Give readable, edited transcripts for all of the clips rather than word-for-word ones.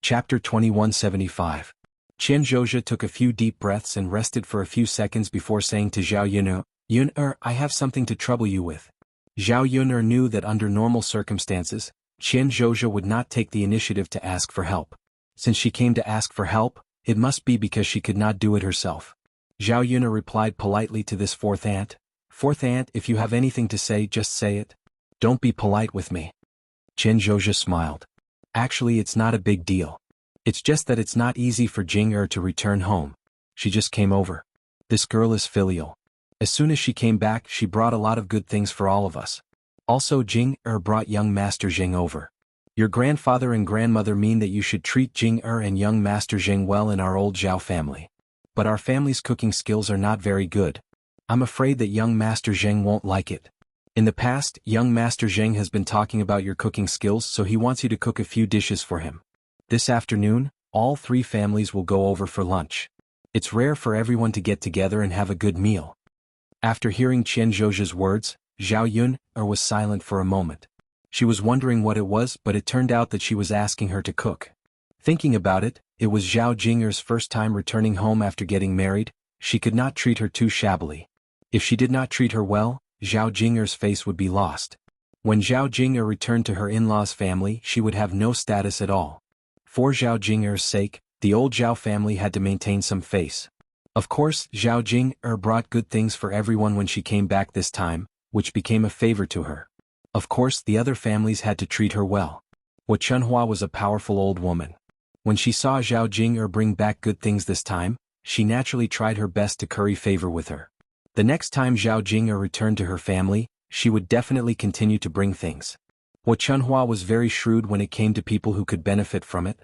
Chapter 2175. Xianxia took a few deep breaths and rested for a few seconds before saying to Zhao Yun'er, "Yun'er, I have something to trouble you with." Zhao Yun'er knew that under normal circumstances, Xianxia would not take the initiative to ask for help. Since she came to ask for help, it must be because she could not do it herself. Zhao Yun'er replied politely to this fourth aunt, "Fourth aunt, if you have anything to say, just say it. Don't be polite with me." Xianxia smiled. "Actually, it's not a big deal. It's just that it's not easy for Jing to return home. She just came over. This girl is filial. As soon as she came back, she brought a lot of good things for all of us. Also, Jing brought young Master Jing over. Your grandfather and grandmother mean that you should treat Jing and young Master Jing well in our old Zhao family. But our family's cooking skills are not very good. I'm afraid that young Master Jing won't like it. In the past, young Master Jing has been talking about your cooking skills, so he wants you to cook a few dishes for him. This afternoon, all three families will go over for lunch. It's rare for everyone to get together and have a good meal." After hearing Xianxia's words, Zhao Yun'er was silent for a moment. She was wondering what it was, but it turned out that she was asking her to cook. Thinking about it, it was Zhao Jinger's first time returning home after getting married. She could not treat her too shabbily. If she did not treat her well, Zhao Jinger's face would be lost. When Zhao Jinger returned to her in-laws' family, she would have no status at all. For Zhao Jinger's sake, the old Zhao family had to maintain some face. Of course, Zhao Jinger brought good things for everyone when she came back this time, which became a favor to her. Of course, the other families had to treat her well. Xuanhuan was a powerful old woman. When she saw Zhao Jinger bring back good things this time, she naturally tried her best to curry favor with her. The next time Zhao Jinger returned to her family, she would definitely continue to bring things. Xuanhuan was very shrewd when it came to people who could benefit from it.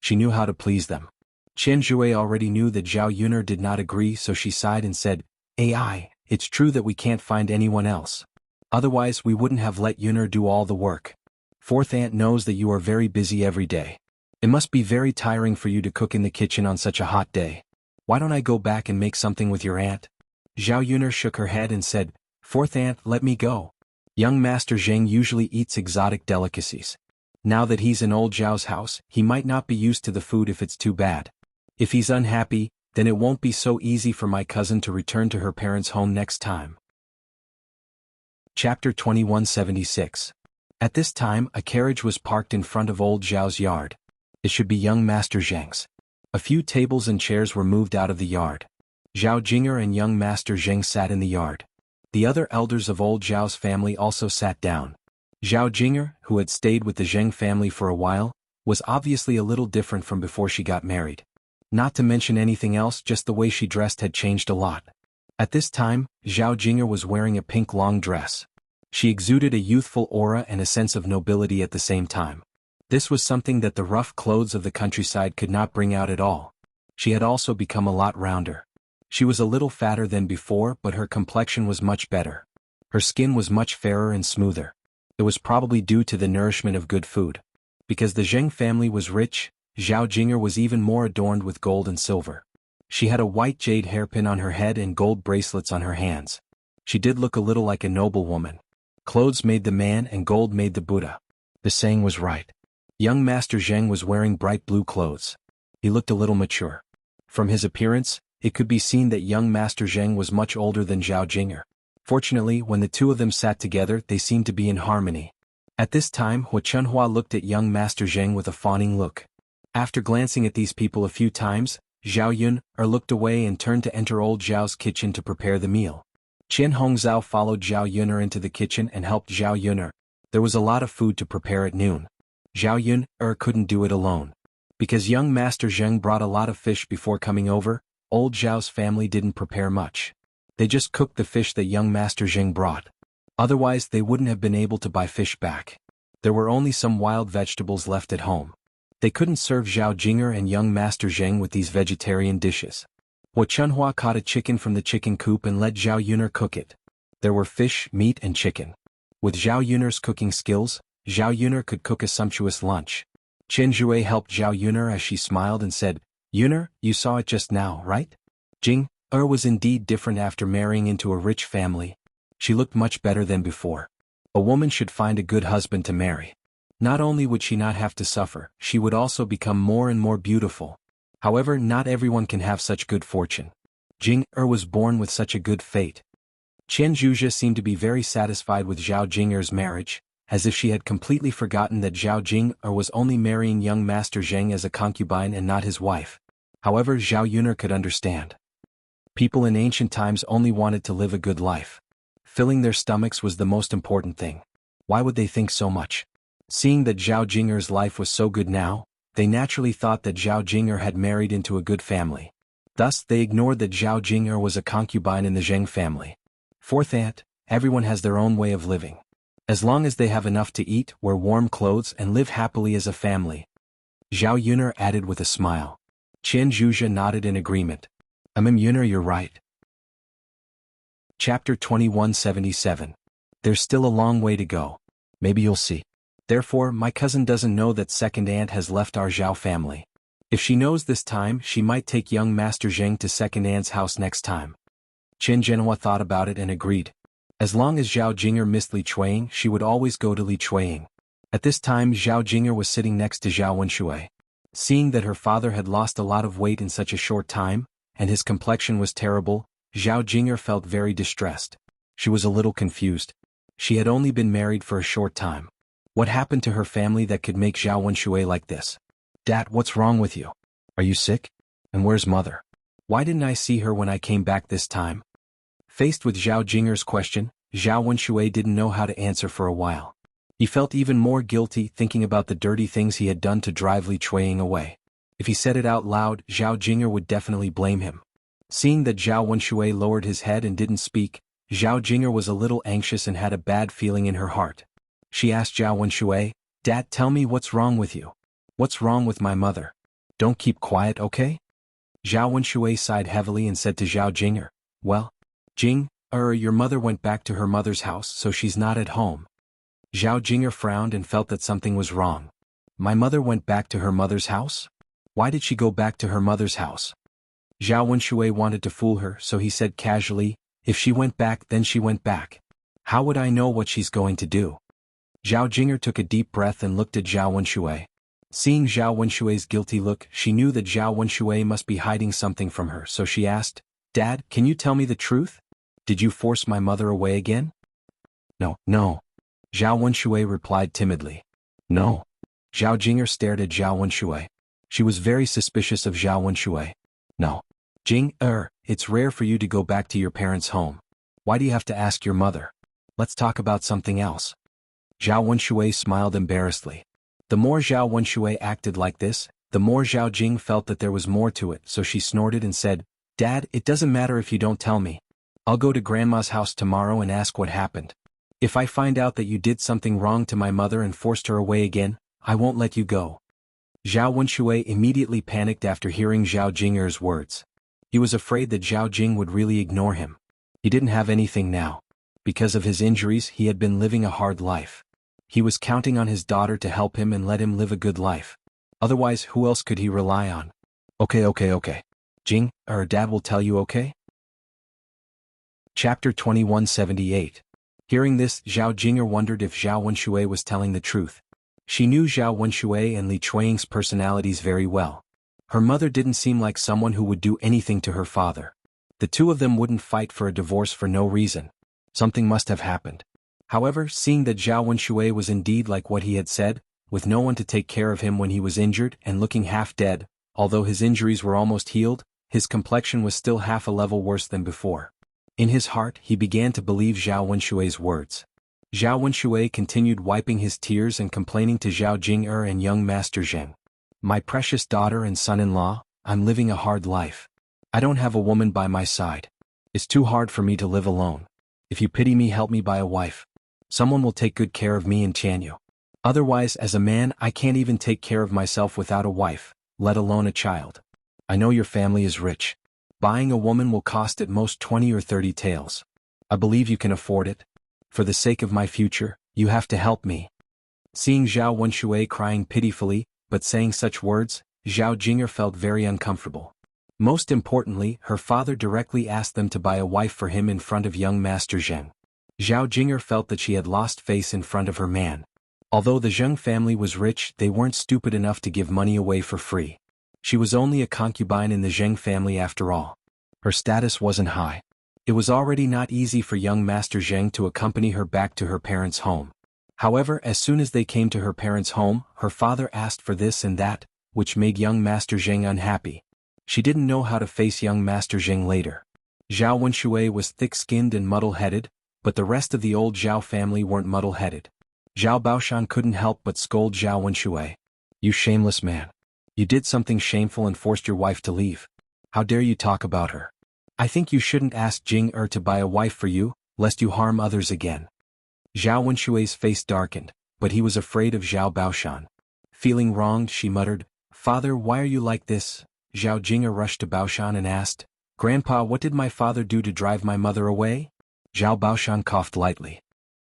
She knew how to please them. Qianzhui already knew that Zhao Yun'er did not agree, so she sighed and said, "AI, it's true that we can't find anyone else. Otherwise we wouldn't have let Yun'er do all the work. Fourth aunt knows that you are very busy every day. It must be very tiring for you to cook in the kitchen on such a hot day. Why don't I go back and make something with your aunt?" Zhao Yun'er shook her head and said, "Fourth aunt, let me go. Young Master Zheng usually eats exotic delicacies. Now that he's in old Zhao's house, he might not be used to the food if it's too bad. If he's unhappy, then it won't be so easy for my cousin to return to her parents' home next time." Chapter 2176. At this time, a carriage was parked in front of old Zhao's yard. It should be young Master Zheng's. A few tables and chairs were moved out of the yard. Zhao Jinger and young Master Zheng sat in the yard. The other elders of old Zhao's family also sat down. Zhao Jinger, who had stayed with the Zheng family for a while, was obviously a little different from before she got married. Not to mention anything else, just the way she dressed had changed a lot. At this time, Zhao Jinger was wearing a pink long dress. She exuded a youthful aura and a sense of nobility at the same time. This was something that the rough clothes of the countryside could not bring out at all. She had also become a lot rounder. She was a little fatter than before, but her complexion was much better. Her skin was much fairer and smoother. It was probably due to the nourishment of good food. Because the Zheng family was rich, Zhao Jinger was even more adorned with gold and silver. She had a white jade hairpin on her head and gold bracelets on her hands. She did look a little like a noble woman. Clothes made the man and gold made the Buddha. The saying was right. Young Master Zheng was wearing bright blue clothes. He looked a little mature. From his appearance, it could be seen that young Master Zheng was much older than Zhao Jinger. Fortunately, when the two of them sat together, they seemed to be in harmony. At this time, Xuanhuan looked at young Master Zheng with a fawning look. After glancing at these people a few times, Zhao Yun'er looked away and turned to enter old Zhao's kitchen to prepare the meal. Qian Hongzhao followed Zhao Yun'er into the kitchen and helped Zhao Yun'er. There was a lot of food to prepare at noon. Zhao Yun'er couldn't do it alone. Because young Master Zheng brought a lot of fish before coming over, old Zhao's family didn't prepare much. They just cooked the fish that young Master Zheng brought. Otherwise, they wouldn't have been able to buy fish back. There were only some wild vegetables left at home. They couldn't serve Zhao Jinger and young Master Zheng with these vegetarian dishes. Xuanhua caught a chicken from the chicken coop and let Zhao Yun'er cook it. There were fish, meat and chicken. With Zhao Yun'er's cooking skills, Zhao Yun'er could cook a sumptuous lunch. Qianzhui helped Zhao Yun'er as she smiled and said, "Yun'er, you saw it just now, right? Jing was indeed different after marrying into a rich family. She looked much better than before. A woman should find a good husband to marry. Not only would she not have to suffer, she would also become more and more beautiful. However, not everyone can have such good fortune. Jing-er was born with such a good fate. Xianxia seemed to be very satisfied with Zhao Jing-er's marriage, as if she had completely forgotten that Zhao Jing-er was only marrying young Master Zheng as a concubine and not his wife. However, Zhao Yuner could understand. People in ancient times only wanted to live a good life. Filling their stomachs was the most important thing. Why would they think so much? Seeing that Zhao Jing-er's life was so good now, they naturally thought that Zhao Jing-er had married into a good family. Thus, they ignored that Zhao Jing-er was a concubine in the Zheng family. Fourth aunt, everyone has their own way of living. As long as they have enough to eat, wear warm clothes and live happily as a family. Zhao Yuner added with a smile. Xianxia nodded in agreement. Yuner, you're right. Chapter 2177. There's still a long way to go. Maybe you'll see. Therefore, my cousin doesn't know that second aunt has left our Zhao family. If she knows this time, she might take young Master Zheng to second aunt's house next time. Xianxia thought about it and agreed. As long as Zhao Jing'er missed Li Chuanying, she would always go to Li Chuanying. At this time, Zhao Jing'er was sitting next to Zhao Wenshui. Seeing that her father had lost a lot of weight in such a short time, and his complexion was terrible, Zhao Jing'er felt very distressed. She was a little confused. She had only been married for a short time. What happened to her family that could make Zhao Wenshui like this? Dad, what's wrong with you? Are you sick? And where's mother? Why didn't I see her when I came back this time? Faced with Zhao Jing'er's question, Zhao Wenshui didn't know how to answer for a while. He felt even more guilty thinking about the dirty things he had done to drive Li Chuanying away. If he said it out loud, Zhao Jing'er would definitely blame him. Seeing that Zhao Wenshui lowered his head and didn't speak, Zhao Jing'er was a little anxious and had a bad feeling in her heart. She asked Zhao Wenshui, Dad, tell me what's wrong with you. What's wrong with my mother? Don't keep quiet, okay? Zhao Wenshui sighed heavily and said to Zhao Jing'er, well, your mother went back to her mother's house, so she's not at home. Zhao Jing'er frowned and felt that something was wrong. My mother went back to her mother's house? Why did she go back to her mother's house? Zhao Wenshui wanted to fool her, so he said casually, if she went back, then she went back. How would I know what she's going to do? Zhao Jing'er took a deep breath and looked at Zhao Wenshui. Seeing Zhao Wenshui's guilty look, she knew that Zhao Wenshui must be hiding something from her, so she asked, Dad, can you tell me the truth? Did you force my mother away again? No. Zhao Wenshui replied timidly. No. Zhao Jing'er stared at Zhao Wenshui. She was very suspicious of Zhao Wenshui. No. Jing'er, it's rare for you to go back to your parents' home. Why do you have to ask your mother? Let's talk about something else. Zhao Wenshui smiled embarrassedly. The more Zhao Wenshui acted like this, the more Zhao Jing felt that there was more to it, so she snorted and said, Dad, it doesn't matter if you don't tell me. I'll go to Grandma's house tomorrow and ask what happened. If I find out that you did something wrong to my mother and forced her away again, I won't let you go. Zhao Wenshui immediately panicked after hearing Zhao Jing'er's words. He was afraid that Zhao Jing would really ignore him. He didn't have anything now. Because of his injuries, he had been living a hard life. He was counting on his daughter to help him and let him live a good life. Otherwise, who else could he rely on? Okay. Jing, Dad will tell you, okay? Chapter 2178. Hearing this, Zhao Jing'er wondered if Zhao Wenshui was telling the truth. She knew Zhao Wenshui and Li Chuanying's personalities very well. Her mother didn't seem like someone who would do anything to her father. The two of them wouldn't fight for a divorce for no reason. Something must have happened. However, seeing that Zhao Wenshui was indeed like what he had said, with no one to take care of him when he was injured and looking half dead, although his injuries were almost healed, his complexion was still half a level worse than before. In his heart, he began to believe Zhao Wenshui's words. Zhao Wenshui continued wiping his tears and complaining to Zhao Jing'er and young Master Zheng. My precious daughter and son-in-law, I'm living a hard life. I don't have a woman by my side. It's too hard for me to live alone. If you pity me, help me buy a wife. Someone will take good care of me and Xianyu. Otherwise, as a man, I can't even take care of myself without a wife, let alone a child. I know your family is rich. Buying a woman will cost at most 20 or 30 taels. I believe you can afford it. For the sake of my future, you have to help me. Seeing Zhao Wenshui crying pitifully, but saying such words, Zhao Jing'er felt very uncomfortable. Most importantly, her father directly asked them to buy a wife for him in front of young Master Zheng. Zhao Jing'er felt that she had lost face in front of her man. Although the Zheng family was rich, they weren't stupid enough to give money away for free. She was only a concubine in the Zheng family after all. Her status wasn't high. It was already not easy for young Master Zheng to accompany her back to her parents' home. However, as soon as they came to her parents' home, her father asked for this and that, which made young Master Zheng unhappy. She didn't know how to face young Master Zheng later. Zhao Wenshui was thick-skinned and muddle-headed, but the rest of the old Zhao family weren't muddle-headed. Zhao Baoshan couldn't help but scold Zhao Wenshui. "You shameless man. You did something shameful and forced your wife to leave. How dare you talk about her? I think you shouldn't ask Jing to buy a wife for you, lest you harm others again." Zhao Wenshui's face darkened, but he was afraid of Zhao Baoshan. Feeling wronged, she muttered, "Father, why are you like this?" Zhao Jing rushed to Baoshan and asked, "Grandpa, what did my father do to drive my mother away?" Zhao Baoshan coughed lightly.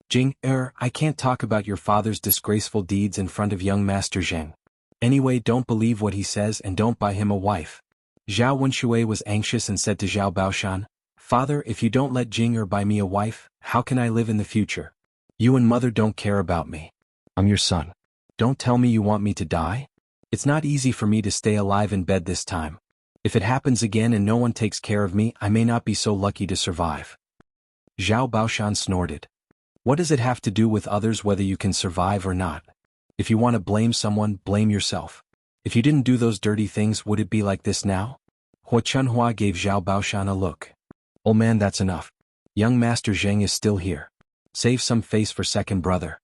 "Jing, I can't talk about your father's disgraceful deeds in front of young Master Zheng. Anyway, don't believe what he says and don't buy him a wife." Zhao Wenshui was anxious and said to Zhao Baoshan, "Father, if you don't let Jing buy me a wife, how can I live in the future? You and mother don't care about me. I'm your son. Don't tell me you want me to die? It's not easy for me to stay alive in bed this time. If it happens again and no one takes care of me, I may not be so lucky to survive." Zhao Baoshan snorted. "What does it have to do with others whether you can survive or not? If you want to blame someone, blame yourself. If you didn't do those dirty things, would it be like this now?" Xuanhuan gave Zhao Baoshan a look. "Old man, that's enough. Young Master Zheng is still here. Save some face for second brother."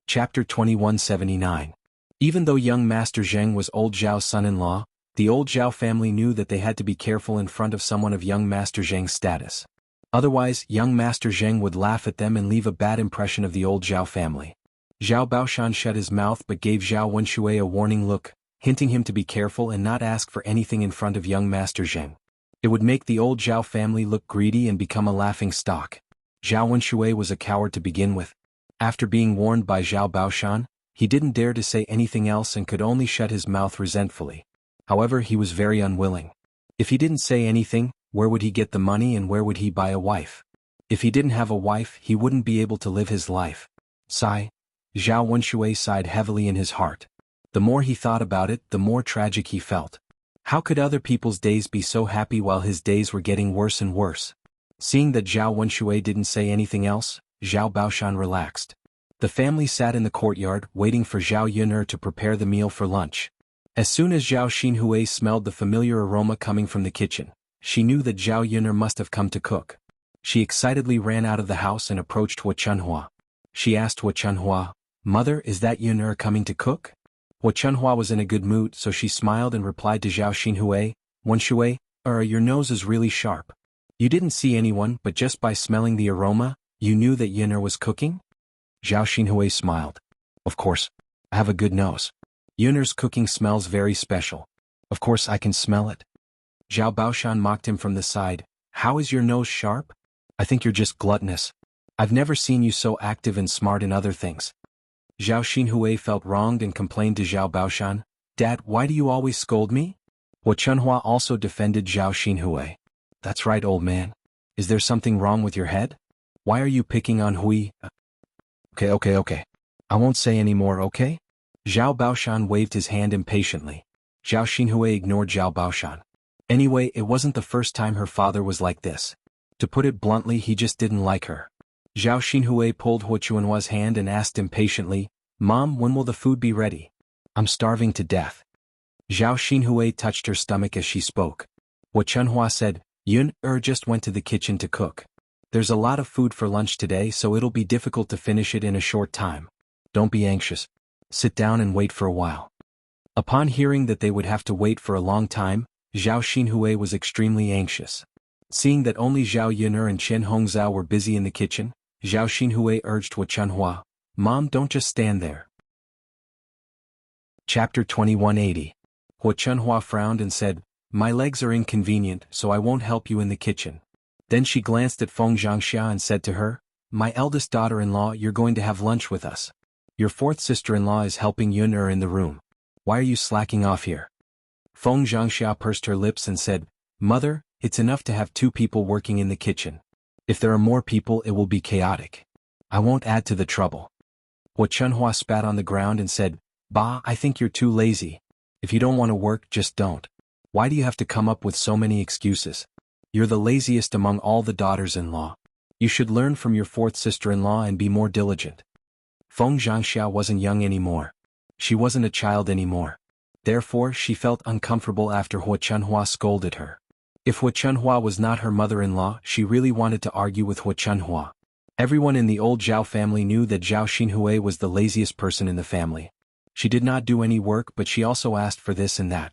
Chapter 2179. Even though young Master Zheng was old Zhao's son-in-law, the old Zhao family knew that they had to be careful in front of someone of young Master Zheng's status. Otherwise, young Master Zheng would laugh at them and leave a bad impression of the old Zhao family. Zhao Baoshan shut his mouth but gave Zhao Wenshui a warning look, hinting him to be careful and not ask for anything in front of young Master Zheng. It would make the old Zhao family look greedy and become a laughing stock. Zhao Wenshui was a coward to begin with. After being warned by Zhao Baoshan, he didn't dare to say anything else and could only shut his mouth resentfully. However, he was very unwilling. If he didn't say anything, where would he get the money and where would he buy a wife? If he didn't have a wife, he wouldn't be able to live his life. Sigh. Zhao Wenshui sighed heavily in his heart. The more he thought about it, the more tragic he felt. How could other people's days be so happy while his days were getting worse and worse? Seeing that Zhao Wenshui didn't say anything else, Zhao Baoshan relaxed. The family sat in the courtyard waiting for Zhao Yun'er to prepare the meal for lunch. As soon as Zhao Xinhui smelled the familiar aroma coming from the kitchen, she knew that Zhao Yun'er must have come to cook. She excitedly ran out of the house and approached Xuanhuan. She asked Xuanhuan, "Mother, is that Yun'er coming to cook?" Xuanhuan was in a good mood, so she smiled and replied to Zhao Xinhui, "Wenshui, your nose is really sharp. You didn't see anyone, but just by smelling the aroma, you knew that Yun'er was cooking?" Zhao Xinhui smiled. "Of course. I have a good nose. Yun'er's cooking smells very special. Of course I can smell it." Zhao Baoshan mocked him from the side. "How is your nose sharp? I think you're just gluttonous. I've never seen you so active and smart in other things." Zhao Xinhui felt wronged and complained to Zhao Baoshan, "Dad, why do you always scold me?" Xuanhuan also defended Zhao Xinhui. "That's right, old man. Is there something wrong with your head? Why are you picking on Hui?" Okay. I won't say any more, okay?" Zhao Baoshan waved his hand impatiently. Zhao Xinhui ignored Zhao Baoshan. Anyway, it wasn't the first time her father was like this. To put it bluntly, he just didn't like her. Zhao Xinhui pulled Xuanhua's hand and asked impatiently, "Mom, when will the food be ready? I'm starving to death." Zhao Xinhui touched her stomach as she spoke. Xuanhua said, "Yun just went to the kitchen to cook. There's a lot of food for lunch today, so it'll be difficult to finish it in a short time. Don't be anxious. Sit down and wait for a while." Upon hearing that they would have to wait for a long time, Zhao Xinhui was extremely anxious. Seeing that only Zhao Yun'er and Chen Hongzhao were busy in the kitchen, Zhao Xinhui urged Xuanhua, "Mom, don't just stand there." Chapter 2180. Xuanhua frowned and said, "My legs are inconvenient, so I won't help you in the kitchen." Then she glanced at Feng Xianxia and said to her, "My eldest daughter-in-law, you're going to have lunch with us. Your fourth sister-in-law is helping Yun'er in the room. Why are you slacking off here?" Feng Xianxia pursed her lips and said, "Mother, it's enough to have 2 people working in the kitchen. If there are more people, it will be chaotic. I won't add to the trouble." Xuanhuan spat on the ground and said, "Bah, I think you're too lazy. If you don't want to work, just don't. Why do you have to come up with so many excuses? You're the laziest among all the daughters-in-law. You should learn from your fourth sister-in-law and be more diligent." Feng Xianxia wasn't young anymore. She wasn't a child anymore. Therefore, she felt uncomfortable after Xuanhuan scolded her. If Xuanhuan was not her mother-in-law, she really wanted to argue with Xuanhuan. Everyone in the old Zhao family knew that Zhao Xinhui was the laziest person in the family. She did not do any work, but she also asked for this and that.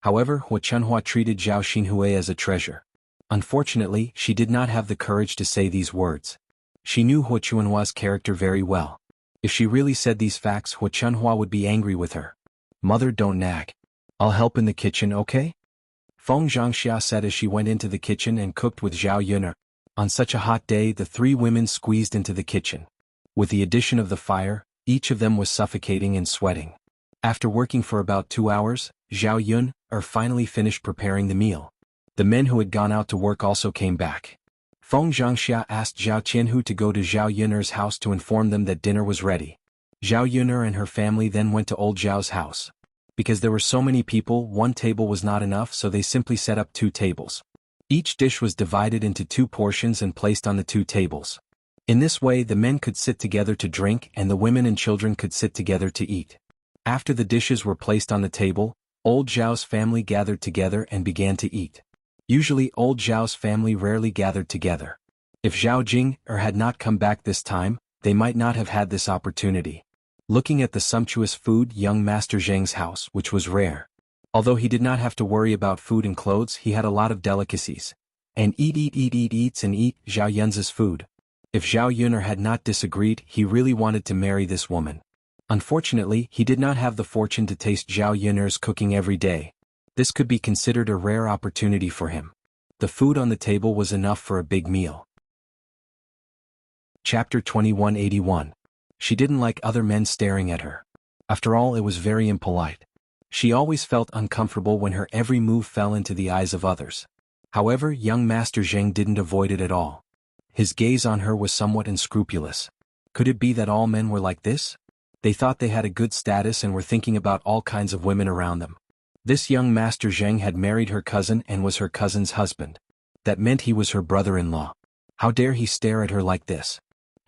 However, Xuanhuan treated Zhao Xinhui as a treasure. Unfortunately, she did not have the courage to say these words. She knew Xuanhua's character very well. If she really said these facts, Xuanhua would be angry with her. "Mother, don't nag. I'll help in the kitchen, okay?" Feng Xianxia said as she went into the kitchen and cooked with Zhao Yun'er. On such a hot day, the three women squeezed into the kitchen. With the addition of the fire, each of them was suffocating and sweating. After working for about 2 hours, Zhao Yun'er finally finished preparing the meal. The men who had gone out to work also came back. Feng Xianxia asked Zhao Qianhu to go to Zhao Yun'er's house to inform them that dinner was ready. Zhao Yun'er and her family then went to old Zhao's house. Because there were so many people, one table was not enough, so they simply set up 2 tables. Each dish was divided into 2 portions and placed on the 2 tables. In this way, the men could sit together to drink and the women and children could sit together to eat. After the dishes were placed on the table, old Zhao's family gathered together and began to eat. Usually, old Zhao's family rarely gathered together. If Zhao Jing'er had not come back this time, they might not have had this opportunity. Looking at the sumptuous food, young Master Zheng's house, which was rare. Although he did not have to worry about food and clothes, he had a lot of delicacies. And eats Zhao Yun's food. If Zhao Yun'er had not disagreed, he really wanted to marry this woman. Unfortunately, he did not have the fortune to taste Zhao Yun'er's cooking every day. This could be considered a rare opportunity for him. The food on the table was enough for a big meal. Chapter 2181. She didn't like other men staring at her. After all, it was very impolite. She always felt uncomfortable when her every move fell into the eyes of others. However, young Master Zheng didn't avoid it at all. His gaze on her was somewhat unscrupulous. Could it be that all men were like this? They thought they had a good status and were thinking about all kinds of women around them. This young Master Zheng had married her cousin and was her cousin's husband. That meant he was her brother-in-law. How dare he stare at her like this?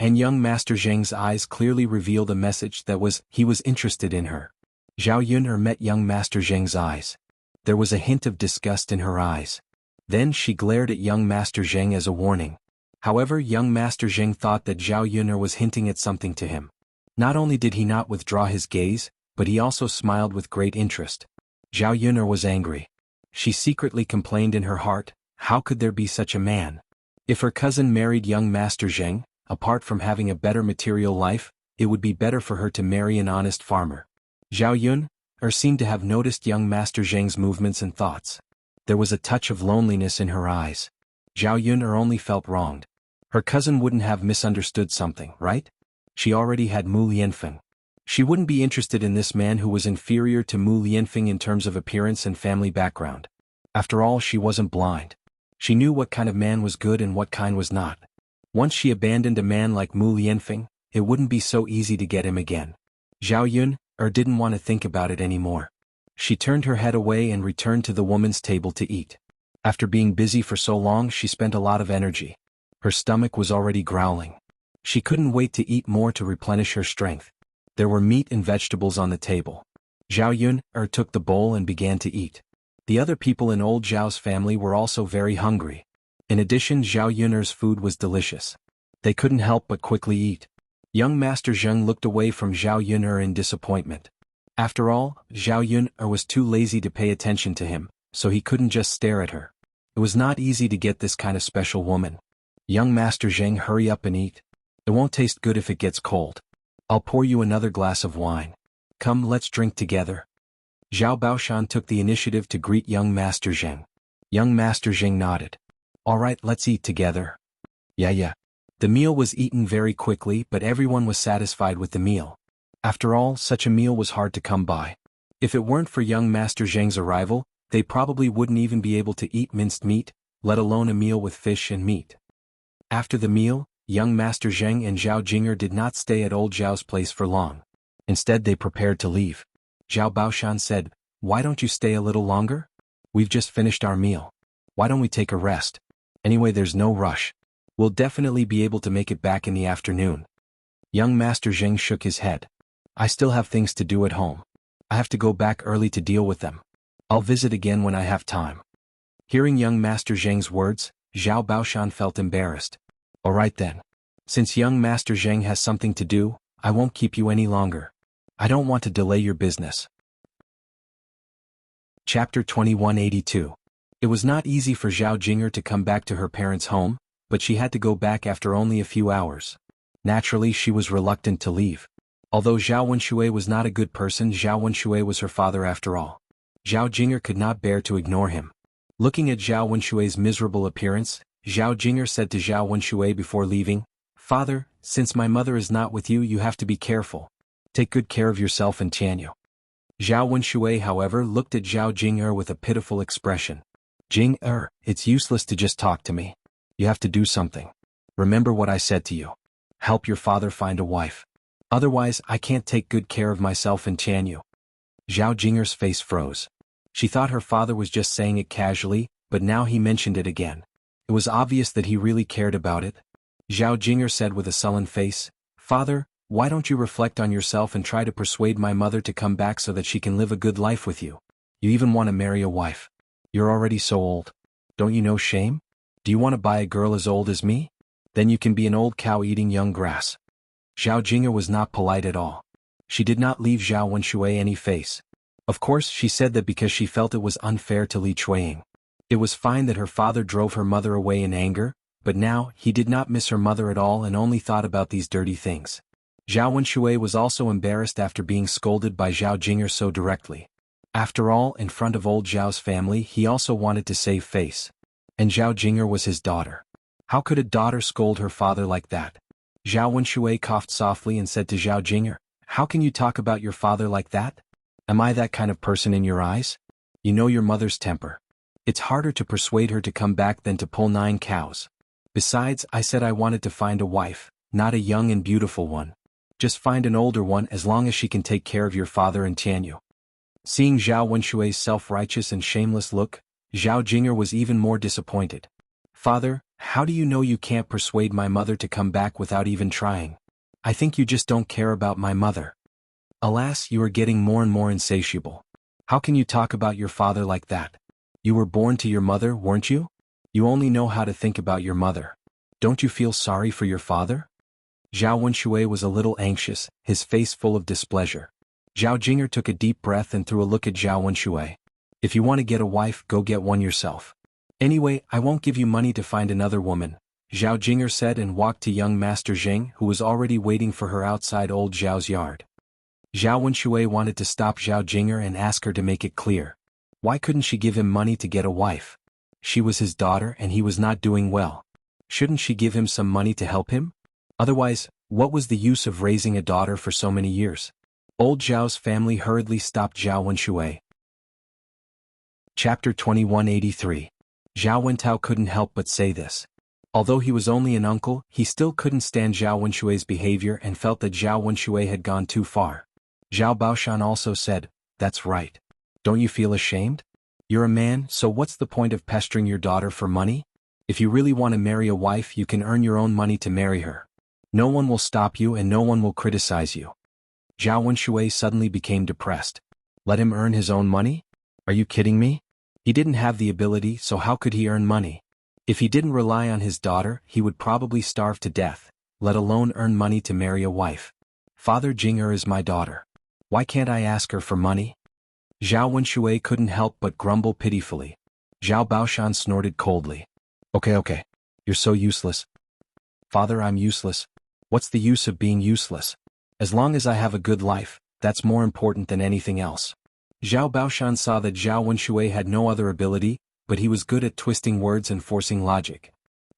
And young Master Zheng's eyes clearly revealed a message that he was interested in her. Zhao Yun'er met young Master Zheng's eyes. There was a hint of disgust in her eyes. Then she glared at young Master Zheng as a warning. However, young Master Zheng thought that Zhao Yun'er was hinting at something to him. Not only did he not withdraw his gaze, but he also smiled with great interest. Zhao Yun'er was angry. She secretly complained in her heart, how could there be such a man? If her cousin married young Master Zheng, apart from having a better material life, it would be better for her to marry an honest farmer. Zhao Yun'er seemed to have noticed young Master Zheng's movements and thoughts. There was a touch of loneliness in her eyes. Zhao Yun'er only felt wronged. Her cousin wouldn't have misunderstood something, right? She already had Mu Lianfeng. She wouldn't be interested in this man who was inferior to Mu Lianfeng in terms of appearance and family background. After all, she wasn't blind. She knew what kind of man was good and what kind was not. Once she abandoned a man like Mu Lianfeng, it wouldn't be so easy to get him again. Zhao Yun'er didn't want to think about it anymore. She turned her head away and returned to the woman's table to eat. After being busy for so long, she spent a lot of energy. Her stomach was already growling. She couldn't wait to eat more to replenish her strength. There were meat and vegetables on the table. Zhao Yun'er took the bowl and began to eat. The other people in old Zhao's family were also very hungry. In addition, Zhao Yun'er's food was delicious. They couldn't help but quickly eat. Young Master Zheng looked away from Zhao Yun'er in disappointment. After all, Zhao Yun'er was too lazy to pay attention to him, so he couldn't just stare at her. It was not easy to get this kind of special woman. Young Master Zheng, hurry up and eat. It won't taste good if it gets cold. I'll pour you another glass of wine. Come, let's drink together. Zhao Baoshan took the initiative to greet young Master Zheng. Young Master Zheng nodded. All right, let's eat together. Yeah. The meal was eaten very quickly, but everyone was satisfied with the meal. After all, such a meal was hard to come by. If it weren't for young Master Zheng's arrival, they probably wouldn't even be able to eat minced meat, let alone a meal with fish and meat. After the meal, young Master Zheng and Zhao Jing'er did not stay at old Zhao's place for long. Instead they prepared to leave. Zhao Baoshan said, "Why don't you stay a little longer? We've just finished our meal. Why don't we take a rest? Anyway, there's no rush. We'll definitely be able to make it back in the afternoon." Young Master Zheng shook his head. "I still have things to do at home. I have to go back early to deal with them. I'll visit again when I have time." Hearing young Master Zheng's words, Zhao Baoshan felt embarrassed. "All right then. Since young Master Zheng has something to do, I won't keep you any longer. I don't want to delay your business." Chapter 2182. It was not easy for Zhao Jing'er to come back to her parents' home, but she had to go back after only a few hours. Naturally, she was reluctant to leave. Although Zhao Wenxue was not a good person, Zhao Wenxue was her father after all. Zhao Jing'er could not bear to ignore him. Looking at Zhao Wenshue's miserable appearance, Zhao Jing'er said to Zhao Wenxue before leaving, "Father, since my mother is not with you, you have to be careful. Take good care of yourself and Tianyu." Zhao Wenxue, however, looked at Zhao Jing'er with a pitiful expression. "Jing'er, it's useless to just talk to me. You have to do something. Remember what I said to you. Help your father find a wife. Otherwise, I can't take good care of myself and Tianyu." Zhao Jing'er's face froze. She thought her father was just saying it casually, but now he mentioned it again. It was obvious that he really cared about it. Zhao Jing'er said with a sullen face, "Father, why don't you reflect on yourself and try to persuade my mother to come back so that she can live a good life with you? You even want to marry a wife. You're already so old. Don't you know shame? Do you want to buy a girl as old as me? Then you can be an old cow eating young grass." Zhao Jing'er was not polite at all. She did not leave Zhao Wenxue any face. Of course, she said that because she felt it was unfair to Li Chueying. It was fine that her father drove her mother away in anger, but now he did not miss her mother at all and only thought about these dirty things. Zhao Wenxue was also embarrassed after being scolded by Zhao Jing'er so directly. After all, in front of old Zhao's family, he also wanted to save face. And Zhao Jing'er was his daughter. How could a daughter scold her father like that? Zhao Wenxue coughed softly and said to Zhao Jing'er, "How can you talk about your father like that? Am I that kind of person in your eyes? You know your mother's temper. It's harder to persuade her to come back than to pull 9 cows. Besides, I said I wanted to find a wife, not a young and beautiful one. Just find an older one as long as she can take care of your father and Tianyu." Seeing Zhao Wenshue's self-righteous and shameless look, Zhao Jing'er was even more disappointed. "Father, how do you know you can't persuade my mother to come back without even trying? I think you just don't care about my mother. Alas, you are getting more and more insatiable. How can you talk about your father like that? You were born to your mother, weren't you? You only know how to think about your mother. Don't you feel sorry for your father?" Zhao Wenxue was a little anxious, his face full of displeasure. Zhao Jing'er took a deep breath and threw a look at Zhao Wenxue. "If you want to get a wife, go get one yourself. Anyway, I won't give you money to find another woman," Zhao Jing'er said and walked to young Master Zheng, who was already waiting for her outside old Zhao's yard. Zhao Wenxue wanted to stop Zhao Jing'er and ask her to make it clear. Why couldn't she give him money to get a wife? She was his daughter and he was not doing well. Shouldn't she give him some money to help him? Otherwise, what was the use of raising a daughter for so many years? Old Zhao's family hurriedly stopped Zhao Wenxue. Chapter 2183. Zhao Wentao couldn't help but say this. Although he was only an uncle, he still couldn't stand Zhao Wenshue's behavior and felt that Zhao Wenxue had gone too far. Zhao Baoshan also said, "That's right. Don't you feel ashamed? You're a man, so what's the point of pestering your daughter for money? If you really want to marry a wife, you can earn your own money to marry her. No one will stop you and no one will criticize you." Zhao Wenxue suddenly became depressed. Let him earn his own money? Are you kidding me? He didn't have the ability, so how could he earn money? If he didn't rely on his daughter, he would probably starve to death, let alone earn money to marry a wife. Father Jing'er is my daughter. Why can't I ask her for money? Zhao Wenxue couldn't help but grumble pitifully. Zhao Baoshan snorted coldly. Okay. You're so useless. Father, I'm useless. What's the use of being useless? As long as I have a good life, that's more important than anything else. Zhao Baoshan saw that Zhao Wenxue had no other ability, but he was good at twisting words and forcing logic.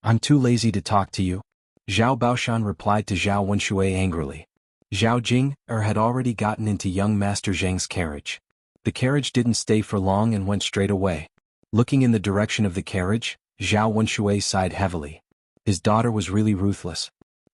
I'm too lazy to talk to you. Zhao Baoshan replied to Zhao Wenxue angrily. Zhao Jing'er had already gotten into young Master Zheng's carriage. The carriage didn't stay for long and went straight away. Looking in the direction of the carriage, Zhao Wenxue sighed heavily. His daughter was really ruthless.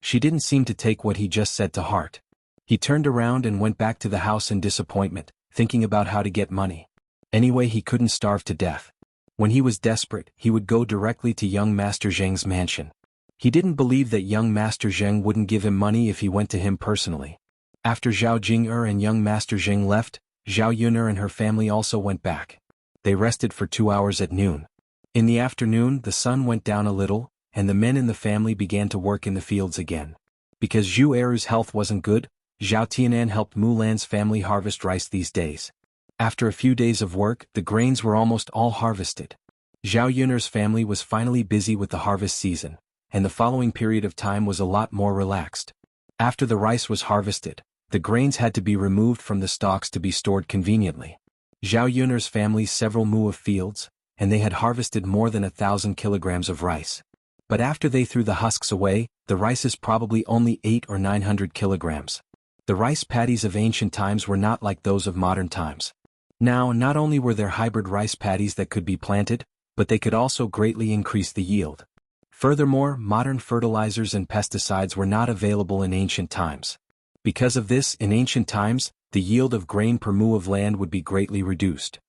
She didn't seem to take what he just said to heart. He turned around and went back to the house in disappointment, thinking about how to get money. Anyway, he couldn't starve to death. When he was desperate, he would go directly to young Master Zheng's mansion. He didn't believe that young Master Zheng wouldn't give him money if he went to him personally. After Zhao Jing'er and young Master Zheng left, Zhao Yun'er and her family also went back. They rested for 2 hours at noon. In the afternoon, the sun went down a little, and the men in the family began to work in the fields again. Because Zhu Eru's health wasn't good, Zhao Tianan helped Mulan's family harvest rice these days. After a few days of work, the grains were almost all harvested. Zhao Yun'er's family was finally busy with the harvest season, and the following period of time was a lot more relaxed. After the rice was harvested, the grains had to be removed from the stalks to be stored conveniently. Zhao Yun'er's family's several mu of fields, and they had harvested more than 1,000 kilograms of rice. But after they threw the husks away, the rice is probably only 800 or 900 kilograms. The rice paddies of ancient times were not like those of modern times. Now, not only were there hybrid rice paddies that could be planted, but they could also greatly increase the yield. Furthermore, modern fertilizers and pesticides were not available in ancient times. Because of this, in ancient times, the yield of grain per mu of land would be greatly reduced.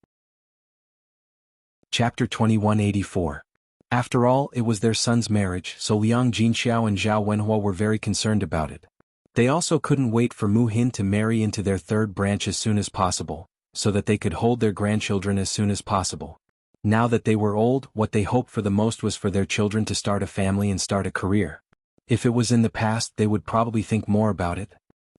Chapter 2184. After all, it was their son's marriage, so Liang Jinxiao and Zhao Wenhua were very concerned about it. They also couldn't wait for Mu Hin to marry into their third branch as soon as possible, so that they could hold their grandchildren as soon as possible. Now that they were old, what they hoped for the most was for their children to start a family and start a career. If it was in the past, they would probably think more about it.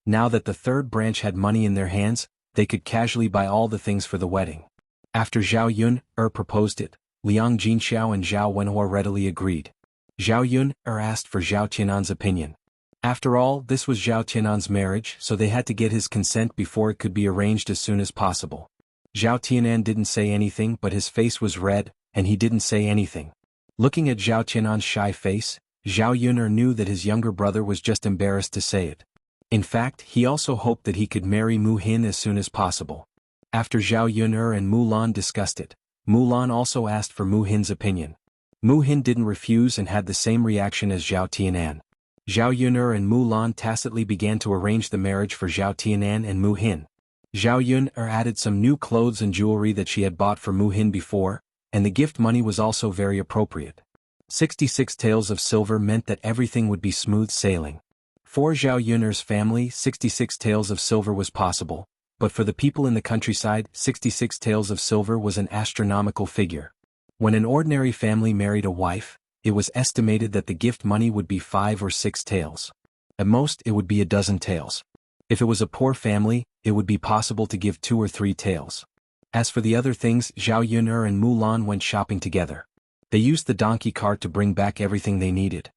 Now that the third branch had money in their hands, they could casually buy all the things for the wedding. After Zhao Yun'er proposed it, Liang Jinxiao and Zhao Wenhua readily agreed. Zhao Yun'er asked for Zhao Tianan's opinion. After all, this was Zhao Tianan's marriage, so they had to get his consent before it could be arranged as soon as possible. Zhao Tianan didn't say anything, but his face was red, and he didn't say anything. Looking at Zhao Tianan's shy face, Zhao Yun'er knew that his younger brother was just embarrassed to say it. In fact, he also hoped that he could marry Mu Hin as soon as possible. After Zhao Yun'er and Mu Lan discussed it, Mu Lan also asked for Mu Hin's opinion. Mu Hin didn't refuse and had the same reaction as Zhao Tianan. Zhao Yun'er and Mu Lan tacitly began to arrange the marriage for Zhao Tianan and Mu Hin. Zhao Yun'er added some new clothes and jewelry that she had bought for Mu Hin before, and the gift money was also very appropriate. 66 taels of silver meant that everything would be smooth sailing. For Zhao Yun'er's family, 66 taels of silver was possible, but for the people in the countryside, 66 taels of silver was an astronomical figure. When an ordinary family married a wife, it was estimated that the gift money would be 5 or 6 taels. At most, it would be a dozen taels. If it was a poor family, it would be possible to give 2 or 3 taels. As for the other things, Zhao Yun'er and Mu Lan went shopping together. They used the donkey cart to bring back everything they needed.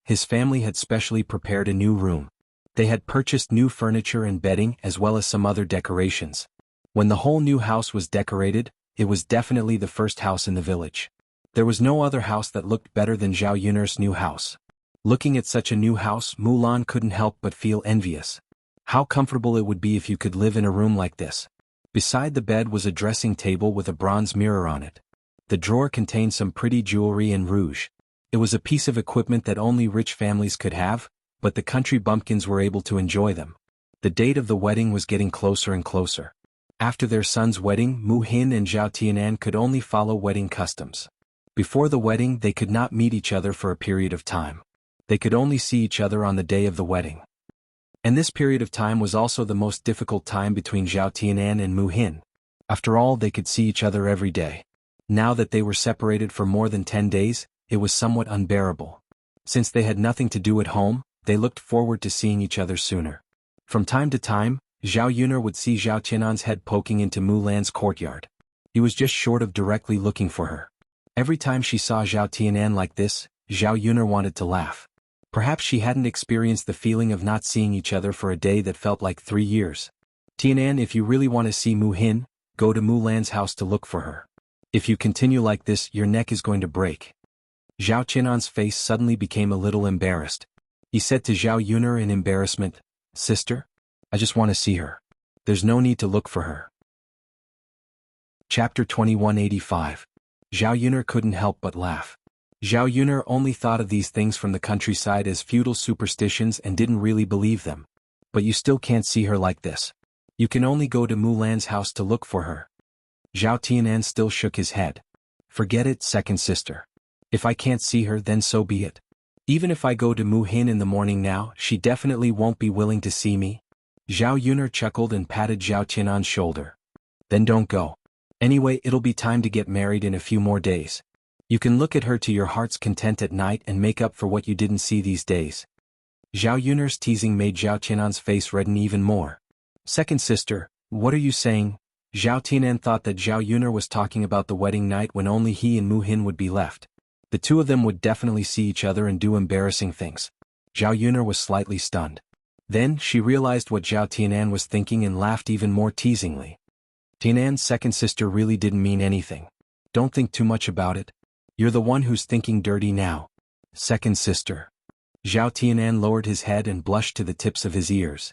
His family had specially prepared a new room. They had purchased new furniture and bedding as well as some other decorations. When the whole new house was decorated, it was definitely the first house in the village. There was no other house that looked better than Zhao Yun'er's new house. Looking at such a new house, Mu Lan couldn't help but feel envious. How comfortable it would be if you could live in a room like this. Beside the bed was a dressing table with a bronze mirror on it. The drawer contained some pretty jewelry and rouge. It was a piece of equipment that only rich families could have, but the country bumpkins were able to enjoy them. The date of the wedding was getting closer and closer. After their son's wedding, Mu Hin and Zhao Tianan could only follow wedding customs. Before the wedding, they could not meet each other for a period of time. They could only see each other on the day of the wedding. And this period of time was also the most difficult time between Zhao Tianan and Mu Hin. After all, they could see each other every day. Now that they were separated for more than 10 days, it was somewhat unbearable. Since they had nothing to do at home, they looked forward to seeing each other sooner. From time to time, Zhao Yun'er would see Zhao Tianan's head poking into Mu Lan's courtyard. He was just short of directly looking for her. Every time she saw Zhao Tianan like this, Zhao Yun'er wanted to laugh. Perhaps she hadn't experienced the feeling of not seeing each other for a day that felt like 3 years. Tianan, if you really want to see Mu Hin, go to Mu Lan's house to look for her. If you continue like this, your neck is going to break. Zhao Tianan's face suddenly became a little embarrassed. He said to Zhao Yun'er in embarrassment, "Sister? I just want to see her. There's no need to look for her." Chapter 2185. Zhao Yun'er couldn't help but laugh. Zhao Yuner only thought of these things from the countryside as feudal superstitions and didn't really believe them. But you still can't see her like this. You can only go to Mulan's house to look for her. Zhao Tianan still shook his head. Forget it, second sister. If I can't see her, then so be it. Even if I go to Mu Hin in the morning now, she definitely won't be willing to see me. Zhao Yuner chuckled and patted Zhao Tianan's shoulder. Then don't go. Anyway, it'll be time to get married in a few more days. You can look at her to your heart's content at night and make up for what you didn't see these days. Zhao Yuner's teasing made Zhao Tianan's face redden even more. Second sister, what are you saying? Zhao Tianan thought that Zhao Yuner was talking about the wedding night when only he and Mu Hin would be left. The two of them would definitely see each other and do embarrassing things. Zhao Yuner was slightly stunned. Then she realized what Zhao Tianan was thinking and laughed even more teasingly. Tianan's second sister really didn't mean anything. Don't think too much about it. You're the one who's thinking dirty now. Second sister. Zhao Tianan lowered his head and blushed to the tips of his ears.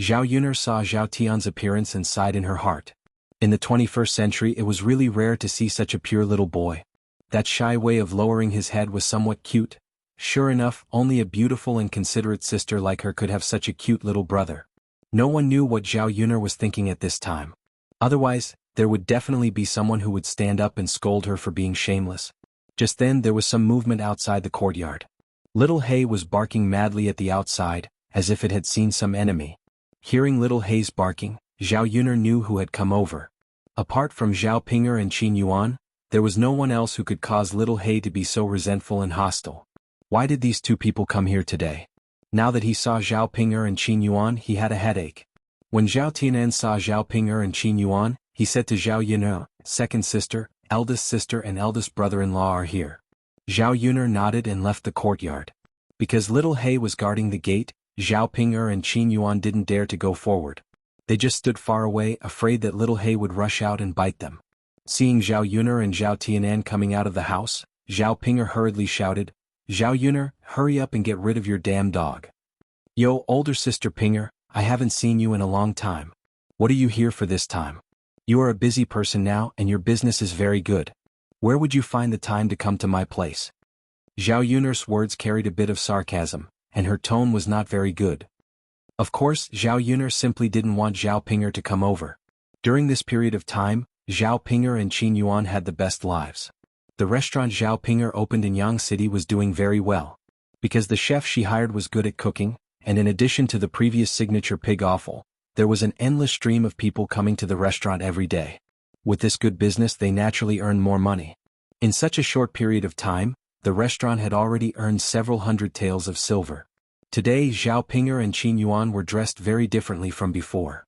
Zhao Yuner saw Zhao Tian's appearance and sighed in her heart. In the 21st century it was really rare to see such a pure little boy. That shy way of lowering his head was somewhat cute. Sure enough, only a beautiful and considerate sister like her could have such a cute little brother. No one knew what Zhao Yuner was thinking at this time. Otherwise, there would definitely be someone who would stand up and scold her for being shameless. Just then there was some movement outside the courtyard. Little Hay was barking madly at the outside, as if it had seen some enemy. Hearing Little Hay's barking, Zhao Yuner knew who had come over. Apart from Zhao Pinger and Xuanhuan, there was no one else who could cause Little Hay to be so resentful and hostile. Why did these two people come here today? Now that he saw Zhao Pinger and Xuanhuan, he had a headache. When Zhao Tianan saw Zhao Pinger and Xuanhuan, he said to Zhao Yuner, second sister and eldest brother-in-law are here. Zhao Yuner nodded and left the courtyard. Because Little Hay was guarding the gate, Zhao Pinger and Xuanhuan didn't dare to go forward. They just stood far away, afraid that Little Hay would rush out and bite them. Seeing Zhao Yuner and Zhao Tianan coming out of the house, Zhao Pinger hurriedly shouted, Zhao Yuner, hurry up and get rid of your damn dog. Yo, older sister Pinger, I haven't seen you in a long time. What are you here for this time? You are a busy person now and your business is very good. Where would you find the time to come to my place? Zhao Yuner's words carried a bit of sarcasm, and her tone was not very good. Of course, Zhao Yuner simply didn't want Zhao Pinger to come over. During this period of time, Zhao Pinger and Xuanhuan had the best lives. The restaurant Zhao Pinger opened in Yang City was doing very well. Because the chef she hired was good at cooking, and in addition to the previous signature pig offal, there was an endless stream of people coming to the restaurant every day. With this good business they naturally earned more money. In such a short period of time, the restaurant had already earned several hundred taels of silver. Today Zhao Pinger and Xuanhuan were dressed very differently from before.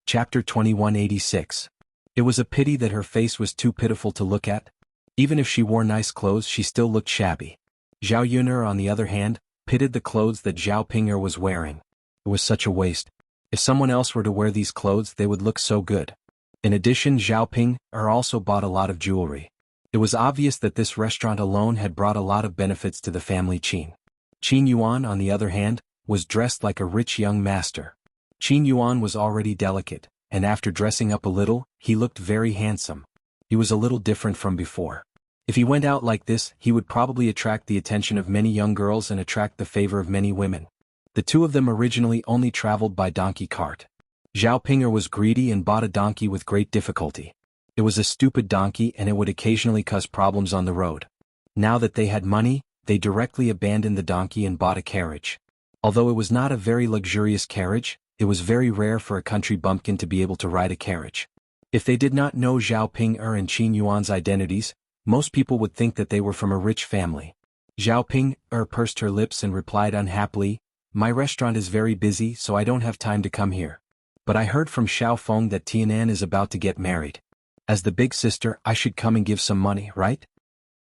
Chapter 2186. It was a pity that her face was too pitiful to look at. Even if she wore nice clothes she still looked shabby. Zhao Yuner, on the other hand, pitied the clothes that Zhao Pinger was wearing. It was such a waste. If someone else were to wear these clothes they would look so good. In addition, Zhao Pinger also bought a lot of jewelry. It was obvious that this restaurant alone had brought a lot of benefits to the family Qin. Xuanhuan, on the other hand, was dressed like a rich young master. Xuanhuan was already delicate, and after dressing up a little, he looked very handsome. He was a little different from before. If he went out like this, he would probably attract the attention of many young girls and attract the favor of many women. The two of them originally only traveled by donkey cart. Zhao Pinger was greedy and bought a donkey with great difficulty. It was a stupid donkey and it would occasionally cause problems on the road. Now that they had money, they directly abandoned the donkey and bought a carriage. Although it was not a very luxurious carriage, it was very rare for a country bumpkin to be able to ride a carriage. If they did not know Zhao Pinger and Xuanhuan's identities, most people would think that they were from a rich family. Zhao Pinger pursed her lips and replied unhappily, my restaurant is very busy so I don't have time to come here. But I heard from Xiao Feng that Tianan is about to get married. As the big sister, I should come and give some money, right?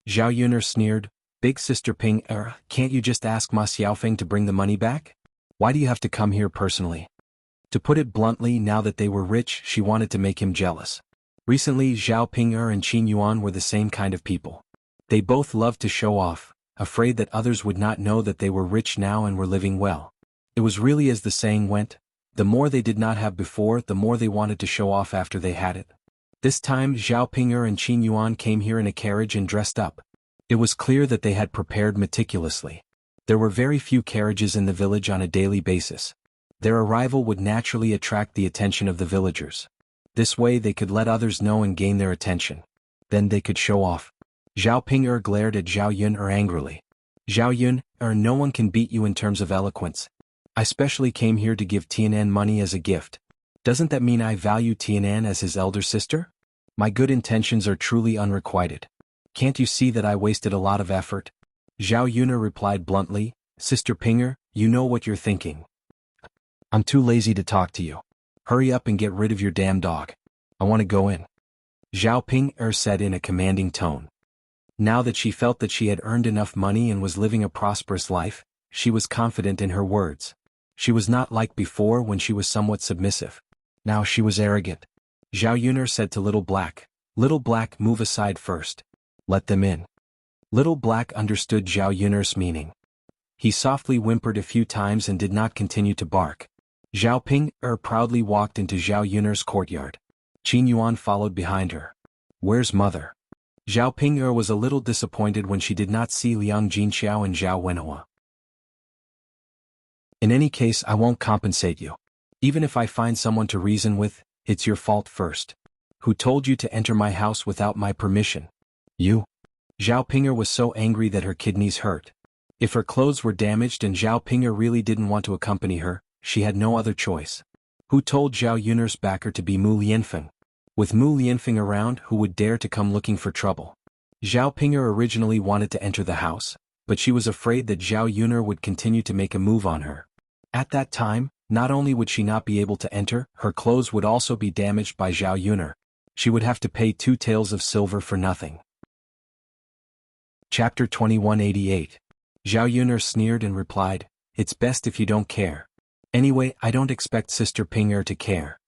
Zhao Yuner sneered, Big sister Pinger, can't you just ask Ma Xiaofeng to bring the money back? Why do you have to come here personally? To put it bluntly, now that they were rich, she wanted to make him jealous. Recently, Zhao Pinger and Xuanhuan were the same kind of people. They both loved to show off, afraid that others would not know that they were rich now and were living well. It was really as the saying went, the more they did not have before, the more they wanted to show off after they had it. This time Zhao Pinger and Xuanhuan came here in a carriage and dressed up. It was clear that they had prepared meticulously. There were very few carriages in the village on a daily basis. Their arrival would naturally attract the attention of the villagers. This way they could let others know and gain their attention. Then they could show off. Zhao Ping glared at Zhao Yun angrily. Zhao Yun, no one can beat you in terms of eloquence. I specially came here to give Tianan money as a gift. Doesn't that mean I value Tianan as his elder sister? My good intentions are truly unrequited. Can't you see that I wasted a lot of effort? Zhao Yun replied bluntly, Sister Pinger, you know what you're thinking. I'm too lazy to talk to you. Hurry up and get rid of your damn dog. I want to go in. Zhao Ping said in a commanding tone. Now that she felt that she had earned enough money and was living a prosperous life, she was confident in her words. She was not like before when she was somewhat submissive. Now she was arrogant. Zhao Yun said to Little Black, Little Black, move aside first. Let them in. Little Black understood Zhao Yun's meaning. He softly whimpered a few times and did not continue to bark. Zhao Ping proudly walked into Zhao Yun's courtyard. Xuanhuan followed behind her. Where's mother? Zhao Ping was a little disappointed when she did not see Liang Jinxiao and Zhao Wenhua. In any case, I won't compensate you. Even if I find someone to reason with, it's your fault first. Who told you to enter my house without my permission? You. Zhao Ping was so angry that her kidneys hurt. If her clothes were damaged and Zhao Ping really didn't want to accompany her, she had no other choice. Who told Zhao Yun's backer to be Mu Lianfeng? With Mu Lianfeng around, who would dare to come looking for trouble? Zhao Ping originally wanted to enter the house, but she was afraid that Zhao Yun would continue to make a move on her. At that time, not only would she not be able to enter, her clothes would also be damaged by Zhao Yun. She would have to pay 2 taels of silver for nothing. Chapter 2188. Zhao Yun sneered and replied, It's best if you don't care. Anyway, I don't expect Sister Ping to care.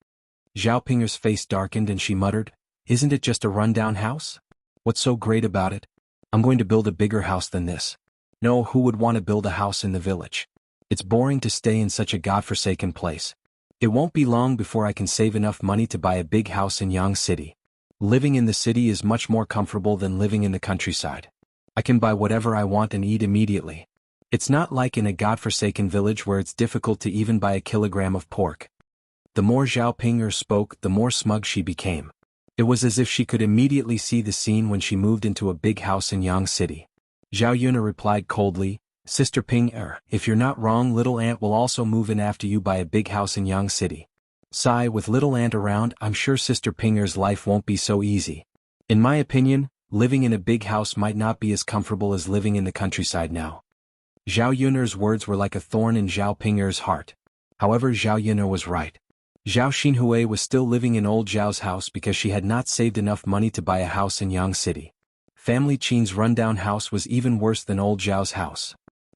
Zhao Ping's face darkened and she muttered, Isn't it just a rundown house? What's so great about it? I'm going to build a bigger house than this. No, who would want to build a house in the village? It's boring to stay in such a godforsaken place. It won't be long before I can save enough money to buy a big house in Yang City. Living in the city is much more comfortable than living in the countryside. I can buy whatever I want and eat immediately. It's not like in a godforsaken village where it's difficult to even buy a kilogram of pork. The more Zhao Ping spoke, the more smug she became. It was as if she could immediately see the scene when she moved into a big house in Yang City. Zhao Yun replied coldly, Sister Ping if you're not wrong, Little Ant will also move in after you buy a big house in Yang City. Sigh, with Little Ant around, I'm sure Sister Ping's life won't be so easy. In my opinion, living in a big house might not be as comfortable as living in the countryside now. Zhao Yun's words were like a thorn in Zhao Ping's heart. However, Zhao Yun was right. Zhao Xinhui was still living in old Zhao's house because she had not saved enough money to buy a house in Yang City. Family Qin's rundown house was even worse than old Zhao's house.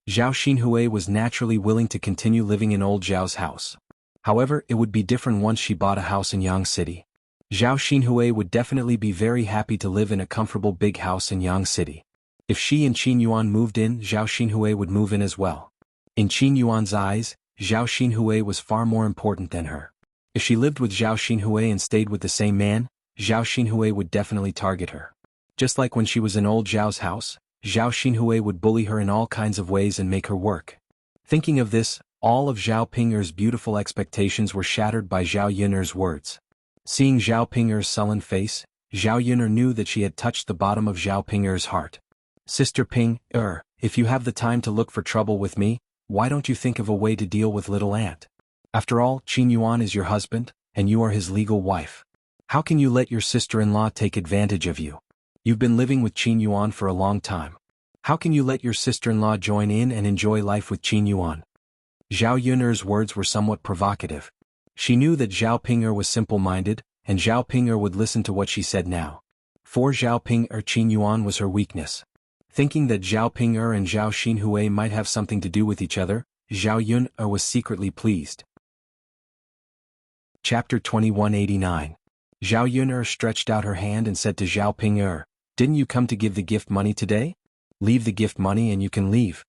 Zhao Xinhui was naturally willing to continue living in old Zhao's house. However, it would be different once she bought a house in Yang City. Zhao Xinhui would definitely be very happy to live in a comfortable big house in Yang City. If she and Xuanhuan moved in, Zhao Xinhui would move in as well. In Xuanhuan's eyes, Zhao Xinhui was far more important than her. If she lived with Zhao Xinhui and stayed with the same man, Zhao Xinhui would definitely target her. Just like when she was in old Zhao's house, Zhao Xinhui would bully her in all kinds of ways and make her work. Thinking of this, all of Zhao Ping's beautiful expectations were shattered by Zhao Yun's words. Seeing Zhao Ping's sullen face, Zhao Yun knew that she had touched the bottom of Zhao Ping's heart. Sister Ping, if you have the time to look for trouble with me, why don't you think of a way to deal with Little Ant? After all, Xuanhuan is your husband, and you are his legal wife. How can you let your sister-in-law take advantage of you? You've been living with Xuanhuan for a long time. How can you let your sister-in-law join in and enjoy life with Xuanhuan? Zhao Yun's words were somewhat provocative. She knew that Zhao Ping was simple-minded, and Zhao Ping would listen to what she said now. For Zhao Ping Xuanhuan was her weakness. Thinking that Zhao Ping and Zhao Xinhui might have something to do with each other, Zhao Yun was secretly pleased. Chapter 2189. Zhao Yun stretched out her hand and said to Zhao Ping, Didn't you come to give the gift money today? Leave the gift money and you can leave.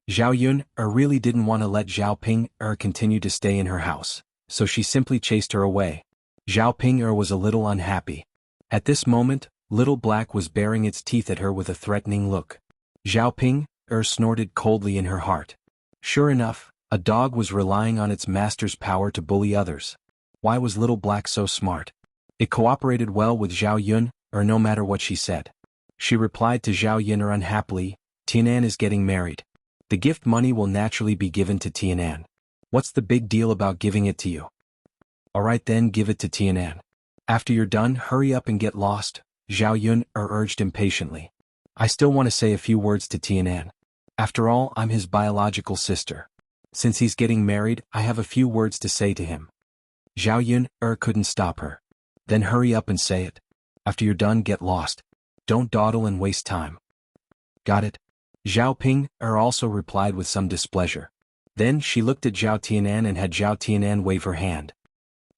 Zhao Yun really didn't want to let Zhao Ping continue to stay in her house, so she simply chased her away. Zhao Ping was a little unhappy. At this moment, Little Black was baring its teeth at her with a threatening look. Zhao Ping snorted coldly in her heart. Sure enough, a dog was relying on its master's power to bully others. Why was Little Black so smart? It cooperated well with Zhao Yun, no matter what she said. She replied to Zhao Yun unhappily, Tianan is getting married. The gift money will naturally be given to Tianan. What's the big deal about giving it to you? Alright then, give it to Tianan. After you're done, hurry up and get lost, Zhao Yun urged impatiently. I still want to say a few words to Tianan. After all, I'm his biological sister. Since he's getting married, I have a few words to say to him. Zhao Yun couldn't stop her. Then hurry up and say it. After you're done, get lost. Don't dawdle and waste time. Got it? Zhao Ping also replied with some displeasure. Then she looked at Zhao Tianan and had Zhao Tianan wave her hand.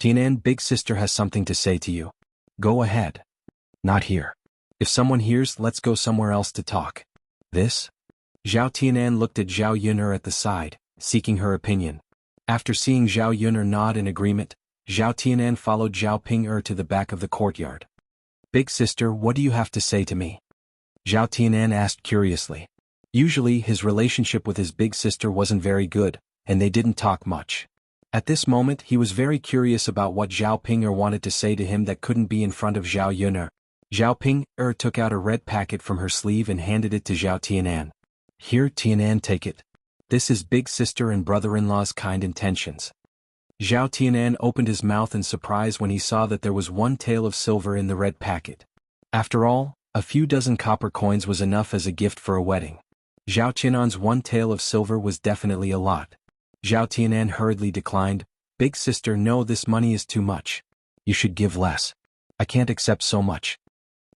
Tianan, big sister has something to say to you. Go ahead. Not here. If someone hears, let's go somewhere else to talk. This? Zhao Tianan looked at Zhao Yun at the side, seeking her opinion. After seeing Zhao Yun nod in agreement, Zhao Tianan followed Zhao Ping to the back of the courtyard. Big sister, what do you have to say to me? Zhao Tianan asked curiously. Usually his relationship with his big sister wasn't very good, and they didn't talk much. At this moment he was very curious about what Zhao Ping wanted to say to him that couldn't be in front of Zhao Yun. Zhao Ping took out a red packet from her sleeve and handed it to Zhao Tianan. Here, Tianan, take it. This is big sister and brother-in-law's kind intentions. Zhao Tianan opened his mouth in surprise when he saw that there was 1 tael of silver in the red packet. After all, a few dozen copper coins was enough as a gift for a wedding. Zhao Tianan's 1 tael of silver was definitely a lot. Zhao Tianan hurriedly declined. Big sister, no, this money is too much. You should give less. I can't accept so much.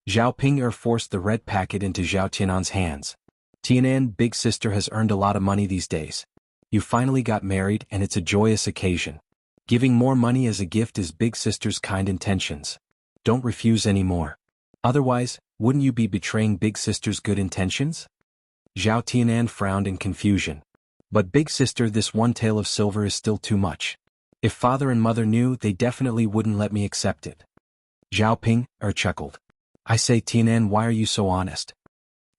Zhao Ping forced the red packet into Zhao Tianan's hands. Tianan, big sister has earned a lot of money these days. You finally got married and it's a joyous occasion. Giving more money as a gift is big sister's kind intentions. Don't refuse any more. Otherwise, wouldn't you be betraying big sister's good intentions? Zhao Tianan frowned in confusion. But big sister, this 1 tael of silver is still too much. If father and mother knew, they definitely wouldn't let me accept it. Zhao Ping chuckled. I say, Tianan, why are you so honest?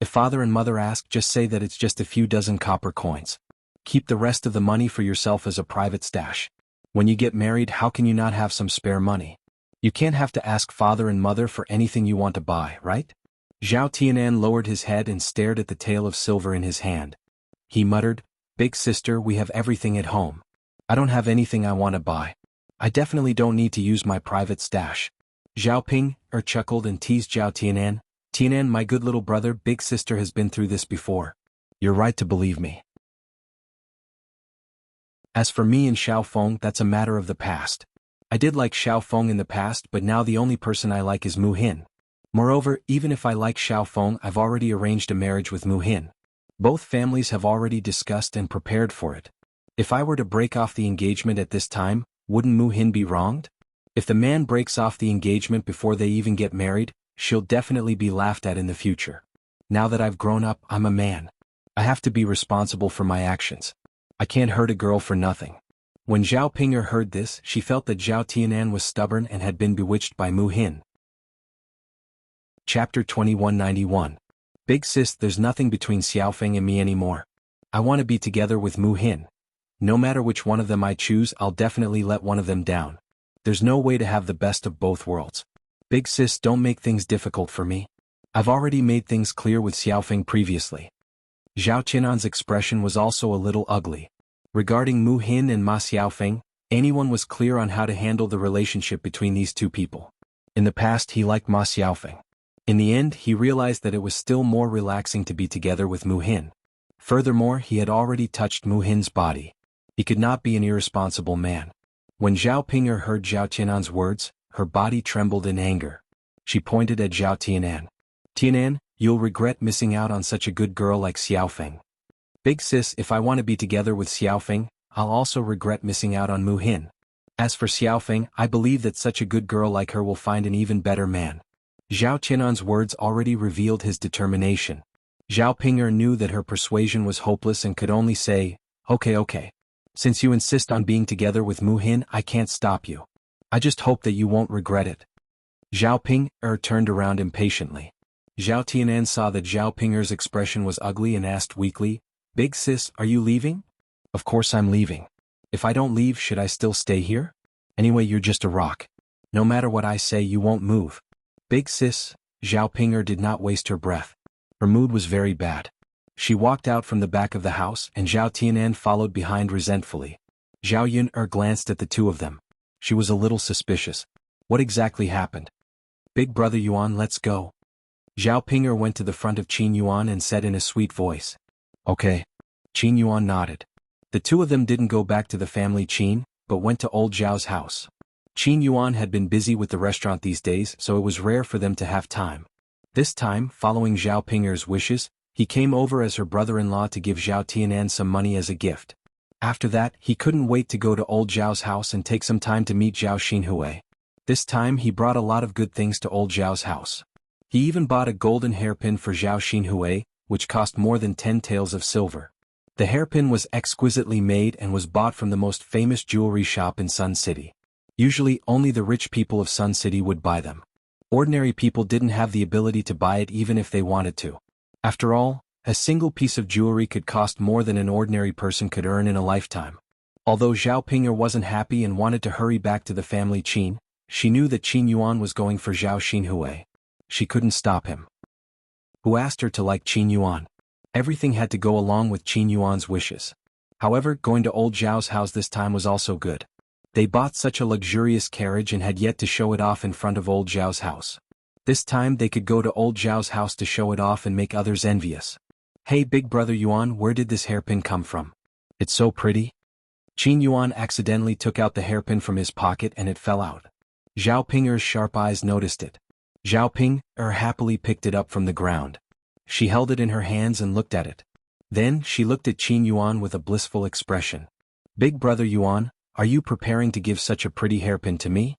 If father and mother ask, just say that it's just a few dozen copper coins. Keep the rest of the money for yourself as a private stash. When you get married, how can you not have some spare money? You can't have to ask father and mother for anything you want to buy, right? Zhao Tianan lowered his head and stared at the tael of silver in his hand. He muttered, Big sister, we have everything at home. I don't have anything I want to buy. I definitely don't need to use my private stash. Zhao Ping chuckled and teased Zhao Tianan. Tianan, my good little brother, big sister has been through this before. You're right to believe me. As for me and Xiaofeng, that's a matter of the past. I did like Xiaofeng in the past, but now the only person I like is Mu Hin. Moreover, even if I like Xiaofeng, I've already arranged a marriage with Mu Hin. Both families have already discussed and prepared for it. If I were to break off the engagement at this time, wouldn't Mu Hin be wronged? If the man breaks off the engagement before they even get married, she'll definitely be laughed at in the future. Now that I've grown up, I'm a man. I have to be responsible for my actions. I can't hurt a girl for nothing. When Zhao Ping heard this, she felt that Zhao Tianan was stubborn and had been bewitched by Mu Hin. Chapter 2191. Big sis, there's nothing between Xiaofeng and me anymore. I want to be together with Mu Hin. No matter which one of them I choose, I'll definitely let one of them down. There's no way to have the best of both worlds. Big sis, don't make things difficult for me. I've already made things clear with Xiaofeng previously. Zhao Tianan's expression was also a little ugly. Regarding Mu Hin and Ma Xiaofeng, anyone was clear on how to handle the relationship between these two people. In the past he liked Ma Xiaofeng. In the end he realized that it was still more relaxing to be together with Mu Hin. Furthermore, he had already touched Mu Hin's body. He could not be an irresponsible man. When Zhao Ping heard Zhao Tianan's words, her body trembled in anger. She pointed at Zhao Tianan. Tianan, you'll regret missing out on such a good girl like Xiaofeng. Big sis, if I want to be together with Xiaofeng, I'll also regret missing out on Mu Hin. As for Xiaofeng, I believe that such a good girl like her will find an even better man. Zhao Tianan's words already revealed his determination. Zhao Ping knew that her persuasion was hopeless and could only say, Okay. Since you insist on being together with Mu Hin, I can't stop you. I just hope that you won't regret it. Zhao Ping turned around impatiently. Zhao Tianan saw that Zhao Pinger's expression was ugly and asked weakly, "Big sis, are you leaving?" "Of course I'm leaving. If I don't leave, should I still stay here? Anyway, you're just a rock. No matter what I say, you won't move." "Big sis," Zhao Pinger did not waste her breath. Her mood was very bad. She walked out from the back of the house and Zhao Tianan followed behind resentfully. Zhao Yun glanced at the two of them. She was a little suspicious. What exactly happened? "Big brother Yuan, let's go." Zhao Pinger went to the front of Qin Yuan and said in a sweet voice. "Okay." Qin Yuan nodded. The two of them didn't go back to the family Qin, but went to old Zhao's house. Qin Yuan had been busy with the restaurant these days, so it was rare for them to have time. This time, following Zhao Pinger's wishes, he came over as her brother-in-law to give Zhao Tianan some money as a gift. After that, he couldn't wait to go to old Zhao's house and take some time to meet Zhao Xinhui. This time he brought a lot of good things to old Zhao's house. He even bought a golden hairpin for Zhao Xinhui, which cost more than 10 taels of silver. The hairpin was exquisitely made and was bought from the most famous jewelry shop in Sun City. Usually, only the rich people of Sun City would buy them. Ordinary people didn't have the ability to buy it even if they wanted to. After all, a single piece of jewelry could cost more than an ordinary person could earn in a lifetime. Although Zhao Pinger wasn't happy and wanted to hurry back to the family Qin, she knew that Qin Yuan was going for Zhao Xinhui. She couldn't stop him. Who asked her to like Qin Yuan? Everything had to go along with Qin Yuan's wishes. However, going to old Zhao's house this time was also good. They bought such a luxurious carriage and had yet to show it off in front of old Zhao's house. This time they could go to old Zhao's house to show it off and make others envious. "Hey big brother Yuan, where did this hairpin come from? It's so pretty." Qin Yuan accidentally took out the hairpin from his pocket and it fell out. Zhao Pinger's sharp eyes noticed it. Zhao Pinger happily picked it up from the ground. She held it in her hands and looked at it. Then she looked at Qin Yuan with a blissful expression. "Big brother Yuan, are you preparing to give such a pretty hairpin to me?"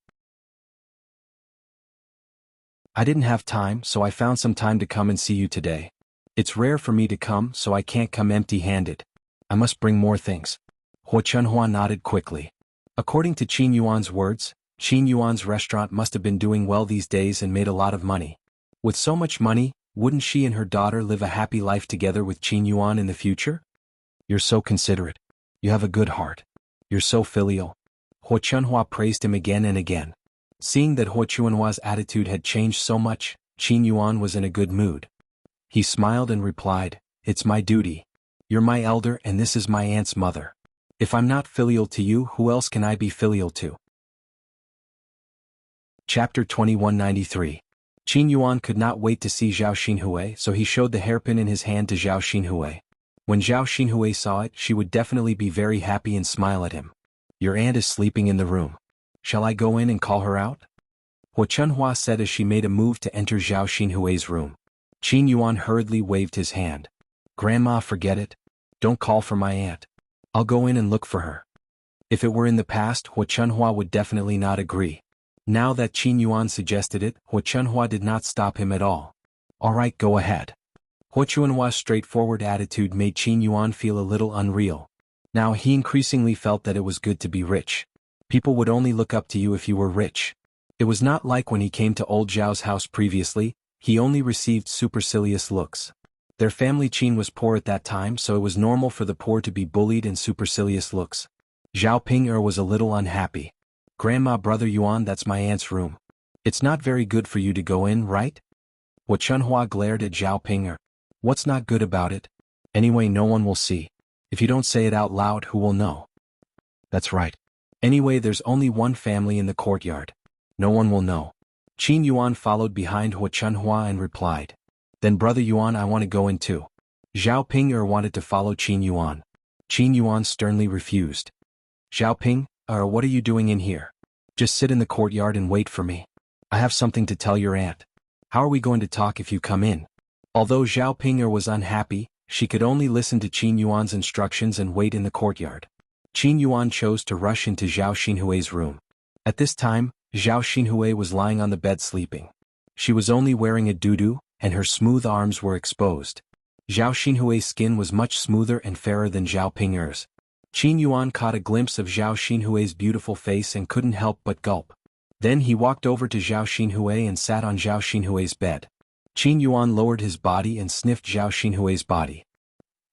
"I didn't have time, so I found some time to come and see you today. It's rare for me to come, so I can't come empty-handed. I must bring more things." Xuanhuan nodded quickly. According to Qin Yuan's words, Qin Yuan's restaurant must have been doing well these days and made a lot of money. With so much money, wouldn't she and her daughter live a happy life together with Qin Yuan in the future? "You're so considerate. You have a good heart. You're so filial." Xuanhua praised him again and again. Seeing that Xuanhua's attitude had changed so much, Qin Yuan was in a good mood. He smiled and replied, "It's my duty. You're my elder and this is my aunt's mother. If I'm not filial to you, who else can I be filial to?" Chapter 2193. Qin Yuan could not wait to see Zhao Xinhui, so he showed the hairpin in his hand to Zhao Xinhui. When Zhao Xinhui saw it, she would definitely be very happy and smile at him. "Your aunt is sleeping in the room. Shall I go in and call her out?" Xuanhua said as she made a move to enter Zhao Xinhui's room. Qin Yuan hurriedly waved his hand. "Grandma, forget it. Don't call for my aunt. I'll go in and look for her." If it were in the past, Xuanhua would definitely not agree. Now that Qin Yuan suggested it, Xuanhua did not stop him at all. "All right, go ahead." Xuanhua's straightforward attitude made Qin Yuan feel a little unreal. Now he increasingly felt that it was good to be rich. People would only look up to you if you were rich. It was not like when he came to old Zhao's house previously, he only received supercilious looks. Their family Qin was poor at that time, so it was normal for the poor to be bullied and supercilious looks. Zhao Pinger was a little unhappy. "Grandma, brother Yuan, that's my aunt's room. It's not very good for you to go in, right?" Xuanhua glared at Zhao Pinger. "What's not good about it? Anyway, no one will see. If you don't say it out loud, who will know?" "That's right. Anyway, there's only one family in the courtyard. No one will know." Qin Yuan followed behind Xuanhua and replied. "Then brother Yuan, I want to go in too." Zhao Pinger wanted to follow Qin Yuan. Qin Yuan sternly refused. "Zhao Ping, what are you doing in here? Just sit in the courtyard and wait for me. I have something to tell your aunt. How are we going to talk if you come in?" Although Zhao Pinger was unhappy, she could only listen to Qin Yuan's instructions and wait in the courtyard. Qin Yuan chose to rush into Zhao Xinhui's room. At this time, Zhao Xinhui was lying on the bed sleeping. She was only wearing a doo-doo, and her smooth arms were exposed. Zhao Xinhui's skin was much smoother and fairer than Zhao Pinger's. Qin Yuan caught a glimpse of Zhao Xinhui's beautiful face and couldn't help but gulp. Then he walked over to Zhao Xinhui and sat on Zhao Xinhui's bed. Qin Yuan lowered his body and sniffed Zhao Xinhui's body.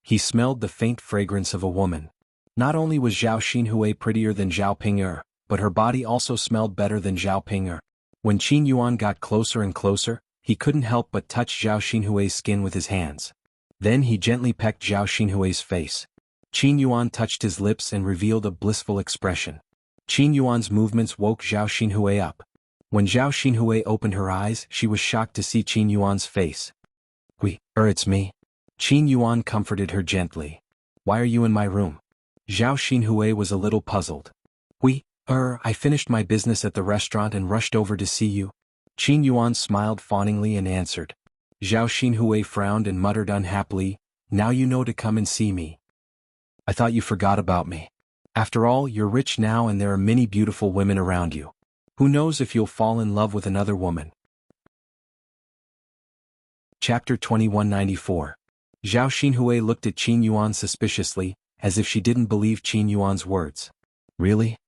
He smelled the faint fragrance of a woman. Not only was Zhao Xinhui prettier than Zhao Ping'er, but her body also smelled better than Zhao Ping'er. When Qin Yuan got closer and closer, he couldn't help but touch Zhao Xinhui's skin with his hands. Then he gently pecked Zhao Xinhui's face. Qin Yuan touched his lips and revealed a blissful expression. Qin Yuan's movements woke Zhao Xinhui up. When Zhao Xinhui opened her eyes, she was shocked to see Qin Yuan's face. It's me. Qin Yuan comforted her gently. Why are you in my room? Zhao Xinhui was a little puzzled. I finished my business at the restaurant and rushed over to see you. Qin Yuan smiled fawningly and answered. Zhao Xinhui frowned and muttered unhappily, now you know to come and see me. I thought you forgot about me. After all, you're rich now and there are many beautiful women around you. Who knows if you'll fall in love with another woman. Chapter 2194. Zhao Xinhui looked at Qin Yuan suspiciously, as if she didn't believe Qin Yuan's words. Really?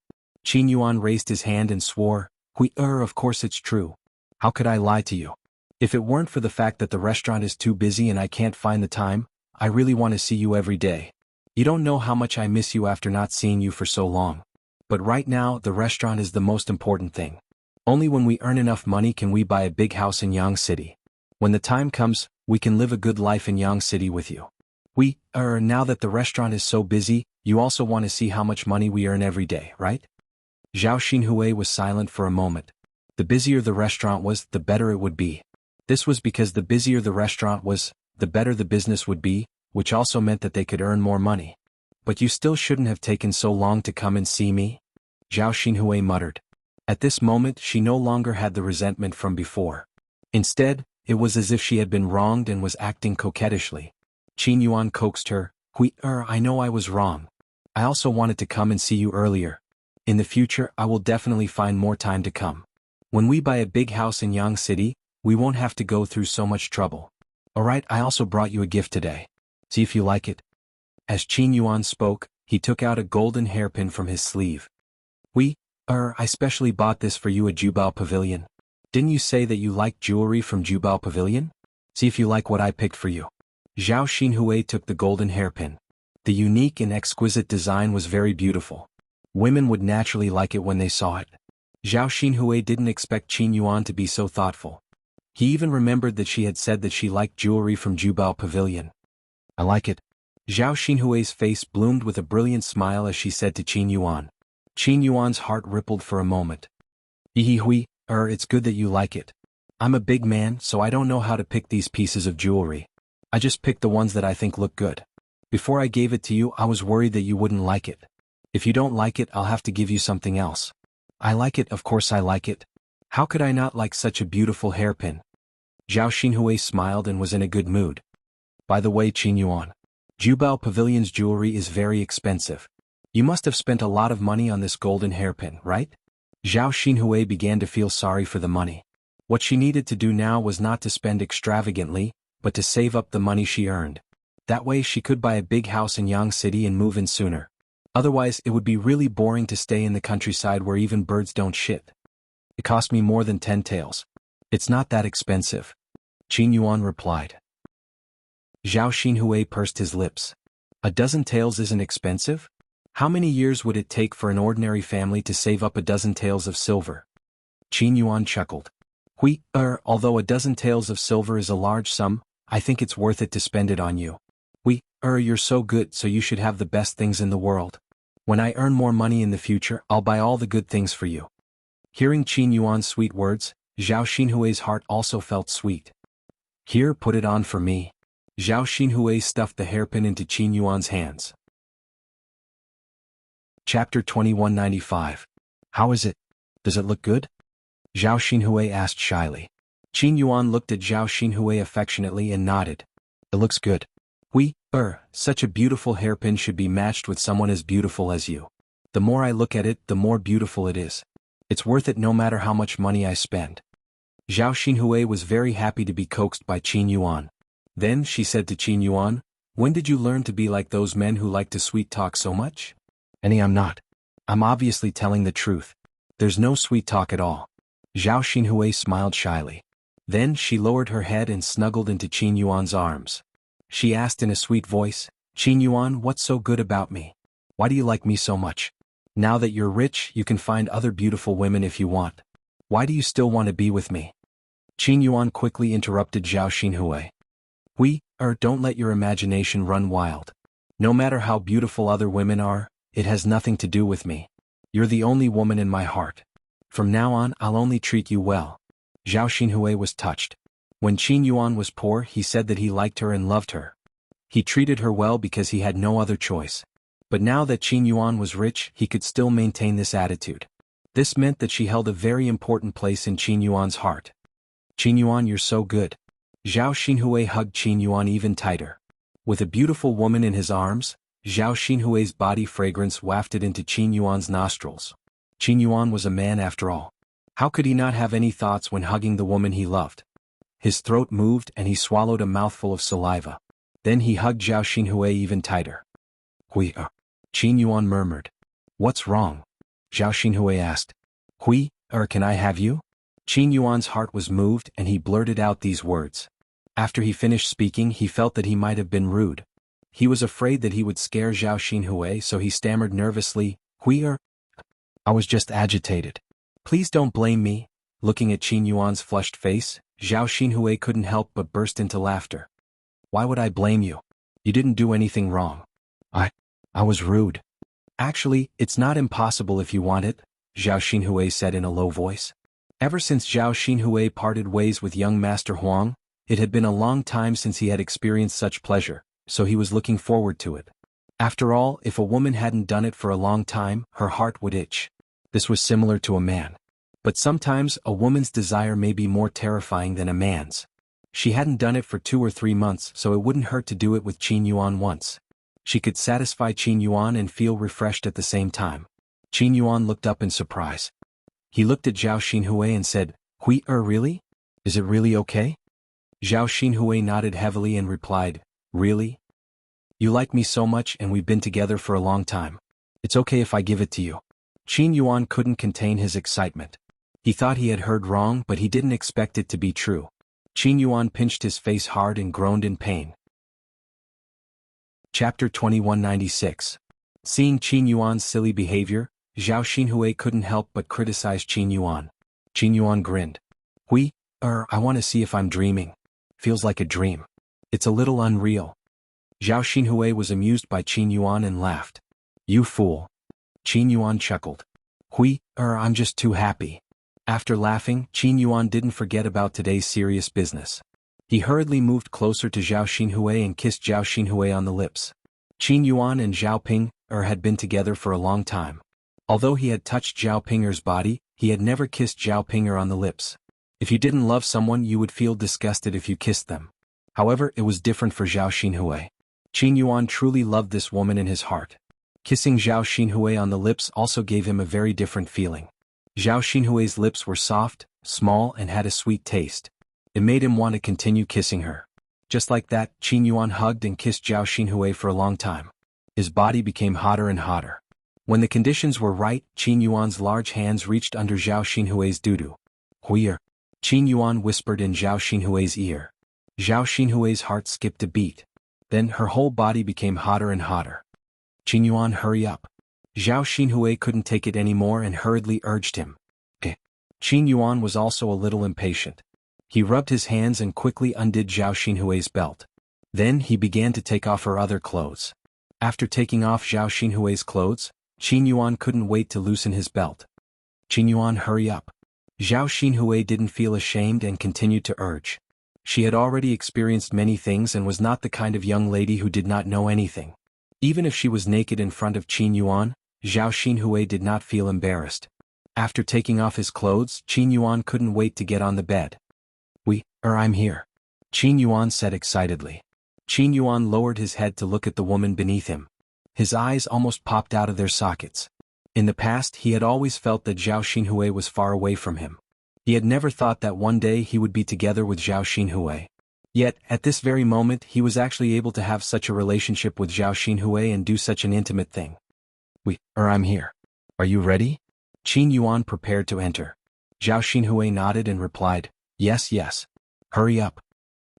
Qin Yuan raised his hand and swore, of course it's true. How could I lie to you? If it weren't for the fact that the restaurant is too busy and I can't find the time, I really want to see you every day. You don't know how much I miss you after not seeing you for so long. But right now, the restaurant is the most important thing. Only when we earn enough money can we buy a big house in Yang City. When the time comes, we can live a good life in Yang City with you. Now that the restaurant is so busy, you also want to see how much money we earn every day, right? Zhao Xinhui was silent for a moment. The busier the restaurant was, the better it would be. This was because the busier the restaurant was, the better the business would be, which also meant that they could earn more money. But you still shouldn't have taken so long to come and see me? Zhao Xinhui muttered. At this moment she no longer had the resentment from before. Instead, it was as if she had been wronged and was acting coquettishly. Qin Yuan coaxed her, I know I was wrong. I also wanted to come and see you earlier. In the future I will definitely find more time to come. When we buy a big house in Yang City, we won't have to go through so much trouble. Alright, I also brought you a gift today. See if you like it. As Qin Yuan spoke, he took out a golden hairpin from his sleeve. I specially bought this for you at Jubao Pavilion. Didn't you say that you liked jewelry from Jubao Pavilion? See if you like what I picked for you. Zhao Xinhui took the golden hairpin. The unique and exquisite design was very beautiful. Women would naturally like it when they saw it. Zhao Xinhui didn't expect Qin Yuan to be so thoughtful. He even remembered that she had said that she liked jewelry from Jubao Pavilion. I like it. Zhao Xinhui's face bloomed with a brilliant smile as she said to Qin Yuan. Qin Yuan's heart rippled for a moment. It's good that you like it. I'm a big man, so I don't know how to pick these pieces of jewelry. I just picked the ones that I think look good. Before I gave it to you, I was worried that you wouldn't like it. If you don't like it, I'll have to give you something else. I like it, of course I like it. How could I not like such a beautiful hairpin? Zhao Xinhui smiled and was in a good mood. By the way, Qin Yuan, Jubao Pavilion's jewelry is very expensive. You must have spent a lot of money on this golden hairpin, right? Zhao Xinhui began to feel sorry for the money. What she needed to do now was not to spend extravagantly, but to save up the money she earned. That way she could buy a big house in Yang City and move in sooner. Otherwise, it would be really boring to stay in the countryside where even birds don't shit. It cost me more than 10 taels. It's not that expensive. Qin Yuan replied. Zhao Xinhui pursed his lips. A dozen taels isn't expensive? How many years would it take for an ordinary family to save up a dozen taels of silver? Qin Yuan chuckled. Although a dozen taels of silver is a large sum, I think it's worth it to spend it on you. You're so good, so you should have the best things in the world. When I earn more money in the future, I'll buy all the good things for you. Hearing Qin Yuan's sweet words, Zhao Xinhui's heart also felt sweet. Here, put it on for me. Zhao Xinhui stuffed the hairpin into Qin Yuan's hands. Chapter 2195. How is it? Does it look good? Zhao Xinhui asked shyly. Qin Yuan looked at Zhao Xinhui affectionately and nodded. It looks good. Such a beautiful hairpin should be matched with someone as beautiful as you. The more I look at it, the more beautiful it is. It's worth it no matter how much money I spend. Zhao Xinhui was very happy to be coaxed by Qin Yuan. Then she said to Qin Yuan, when did you learn to be like those men who like to sweet talk so much? I'm not. I'm obviously telling the truth. There's no sweet talk at all. Zhao Xinhui smiled shyly. Then she lowered her head and snuggled into Qin Yuan's arms. She asked in a sweet voice, Qin Yuan, what's so good about me? Why do you like me so much? Now that you're rich, you can find other beautiful women if you want. Why do you still want to be with me? Qin Yuan quickly interrupted Zhao Xinhui. Don't let your imagination run wild. No matter how beautiful other women are, it has nothing to do with me. You're the only woman in my heart. From now on, I'll only treat you well. Zhao Xinhui was touched. When Qin Yuan was poor, he said that he liked her and loved her. He treated her well because he had no other choice. But now that Qin Yuan was rich, he could still maintain this attitude. This meant that she held a very important place in Qin Yuan's heart. Qin Yuan, you're so good. Zhao Xinhui hugged Qin Yuan even tighter. With a beautiful woman in his arms, Zhao Xinhui's body fragrance wafted into Qin Yuan's nostrils. Qin Yuan was a man after all. How could he not have any thoughts when hugging the woman he loved? His throat moved and he swallowed a mouthful of saliva. Then he hugged Zhao Xinhui even tighter. Qin Yuan murmured. What's wrong? Zhao Xinhui asked. Can I have you? Qin Yuan's heart was moved and he blurted out these words. After he finished speaking, he felt that he might have been rude. He was afraid that he would scare Zhao Xinhui, so he stammered nervously, I was just agitated. Please don't blame me. Looking at Qin Yuan's flushed face, Zhao Xinhui couldn't help but burst into laughter. Why would I blame you? You didn't do anything wrong. I was rude. Actually, it's not impossible if you want it, Zhao Xinhui said in a low voice. Ever since Zhao Xinhui parted ways with young Master Huang, it had been a long time since he had experienced such pleasure, so he was looking forward to it. After all, if a woman hadn't done it for a long time, her heart would itch. This was similar to a man. But sometimes, a woman's desire may be more terrifying than a man's. She hadn't done it for 2 or 3 months, so it wouldn't hurt to do it with Qin Yuan once. She could satisfy Qin Yuan and feel refreshed at the same time. Qin Yuan looked up in surprise. He looked at Zhao Xinhui and said, really? Is it really okay? Zhao Xinhui nodded heavily and replied, Really? You like me so much and we've been together for a long time. It's okay if I give it to you. Qin Yuan couldn't contain his excitement. He thought he had heard wrong, but he didn't expect it to be true. Qin Yuan pinched his face hard and groaned in pain. Chapter 2196. Seeing Qin Yuan's silly behavior, Zhao Xinhui couldn't help but criticize Qin Yuan. Qin Yuan grinned. I want to see if I'm dreaming. Feels like a dream. It's a little unreal. Zhao Xinhui was amused by Qin Yuan and laughed. You fool. Qin Yuan chuckled. I'm just too happy. After laughing, Qin Yuan didn't forget about today's serious business. He hurriedly moved closer to Zhao Xinhui and kissed Zhao Xinhui on the lips. Qin Yuan and Zhao Ping had been together for a long time. Although he had touched Zhao Pinger's body, he had never kissed Zhao Pinger on the lips. If you didn't love someone, you would feel disgusted if you kissed them. However, it was different for Zhao Xinhui. Qin Yuan truly loved this woman in his heart. Kissing Zhao Xinhui on the lips also gave him a very different feeling. Zhao Xinhui's lips were soft, small and had a sweet taste. It made him want to continue kissing her. Just like that, Qin Yuan hugged and kissed Zhao Xinhui for a long time. His body became hotter and hotter. When the conditions were right, Qin Yuan's large hands reached under Zhao Xinhui's doo-doo. Qin Yuan whispered in Zhao Xinhui's ear. Zhao Xinhui's heart skipped a beat. Then her whole body became hotter and hotter. Qin Yuan, hurry up. Zhao Xinhui couldn't take it anymore and hurriedly urged him. Qin Yuan was also a little impatient. He rubbed his hands and quickly undid Zhao Xinhui's belt. Then he began to take off her other clothes. After taking off Zhao Xinhui's clothes, Qin Yuan couldn't wait to loosen his belt. Qin Yuan, hurry up. Zhao Xinhui didn't feel ashamed and continued to urge. She had already experienced many things and was not the kind of young lady who did not know anything. Even if she was naked in front of Qin Yuan, Zhao Xinhui did not feel embarrassed. After taking off his clothes, Qin Yuan couldn't wait to get on the bed. I'm here. Qin Yuan said excitedly. Qin Yuan lowered his head to look at the woman beneath him. His eyes almost popped out of their sockets. In the past, he had always felt that Zhao Xinhui was far away from him. He had never thought that one day he would be together with Zhao Xinhui. Yet, at this very moment, he was actually able to have such a relationship with Zhao Xinhui and do such an intimate thing. I'm here. Are you ready? Qin Yuan prepared to enter. Zhao Xinhui nodded and replied, "Yes, yes. Hurry up."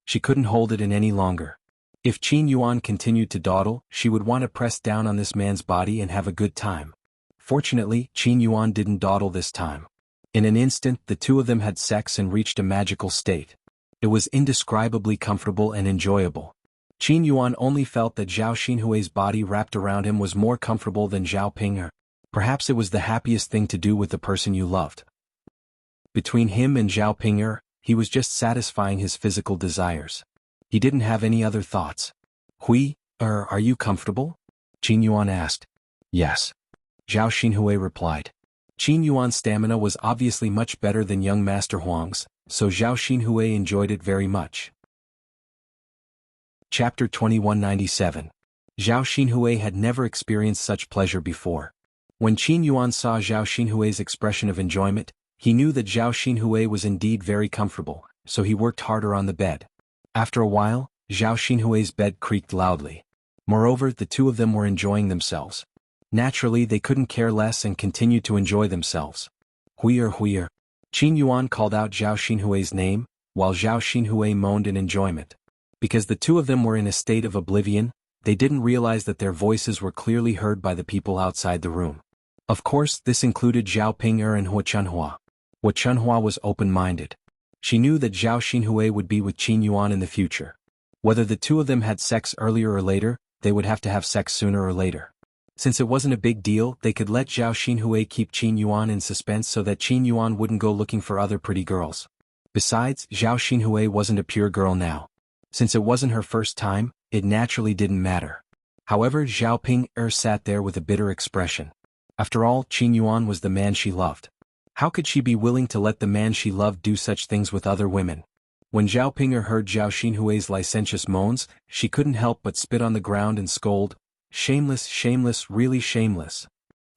She couldn't hold it in any longer. If Qin Yuan continued to dawdle, she would want to press down on this man's body and have a good time. Fortunately, Qin Yuan didn't dawdle this time. In an instant, the two of them had sex and reached a magical state. It was indescribably comfortable and enjoyable. Qin Yuan only felt that Zhao Xinhui's body wrapped around him was more comfortable than Zhao Ping'er. Perhaps it was the happiest thing to do with the person you loved. Between him and Zhao Ping'er, he was just satisfying his physical desires. He didn't have any other thoughts. Are you comfortable?" Qin Yuan asked. "Yes." Zhao Xinhui replied. Qin Yuan's stamina was obviously much better than young Master Huang's, so Zhao Xinhui enjoyed it very much. Chapter 2197. Zhao Xinhui had never experienced such pleasure before. When Qin Yuan saw Zhao Xinhui's expression of enjoyment, he knew that Zhao Xinhui was indeed very comfortable, so he worked harder on the bed. After a while, Zhao Xinhui's bed creaked loudly. Moreover, the two of them were enjoying themselves. Naturally, they couldn't care less and continued to enjoy themselves. Huier. Qin Yuan called out Zhao Xinhui's name, while Zhao Xinhui moaned in enjoyment. Because the two of them were in a state of oblivion, they didn't realize that their voices were clearly heard by the people outside the room. Of course, this included Zhao Ping'er and Xuanhuan. Xuanhuan was open-minded. She knew that Zhao Xinhui would be with Qin Yuan in the future. Whether the two of them had sex earlier or later, they would have to have sex sooner or later. Since it wasn't a big deal, they could let Zhao Xinhui keep Qin Yuan in suspense so that Qin Yuan wouldn't go looking for other pretty girls. Besides, Zhao Xinhui wasn't a pure girl now. Since it wasn't her first time, it naturally didn't matter. However, Zhao Ping'er sat there with a bitter expression. After all, Qin Yuan was the man she loved. How could she be willing to let the man she loved do such things with other women? When Zhao Ping'er heard Zhao Xinhui's licentious moans, she couldn't help but spit on the ground and scold, "Shameless, really shameless."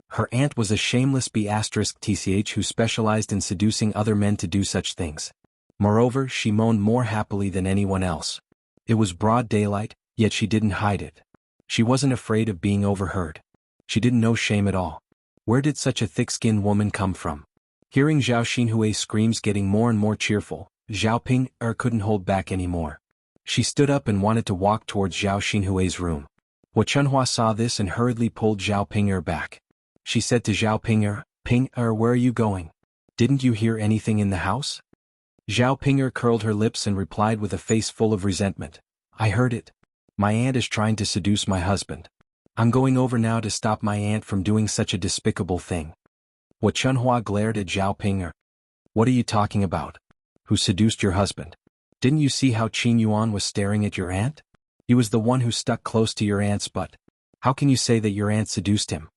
Her aunt was a shameless B***tch who specialized in seducing other men to do such things. Moreover, she moaned more happily than anyone else. It was broad daylight, yet she didn't hide it. She wasn't afraid of being overheard. She didn't know shame at all. Where did such a thick-skinned woman come from? Hearing Zhao Xinhui's screams getting more and more cheerful, Zhao Ping'er couldn't hold back anymore. She stood up and wanted to walk towards Zhao Xinhui's room. Xuanhuan saw this and hurriedly pulled Zhao Ping'er back. She said to Zhao Ping'er, "Ping'er, where are you going? Didn't you hear anything in the house?" Zhao Ping'er curled her lips and replied with a face full of resentment, "I heard it. My aunt is trying to seduce my husband. I'm going over now to stop my aunt from doing such a despicable thing." Xuanhuan glared at Zhao Ping'er. "What are you talking about? Who seduced your husband? Didn't you see how Qin Yuan was staring at your aunt? He was the one who stuck close to your aunt's butt. How can you say that your aunt seduced him?"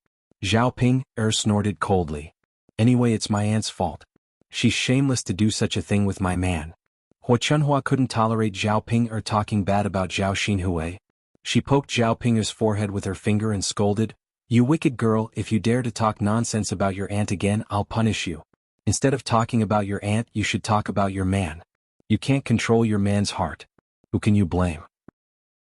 Zhao Ping'er snorted coldly. "Anyway, it's my aunt's fault. She's shameless to do such a thing with my man." Xuanhuan couldn't tolerate Zhao Ping'er talking bad about Zhao Xinhui. She poked Zhao Ping'er's forehead with her finger and scolded, "You wicked girl, if you dare to talk nonsense about your aunt again, I'll punish you. Instead of talking about your aunt, you should talk about your man. You can't control your man's heart. Who can you blame?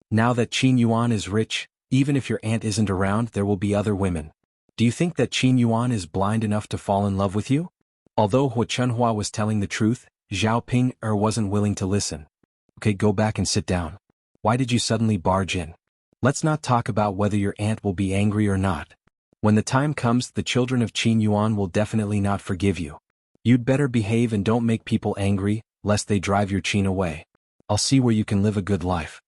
Now that Qin Yuan is rich, even if your aunt isn't around, there will be other women. Do you think that Qin Yuan is blind enough to fall in love with you?" Although Xuanhuan was telling the truth, Zhao Ping'er wasn't willing to listen. "Okay, go back and sit down. Why did you suddenly barge in? Let's not talk about whether your aunt will be angry or not. When the time comes, the children of Qin Yuan will definitely not forgive you. You'd better behave and don't make people angry, lest they drive your Qin away. I'll see where you can live a good life."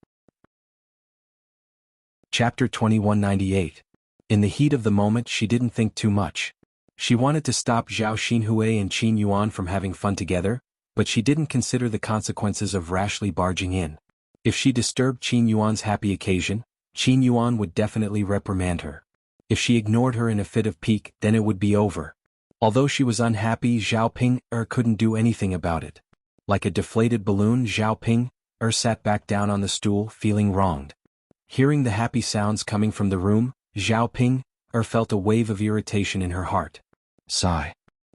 Chapter 2198. In the heat of the moment, she didn't think too much. She wanted to stop Zhao Xinhui and Qin Yuan from having fun together, but she didn't consider the consequences of rashly barging in. If she disturbed Qin Yuan's happy occasion, Qin Yuan would definitely reprimand her. If she ignored her in a fit of pique, then it would be over. Although she was unhappy, Zhao Ping'er couldn't do anything about it. Like a deflated balloon, Zhao Ping'er sat back down on the stool, feeling wronged. Hearing the happy sounds coming from the room, Zhao Ping'er felt a wave of irritation in her heart. Sigh.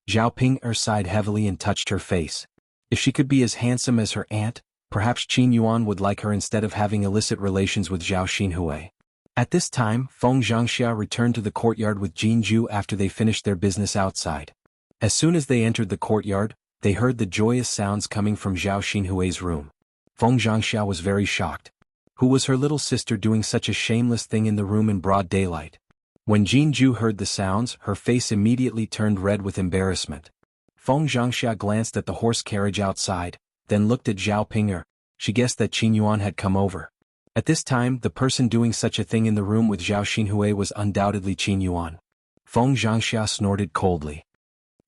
Zhao Ping'er sighed heavily and touched her face. If she could be as handsome as her aunt, perhaps Qin Yuan would like her instead of having illicit relations with Zhao Xinhui. At this time, Feng Xianxia returned to the courtyard with Jianghu after they finished their business outside. As soon as they entered the courtyard, they heard the joyous sounds coming from Zhao Xinhui's room. Feng Xianxia was very shocked. Who was her little sister doing such a shameless thing in the room in broad daylight? When Jianghu heard the sounds, her face immediately turned red with embarrassment. Feng Xianxia glanced at the horse carriage outside, then looked at Zhao Ping'er. She guessed that Xuanhuan had come over. At this time, the person doing such a thing in the room with Zhao Xinhui was undoubtedly Xuanhuan. Feng Xianxia snorted coldly.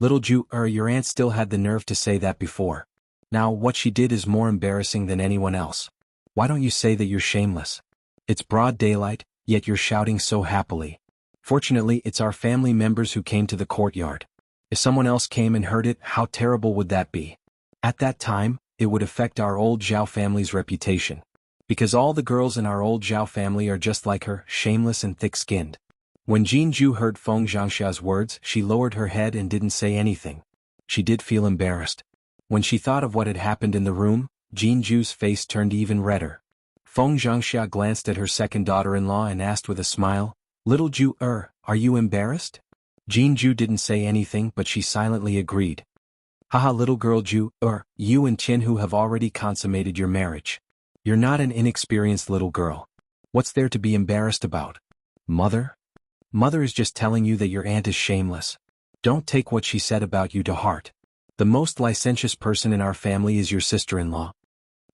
Little Ju, your aunt still had the nerve to say that before. Now what she did is more embarrassing than anyone else. Why don't you say that you're shameless? It's broad daylight, yet you're shouting so happily. Fortunately, it's our family members who came to the courtyard. If someone else came and heard it, how terrible would that be? At that time, it would affect our old Zhao family's reputation. Because all the girls in our old Zhao family are just like her, shameless and thick-skinned. When Jianghu heard Feng Xianxia's words, she lowered her head and didn't say anything. She did feel embarrassed. When she thought of what had happened in the room, Jianghu's face turned even redder. Feng Xianxia glanced at her second daughter-in-law and asked with a smile, Little Ju, are you embarrassed? Jianghu didn't say anything, but she silently agreed. Haha, little girl Ju, you and Qianhu have already consummated your marriage. You're not an inexperienced little girl. What's there to be embarrassed about? Mother? Mother is just telling you that your aunt is shameless. Don't take what she said about you to heart. The most licentious person in our family is your sister-in-law.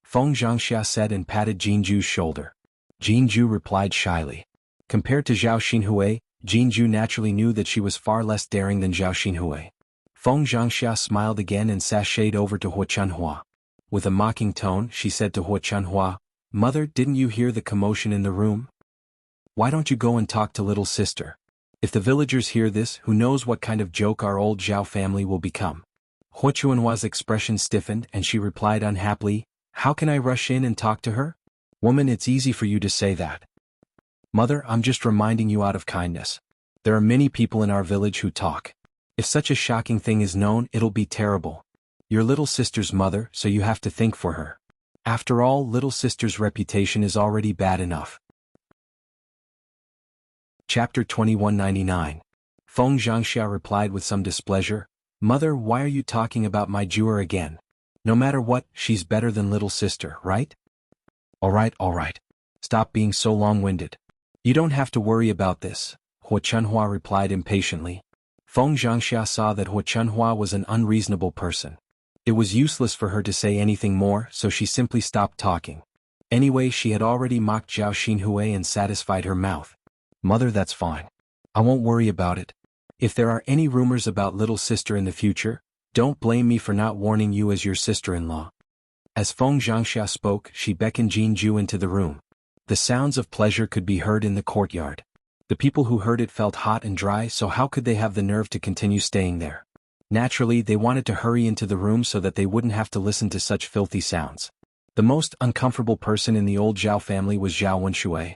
Feng Xianxia said and patted Jianghu's shoulder. Jianghu replied shyly. Compared to Zhao Xinhui, Jianghu naturally knew that she was far less daring than Zhao Xinhui. Feng Xianxia smiled again and sashayed over to xuanhuan. With a mocking tone, she said to xuanhuan, Mother, didn't you hear the commotion in the room? Why don't you go and talk to little sister? If the villagers hear this, who knows what kind of joke our old Zhao family will become? Xuanhuan's expression stiffened and she replied unhappily, How can I rush in and talk to her? Woman, it's easy for you to say that. Mother, I'm just reminding you out of kindness. There are many people in our village who talk. If such a shocking thing is known, it'll be terrible. Your little sister's mother, so you have to think for her. After all, little sister's reputation is already bad enough. Chapter 2199. Feng Xianxia replied with some displeasure, Mother, why are you talking about my Jewar again? No matter what, she's better than little sister, right? All right. Stop being so long-winded. You don't have to worry about this, xuanhuan replied impatiently. Feng Xianxia saw that xuanhuan was an unreasonable person. It was useless for her to say anything more, so she simply stopped talking. Anyway, she had already mocked Zhao Xinhui and satisfied her mouth. Mother, that's fine. I won't worry about it. If there are any rumors about little sister in the future, don't blame me for not warning you as your sister-in-law. As Feng Xianxia spoke, she beckoned Jianghu into the room. The sounds of pleasure could be heard in the courtyard. The people who heard it felt hot and dry, so how could they have the nerve to continue staying there? Naturally, they wanted to hurry into the room so that they wouldn't have to listen to such filthy sounds. The most uncomfortable person in the old Zhao family was Zhao Wenshui.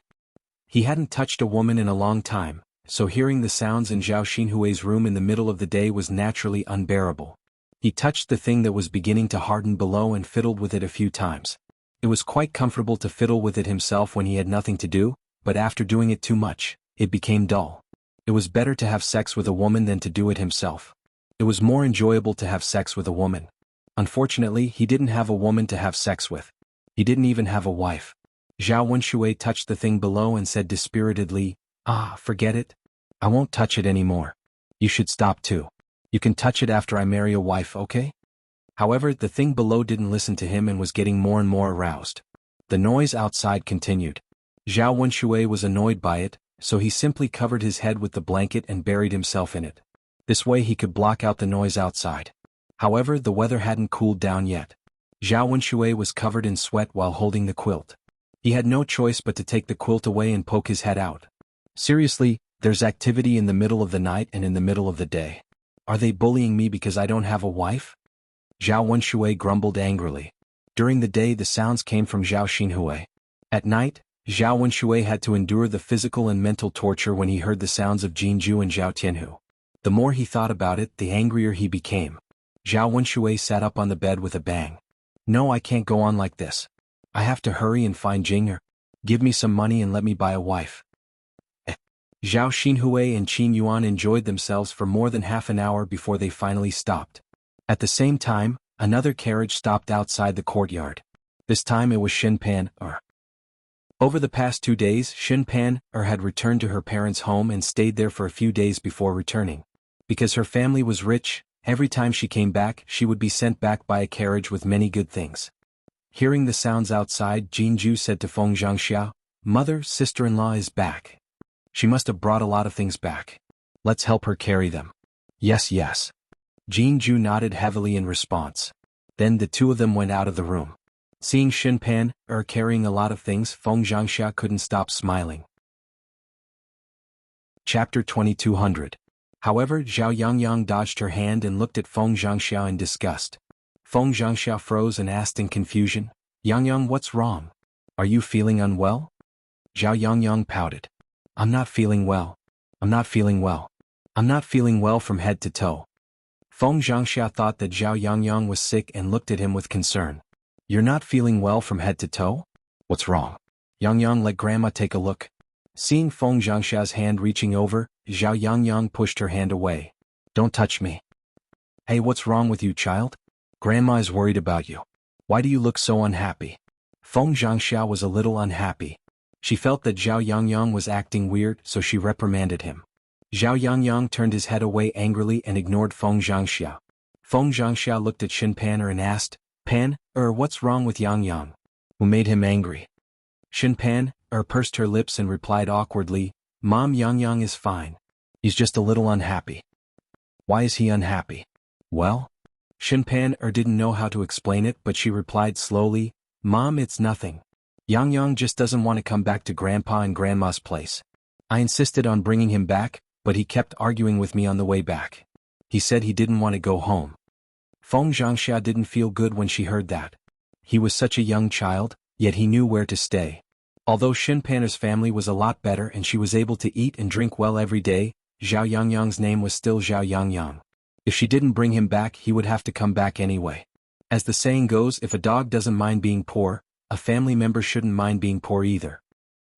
He hadn't touched a woman in a long time, so hearing the sounds in Zhao Xinhui's room in the middle of the day was naturally unbearable. He touched the thing that was beginning to harden below and fiddled with it a few times. It was quite comfortable to fiddle with it himself when he had nothing to do, but after doing it too much, it became dull. It was better to have sex with a woman than to do it himself. It was more enjoyable to have sex with a woman. Unfortunately, he didn't have a woman to have sex with. He didn't even have a wife. Zhao Wenshui touched the thing below and said dispiritedly, forget it. I won't touch it anymore. You should stop too. You can touch it after I marry a wife, okay? However, the thing below didn't listen to him and was getting more and more aroused. The noise outside continued. Zhao Wenshui was annoyed by it, so he simply covered his head with the blanket and buried himself in it. This way he could block out the noise outside. However, the weather hadn't cooled down yet. Zhao Wenshui was covered in sweat while holding the quilt. He had no choice but to take the quilt away and poke his head out. Seriously, there's activity in the middle of the night and in the middle of the day. Are they bullying me because I don't have a wife? Zhao Wenshui grumbled angrily. During the day the sounds came from Zhao Xinhui. At night, Zhao Wenshui had to endure the physical and mental torture when he heard the sounds of Jianghu and Zhao Tianhu. The more he thought about it, the angrier he became. Zhao Wenshui sat up on the bed with a bang. No, I can't go on like this. I have to hurry and find Jinger. Give me some money and let me buy a wife. Zhao Xinhui and Qin Yuan enjoyed themselves for more than half an hour before they finally stopped. At the same time, another carriage stopped outside the courtyard. This time it was Xinpan. Over the past 2 days, Xinpan had returned to her parents' home and stayed there for a few days before returning. Because her family was rich, every time she came back, she would be sent back by a carriage with many good things. Hearing the sounds outside, Jianghu said to Feng Xianxia, "Mother, sister-in-law is back. She must have brought a lot of things back. Let's help her carry them." "Yes, yes." Jianghu nodded heavily in response. Then the two of them went out of the room. Seeing Xinpan carrying a lot of things, Feng Xianxia couldn't stop smiling. Chapter 2200. However, Zhao Yangyang dodged her hand and looked at Feng Xianxia in disgust. Feng Xianxia froze and asked in confusion, "Yangyang, what's wrong? Are you feeling unwell?" Zhao Yangyang pouted. "I'm not feeling well. I'm not feeling well. I'm not feeling well from head to toe." Feng Xianxia thought that Zhao Yangyang was sick and looked at him with concern. "You're not feeling well from head to toe? What's wrong? Yangyang, let grandma take a look." Seeing Feng Xianxia's hand reaching over, Zhao Yangyang pushed her hand away. "Don't touch me." "Hey, what's wrong with you, child? Grandma is worried about you. Why do you look so unhappy?" Feng Xianxia was a little unhappy. She felt that Zhao Yangyang was acting weird, so she reprimanded him. Zhao Yangyang turned his head away angrily and ignored Feng Xianxia. Feng Xianxia looked at Xinpan and asked, "Pan, what's wrong with Yangyang? Who made him angry?" Xinpan pursed her lips and replied awkwardly, "Mom, Yangyang is fine. He's just a little unhappy." "Why is he unhappy?" "Well?" Xinpan didn't know how to explain it, but she replied slowly, "Mom, it's nothing. Yangyang just doesn't want to come back to Grandpa and Grandma's place. I insisted on bringing him back, but he kept arguing with me on the way back. He said he didn't want to go home." Feng Xianxia didn't feel good when she heard that. He was such a young child, yet he knew where to stay. Although Xinpan's family was a lot better and she was able to eat and drink well every day, Zhao Yangyang's name was still Zhao Yangyang. If she didn't bring him back, he would have to come back anyway. As the saying goes, if a dog doesn't mind being poor, a family member shouldn't mind being poor either.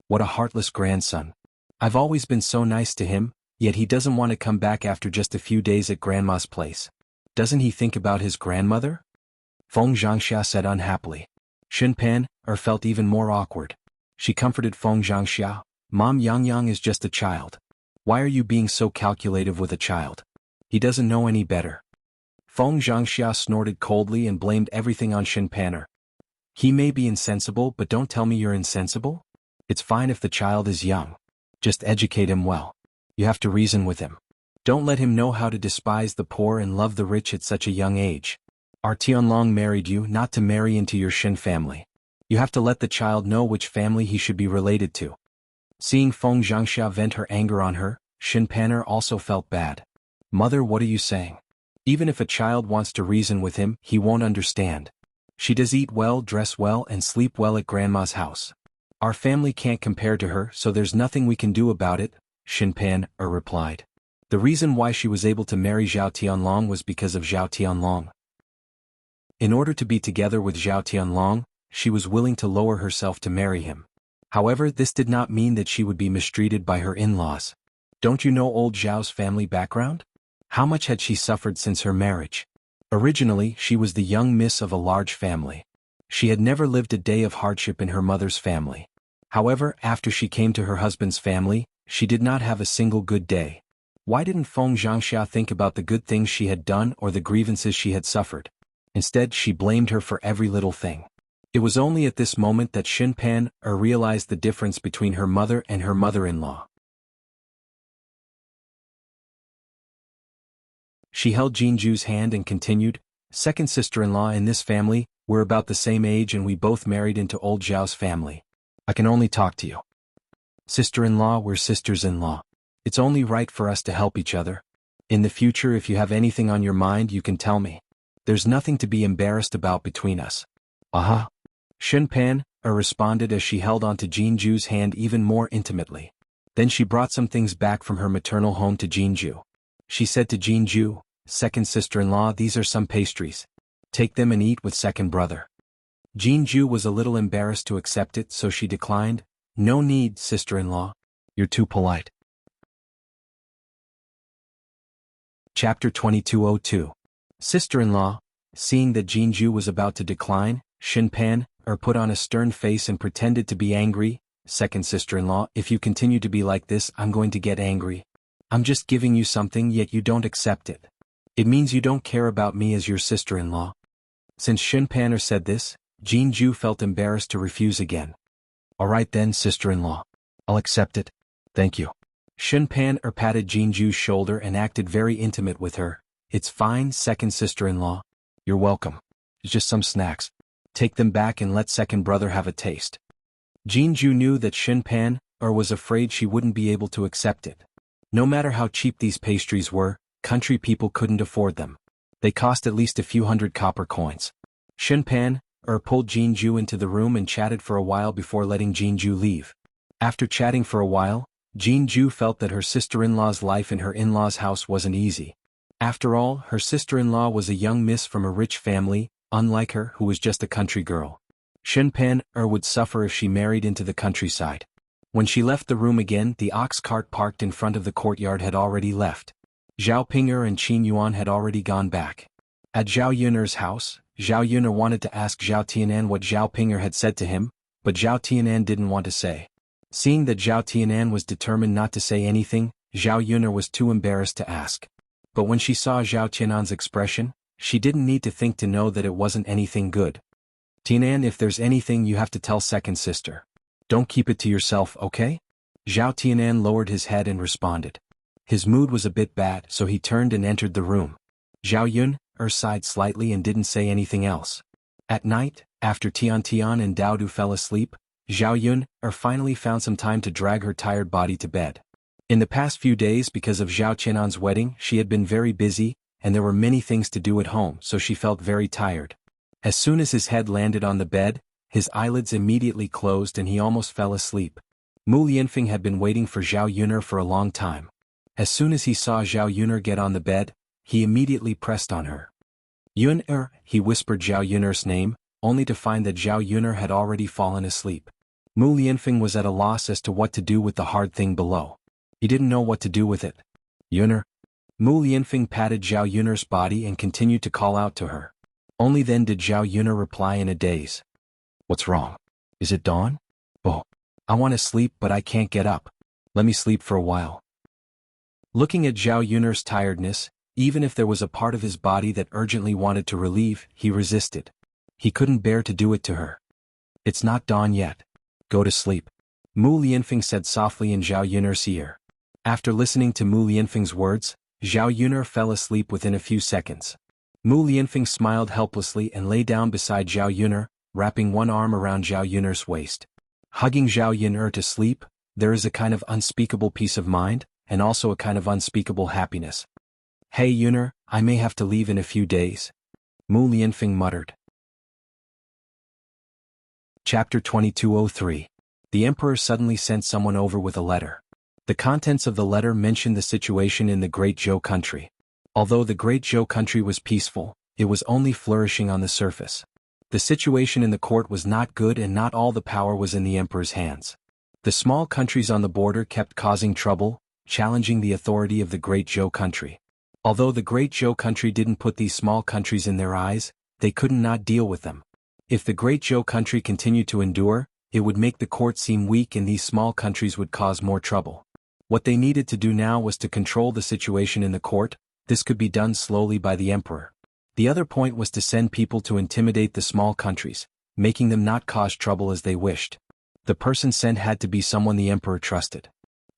What a heartless grandson. I've always been so nice to him, yet he doesn't want to come back after just a few days at Grandma's place. Doesn't he think about his grandmother? Feng Xianxia said unhappily. Xinpan felt even more awkward. She comforted Feng Xianxia, "Mom, Yangyang is just a child. Why are you being so calculative with a child? He doesn't know any better." Feng Xianxia snorted coldly and blamed everything on Xinpan. "He may be insensible, but don't tell me you're insensible. It's fine if the child is young. Just educate him well. You have to reason with him. Don't let him know how to despise the poor and love the rich at such a young age. Our Tianlong married you not to marry into your Xin family. You have to let the child know which family he should be related to." Seeing Feng Xianxia vent her anger on her, Xinpan also felt bad. "Mother, what are you saying? Even if a child wants to reason with him, he won't understand. She does eat well, dress well, and sleep well at Grandma's house. Our family can't compare to her, so there's nothing we can do about it," Xinpan replied. The reason why she was able to marry Zhao Tianlong was because of Zhao Tianlong. In order to be together with Zhao Tianlong, she was willing to lower herself to marry him. However, this did not mean that she would be mistreated by her in-laws. Don't you know old Zhao's family background? How much had she suffered since her marriage? Originally, she was the young miss of a large family. She had never lived a day of hardship in her mother's family. However, after she came to her husband's family, she did not have a single good day. Why didn't Feng Xianxia think about the good things she had done or the grievances she had suffered? Instead, she blamed her for every little thing. It was only at this moment that Xinpan realized the difference between her mother and her mother-in-law. She held Jinju's hand and continued, "Second sister-in-law in this family, we're about the same age and we both married into old Zhao's family. I can only talk to you. Sister-in-law, we're sisters-in-law. It's only right for us to help each other. In the future, if you have anything on your mind, you can tell me. There's nothing to be embarrassed about between us." "Uh-huh." Xinpan responded as she held onto Jinju's hand even more intimately. Then she brought some things back from her maternal home to Jinju. She said to Jinju, "Second sister-in-law, these are some pastries. Take them and eat with second brother." Jinju was a little embarrassed to accept it, so she declined, "No need, sister-in-law. You're too polite." Chapter 2202. Sister-in-law. Seeing that Jianghu was about to decline, Xinpan put on a stern face and pretended to be angry. Second sister-in-law, if you continue to be like this, I'm going to get angry. I'm just giving you something yet you don't accept it. It means you don't care about me as your sister-in-law. Since Xinpan said this, Jianghu felt embarrassed to refuse again. Alright then, sister-in-law. I'll accept it. Thank you. Xinpan patted Jianghu's shoulder and acted very intimate with her. It's fine, second sister-in-law. You're welcome. It's just some snacks. Take them back and let second brother have a taste. Jianghu knew that Xinpan was afraid she wouldn't be able to accept it. No matter how cheap these pastries were, country people couldn't afford them. They cost at least a few hundred copper coins. Xinpan pulled Jianghu into the room and chatted for a while before letting Jianghu leave. After chatting for a while, Jianghu felt that her sister-in-law's life in her in-law's house wasn't easy. After all, her sister-in-law was a young miss from a rich family, unlike her who was just a country girl. Xinpan would suffer if she married into the countryside. When she left the room again, the ox cart parked in front of the courtyard had already left. Zhao Ping'er and Qin Yuan had already gone back. At Zhao Yun'er's house, Zhao Yun'er wanted to ask Zhao Tianan what Zhao Ping'er had said to him, but Zhao Tianan didn't want to say. Seeing that Zhao Tianan was determined not to say anything, Zhao Yun'er was too embarrassed to ask. But when she saw Zhao Tianan's expression, she didn't need to think to know that it wasn't anything good. Tianan, if there's anything you have to tell second sister. Don't keep it to yourself, okay? Zhao Tianan lowered his head and responded. His mood was a bit bad, so he turned and entered the room. Zhao Yun sighed slightly and didn't say anything else. At night, after Tian Tian and Dao Du fell asleep, Zhao Yun finally found some time to drag her tired body to bed. In the past few days, because of Zhao Qianan's wedding, she had been very busy, and there were many things to do at home, so she felt very tired. As soon as his head landed on the bed, his eyelids immediately closed and he almost fell asleep. Mu Lianfeng had been waiting for Zhao Yun'er for a long time. As soon as he saw Zhao Yun'er get on the bed, he immediately pressed on her. Yun'er, he whispered Zhao Yun'er's name, only to find that Zhao Yun'er had already fallen asleep. Mu Lianfeng was at a loss as to what to do with the hard thing below. He didn't know what to do with it. Yun'er. Mu Lianfeng patted Zhao Yun'er's body and continued to call out to her. Only then did Zhao Yun'er reply in a daze. What's wrong? Is it dawn? Oh, I want to sleep but I can't get up. Let me sleep for a while. Looking at Zhao Yun'er's tiredness, even if there was a part of his body that urgently wanted to relieve, he resisted. He couldn't bear to do it to her. It's not dawn yet. Go to sleep. Mu Lianfeng said softly in Zhao Yun'er's ear. After listening to Mu Lianfeng's words, Zhao Yun'er fell asleep within a few seconds. Mu Lianfeng smiled helplessly and lay down beside Zhao Yun'er, wrapping one arm around Zhao Yun'er's waist. Hugging Zhao Yun'er to sleep, there is a kind of unspeakable peace of mind, and also a kind of unspeakable happiness. Hey Yun'er, I may have to leave in a few days. Mu Lianfeng muttered. Chapter 2203. The emperor suddenly sent someone over with a letter. The contents of the letter mentioned the situation in the Great Zhou country. Although the Great Zhou country was peaceful, it was only flourishing on the surface. The situation in the court was not good and not all the power was in the emperor's hands. The small countries on the border kept causing trouble, challenging the authority of the Great Zhou country. Although the Great Zhou country didn't put these small countries in their eyes, they couldn't not deal with them. If the Great Zhou country continued to endure, it would make the court seem weak and these small countries would cause more trouble. What they needed to do now was to control the situation in the court. This could be done slowly by the emperor. The other point was to send people to intimidate the small countries, making them not cause trouble as they wished. The person sent had to be someone the emperor trusted.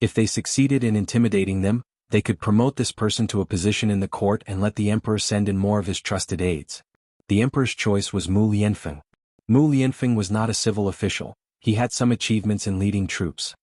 If they succeeded in intimidating them, they could promote this person to a position in the court and let the emperor send in more of his trusted aides. The emperor's choice was Mu Lianfeng. Mu Lianfeng was not a civil official. He had some achievements in leading troops.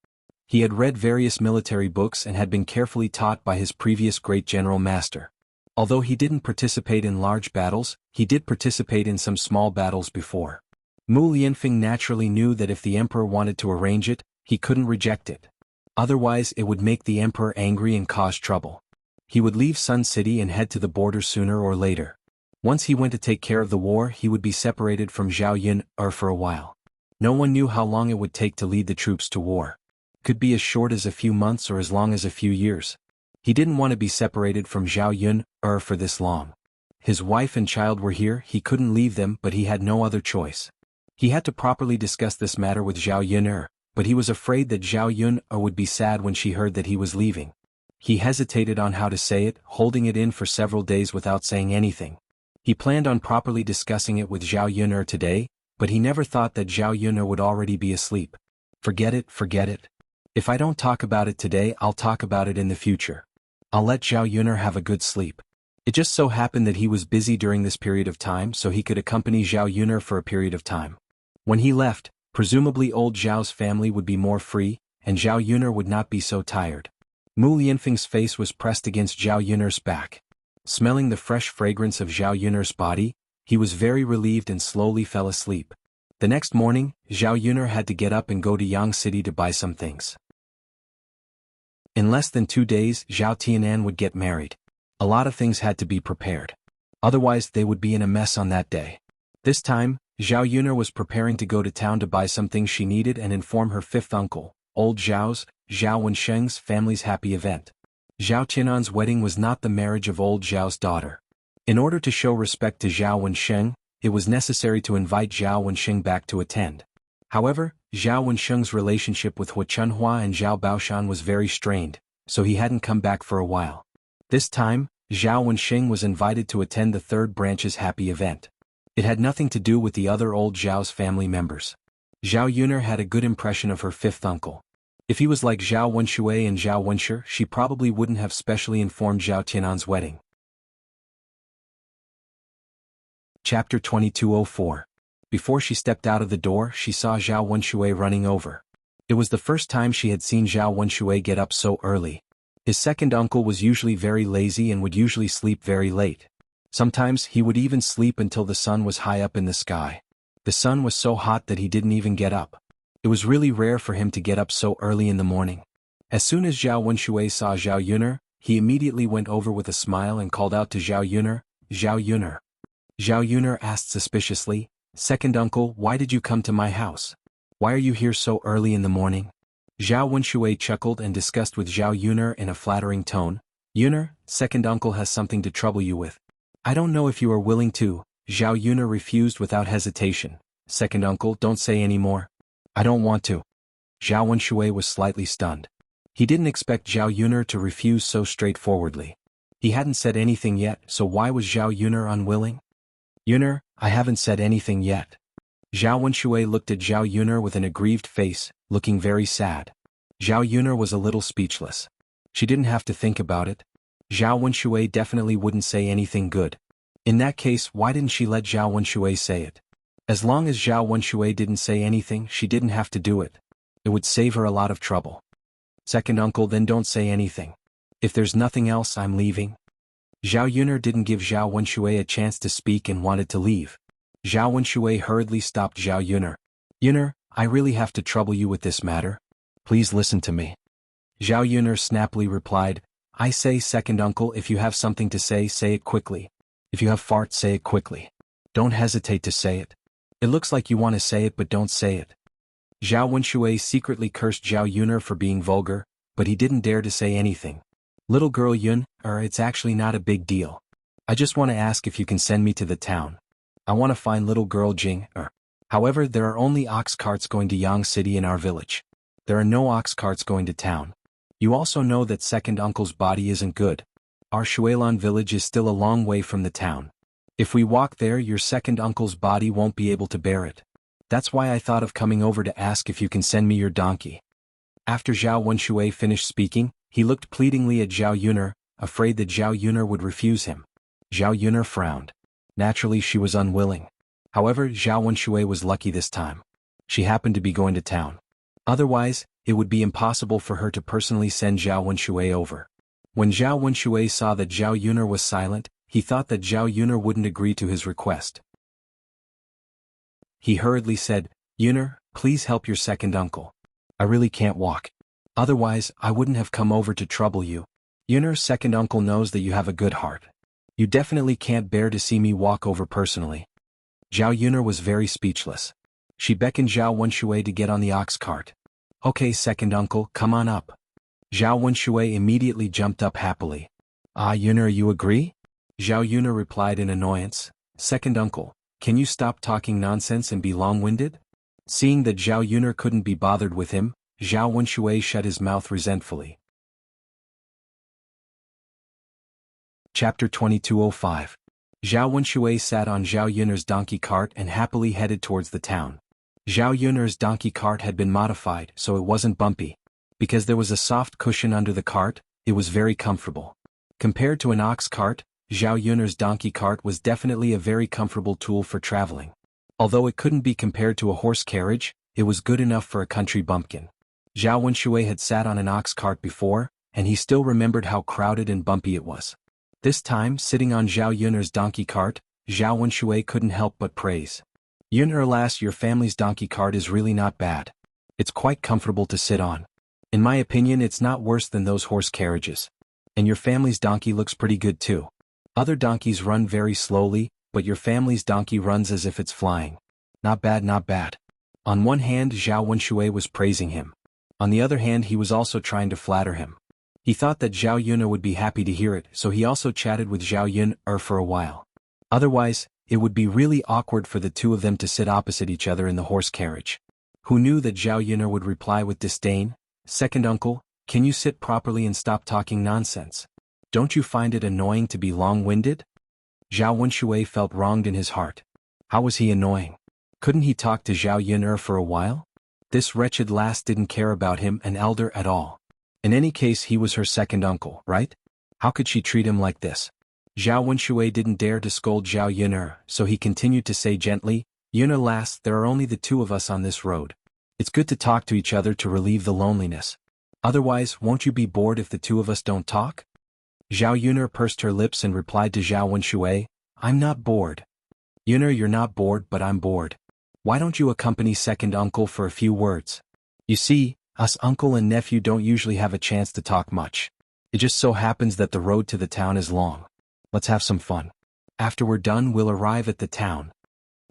He had read various military books and had been carefully taught by his previous great general master. Although he didn't participate in large battles, he did participate in some small battles before. Mu Lianfeng naturally knew that if the emperor wanted to arrange it, he couldn't reject it. Otherwise it would make the emperor angry and cause trouble. He would leave Sun City and head to the border sooner or later. Once he went to take care of the war, he would be separated from Zhao Yun for a while. No one knew how long it would take to lead the troops to war. Could be as short as a few months or as long as a few years. He didn't want to be separated from Zhao Yun for this long. His wife and child were here, he couldn't leave them, but he had no other choice. He had to properly discuss this matter with Zhao Yun but he was afraid that Zhao Yun would be sad when she heard that he was leaving. He hesitated on how to say it, holding it in for several days without saying anything. He planned on properly discussing it with Zhao Yun today, but he never thought that Zhao Yun would already be asleep. Forget it. If I don't talk about it today, I'll talk about it in the future. I'll let Zhao Yun have a good sleep. It just so happened that he was busy during this period of time, so he could accompany Zhao Yun for a period of time. When he left, presumably old Zhao's family would be more free, and Zhao Yun would not be so tired. Mu Lianfeng's face was pressed against Zhao Yun's back. Smelling the fresh fragrance of Zhao Yun's body, he was very relieved and slowly fell asleep. The next morning, Zhao Yun had to get up and go to Yang City to buy some things. In less than 2 days, Zhao Tianan would get married. A lot of things had to be prepared. Otherwise they would be in a mess on that day. This time, Zhao Yun was preparing to go to town to buy some things she needed and inform her fifth uncle, old Zhao's, Zhao Wensheng's family's happy event. Zhao Tianan's wedding was not the marriage of old Zhao's daughter. In order to show respect to Zhao Wensheng, it was necessary to invite Zhao Wensheng back to attend. However, Zhao Wensheng's relationship with Xuanhuan and Zhao Baoshan was very strained, so he hadn't come back for a while. This time, Zhao Wensheng was invited to attend the third branch's happy event. It had nothing to do with the other old Zhao's family members. Zhao Yun had a good impression of her fifth uncle. If he was like Zhao Wenshui and Zhao Wenshi, she probably wouldn't have specially informed Zhao Tianan's wedding. Chapter 2204. Before she stepped out of the door, she saw Zhao Wenshui running over. It was the first time she had seen Zhao Wenshui get up so early. His second uncle was usually very lazy and would usually sleep very late. Sometimes he would even sleep until the sun was high up in the sky. The sun was so hot that he didn't even get up. It was really rare for him to get up so early in the morning. As soon as Zhao Wenshui saw Zhao Yun, he immediately went over with a smile and called out to Zhao Yun, "Zhao Yun." Zhao Yun asked suspiciously, "Second uncle, why did you come to my house? Why are you here so early in the morning?" Zhao Wenshui chuckled and discussed with Zhao Yun in a flattering tone, "Yun, second uncle has something to trouble you with. I don't know if you are willing to." Zhao Yun refused without hesitation. "Second uncle, don't say any more." "I don't want to." Zhao Wenshui was slightly stunned. He didn't expect Zhao Yun to refuse so straightforwardly. He hadn't said anything yet, so why was Zhao Yun unwilling? "Yun, I haven't said anything yet." Zhao Wenshui looked at Zhao Yun with an aggrieved face, looking very sad. Zhao Yun was a little speechless. She didn't have to think about it. Zhao Wenshui definitely wouldn't say anything good. In that case, why didn't she let Zhao Wenshui say it? As long as Zhao Wenshui didn't say anything, she didn't have to do it. It would save her a lot of trouble. "Second uncle, then don't say anything. If there's nothing else, I'm leaving." Zhao Yun didn't give Zhao Wenshui a chance to speak and wanted to leave. Zhao Wenshui hurriedly stopped Zhao Yun. "Yun, I really have to trouble you with this matter. Please listen to me." Zhao Yun snappily replied, "I say, second uncle, if you have something to say it quickly. If you have fart, say it quickly. Don't hesitate to say it. It looks like you want to say it but don't say it." Zhao Wenshui secretly cursed Zhao Yun for being vulgar, but he didn't dare to say anything. "Little girl Yun, it's actually not a big deal. I just want to ask if you can send me to the town. I want to find little girl Jing. However, there are only ox carts going to Yang City in our village. There are no ox carts going to town. You also know that second uncle's body isn't good. Our Shuilan village is still a long way from the town. If we walk there, your second uncle's body won't be able to bear it. That's why I thought of coming over to ask if you can send me your donkey." After Zhao Wenshui finished speaking, he looked pleadingly at Zhao Yun, afraid that Zhao Yun would refuse him. Zhao Yun frowned. Naturally, she was unwilling. However, Zhao Wenshui was lucky this time. She happened to be going to town. Otherwise, it would be impossible for her to personally send Zhao Wenshui over. When Zhao Wenshui saw that Zhao Yun was silent, he thought that Zhao Yun wouldn't agree to his request. He hurriedly said, "Yun, please help your second uncle. I really can't walk. Otherwise, I wouldn't have come over to trouble you. Yun, second uncle knows that you have a good heart. You definitely can't bear to see me walk over personally." Zhao Yun was very speechless. She beckoned Zhao Wenshui to get on the ox cart. "Okay, second uncle, come on up." Zhao Wenshui immediately jumped up happily. Ah, Yuner, you agree? Zhao Yuner replied in annoyance. Second uncle, can you stop talking nonsense and be long-winded? Seeing that Zhao Yuner couldn't be bothered with him, Zhao Wenshui shut his mouth resentfully. Chapter 2205. Zhao Wenshui sat on Zhao Yuner's donkey cart and happily headed towards the town. Zhao Yuner's donkey cart had been modified so it wasn't bumpy. Because there was a soft cushion under the cart, it was very comfortable. Compared to an ox cart, Zhao Yuner's donkey cart was definitely a very comfortable tool for traveling. Although it couldn't be compared to a horse carriage, it was good enough for a country bumpkin. Zhao Wenshui had sat on an ox cart before, and he still remembered how crowded and bumpy it was. This time, sitting on Zhao Yuner's donkey cart, Zhao Wenshui couldn't help but praise. Yuner, alas, your family's donkey cart is really not bad. It's quite comfortable to sit on. In my opinion, it's not worse than those horse carriages. And your family's donkey looks pretty good too. Other donkeys run very slowly, but your family's donkey runs as if it's flying. Not bad, not bad. On one hand, Zhao Wenshui was praising him. On the other hand, he was also trying to flatter him. He thought that Zhao Yuner would be happy to hear it, so he also chatted with Zhao Yuner for a while. Otherwise, it would be really awkward for the two of them to sit opposite each other in the horse carriage. Who knew that Zhao Yuner would reply with disdain? Second uncle, can you sit properly and stop talking nonsense? Don't you find it annoying to be long-winded? Zhao Wenshui felt wronged in his heart. How was he annoying? Couldn't he talk to Zhao Yuner for a while? This wretched lass didn't care about him, an elder, at all. In any case, he was her second uncle, right? How could she treat him like this? Zhao Wenshui didn't dare to scold Zhao Yuner, so he continued to say gently, Yuner lass, there are only the two of us on this road. It's good to talk to each other to relieve the loneliness. Otherwise, won't you be bored if the two of us don't talk? Zhao Yuner pursed her lips and replied to Zhao Wenshui, I'm not bored. Yuner, you're not bored, but I'm bored. Why don't you accompany second uncle for a few words? You see, us uncle and nephew don't usually have a chance to talk much. It just so happens that the road to the town is long. Let's have some fun. After we're done, we'll arrive at the town.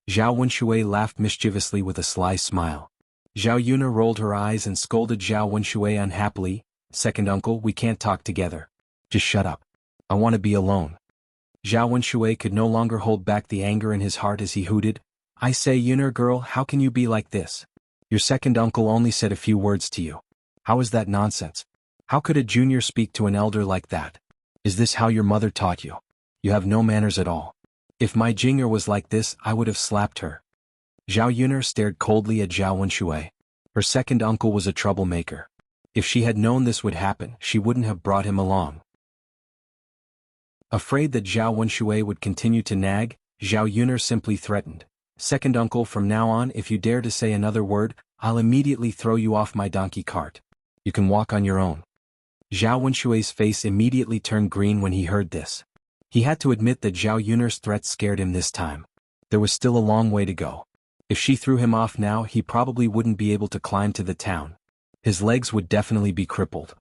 Zhao Wenshui laughed mischievously with a sly smile. Zhao Yuner rolled her eyes and scolded Zhao Wenshui unhappily, Second uncle, we can't talk together. Just shut up. I want to be alone. Zhao Wenshui could no longer hold back the anger in his heart as he hooted, I say Yuner girl, how can you be like this? Your second uncle only said a few words to you. How is that nonsense? How could a junior speak to an elder like that? Is this how your mother taught you? You have no manners at all. If my jinger was like this, I would have slapped her. Zhao Yuner stared coldly at Zhao Wenshui. Her second uncle was a troublemaker. If she had known this would happen, she wouldn't have brought him along. Afraid that Zhao Wenshui would continue to nag, Zhao Yuner simply threatened, Second uncle, from now on if you dare to say another word, I'll immediately throw you off my donkey cart. You can walk on your own. Zhao Wenshui's face immediately turned green when he heard this. He had to admit that Zhao Yuner's threat scared him this time. There was still a long way to go. If she threw him off now, he probably wouldn't be able to climb to the town. His legs would definitely be crippled.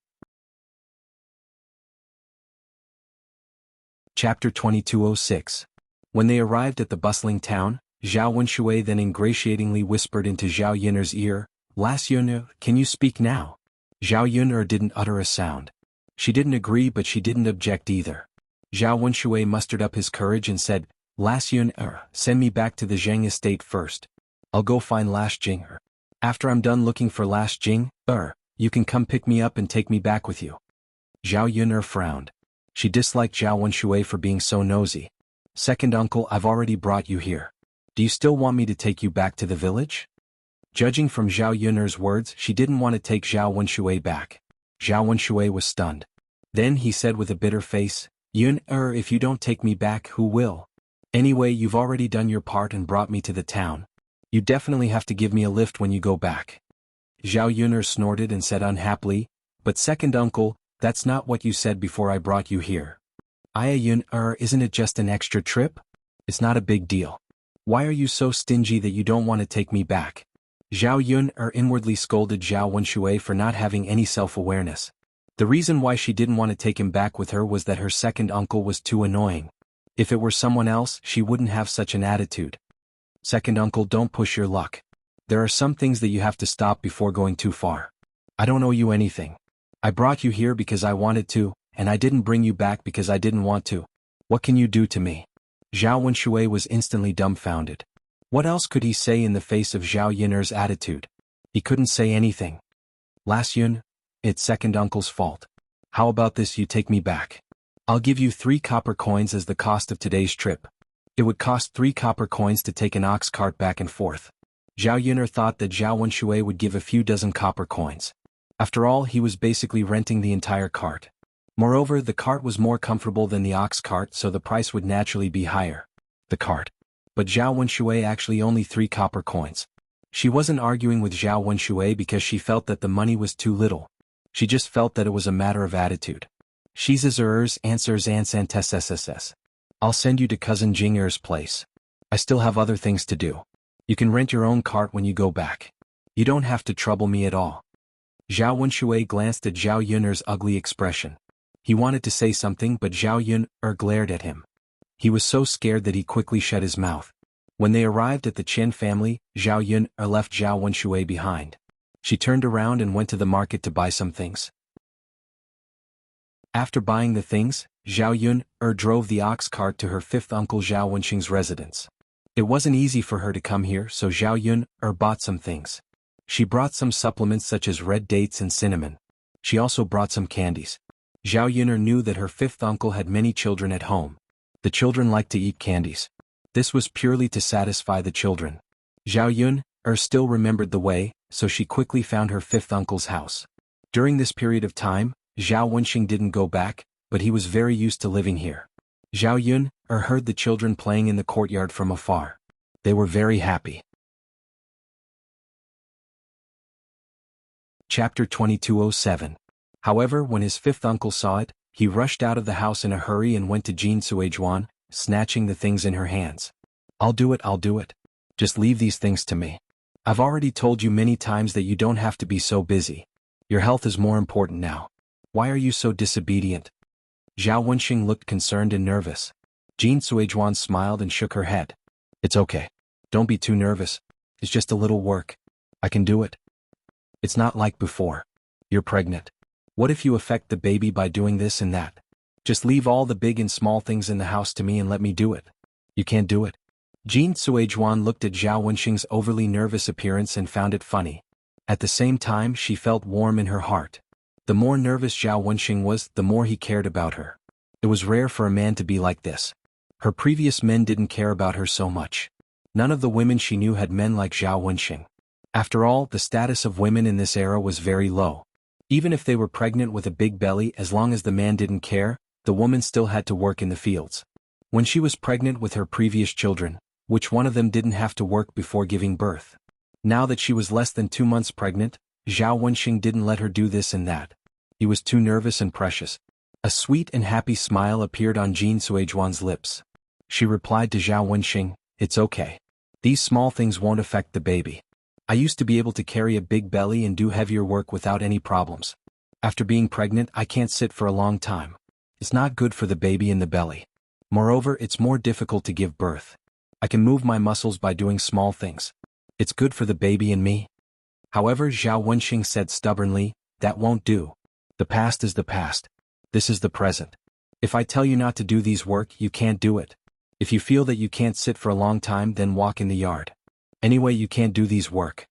Chapter 2206. When they arrived at the bustling town, Zhao Wenshui then ingratiatingly whispered into Zhao Yuner's ear, Lass Yuner, can you speak now? Zhao Yuner didn't utter a sound. She didn't agree, but she didn't object either. Zhao Wenshui mustered up his courage and said, Lass Yuner, send me back to the Zheng estate first. I'll go find Lass Jinger. After I'm done looking for Lass Jing, you can come pick me up and take me back with you. Zhao Yuner frowned. She disliked Zhao Wenshui for being so nosy. Second uncle, I've already brought you here. Do you still want me to take you back to the village? Judging from Zhao Yuner's words, she didn't want to take Zhao Wenshui back. Zhao Wenshui was stunned. Then he said with a bitter face, Yuner, if you don't take me back, who will? Anyway, you've already done your part and brought me to the town. You definitely have to give me a lift when you go back. Zhao Yuner snorted and said unhappily, But second uncle, that's not what you said before I brought you here. Yuner, isn't it just an extra trip? It's not a big deal. Why are you so stingy that you don't want to take me back? Zhao Yuner inwardly scolded Zhao Wenshui for not having any self-awareness. The reason why she didn't want to take him back with her was that her second uncle was too annoying. If it were someone else, she wouldn't have such an attitude. Second uncle, don't push your luck. There are some things that you have to stop before going too far. I don't owe you anything. I brought you here because I wanted to, and I didn't bring you back because I didn't want to. What can you do to me? Zhao Wenshui was instantly dumbfounded. What else could he say in the face of Zhao Yuner's attitude? He couldn't say anything. Last Yun, it's second uncle's fault. How about this, you take me back? I'll give you 3 copper coins as the cost of today's trip. It would cost 3 copper coins to take an ox cart back and forth. Zhao Yuner thought that Zhao Wenshui would give a few dozen copper coins. After all, he was basically renting the entire cart. Moreover, the cart was more comfortable than the ox cart, so the price would naturally be higher. The cart. But Zhao Wenshui actually only 3 copper coins. She wasn't arguing with Zhao Wenshui because she felt that the money was too little. She just felt that it was a matter of attitude. She's answers SSSS. I'll send you to cousin Jing'er's place. I still have other things to do. You can rent your own cart when you go back. You don't have to trouble me at all. Zhao Wenshui glanced at Zhao Yuner's ugly expression. He wanted to say something, but Zhao Yuner glared at him. He was so scared that he quickly shut his mouth. When they arrived at the Chen family, Zhao Yuner left Zhao Wenshui behind. She turned around and went to the market to buy some things. After buying the things, Zhao Yuner drove the ox cart to her 5th uncle Zhao Wenxing's residence. It wasn't easy for her to come here, so Zhao Yuner bought some things. She brought some supplements such as red dates and cinnamon. She also brought some candies. Zhao Yuner knew that her 5th uncle had many children at home. The children liked to eat candies. This was purely to satisfy the children. Zhao Yuner still remembered the way, so she quickly found her 5th uncle's house. During this period of time, Zhao Wenxing didn't go back, but he was very used to living here. Zhao Yuner heard the children playing in the courtyard from afar. They were very happy. Chapter 2207. However, when his 5th uncle saw it, he rushed out of the house in a hurry and went to Jin Suijuan, snatching the things in her hands. I'll do it. Just leave these things to me. I've already told you many times that you don't have to be so busy. Your health is more important now. Why are you so disobedient? Zhao Wenxing looked concerned and nervous. Jin Suijuan smiled and shook her head. It's okay. Don't be too nervous. It's just a little work. I can do it. It's not like before. You're pregnant. What if you affect the baby by doing this and that? Just leave all the big and small things in the house to me and let me do it. You can't do it. Jin Suijuan looked at Zhao Wenxing's overly nervous appearance and found it funny. At the same time, she felt warm in her heart. The more nervous Zhao Wenxing was, the more he cared about her. It was rare for a man to be like this. Her previous men didn't care about her so much. None of the women she knew had men like Zhao Wenxing. After all, the status of women in this era was very low. Even if they were pregnant with a big belly, as long as the man didn't care, the woman still had to work in the fields. When she was pregnant with her previous children, which one of them didn't have to work before giving birth? Now that she was less than 2 months pregnant, Zhao Wenxing didn't let her do this and that. He was too nervous and precious. A sweet and happy smile appeared on Jin Suijuan's lips. She replied to Zhao Wenxing, it's okay. These small things won't affect the baby. I used to be able to carry a big belly and do heavier work without any problems. After being pregnant, I can't sit for a long time. It's not good for the baby in the belly. Moreover, it's more difficult to give birth. I can move my muscles by doing small things. It's good for the baby and me. However, Zhao Wenxing said stubbornly, that won't do. The past is the past. This is the present. If I tell you not to do these work, you can't do it. If you feel that you can't sit for a long time, then walk in the yard. Anyway, you can't do these work.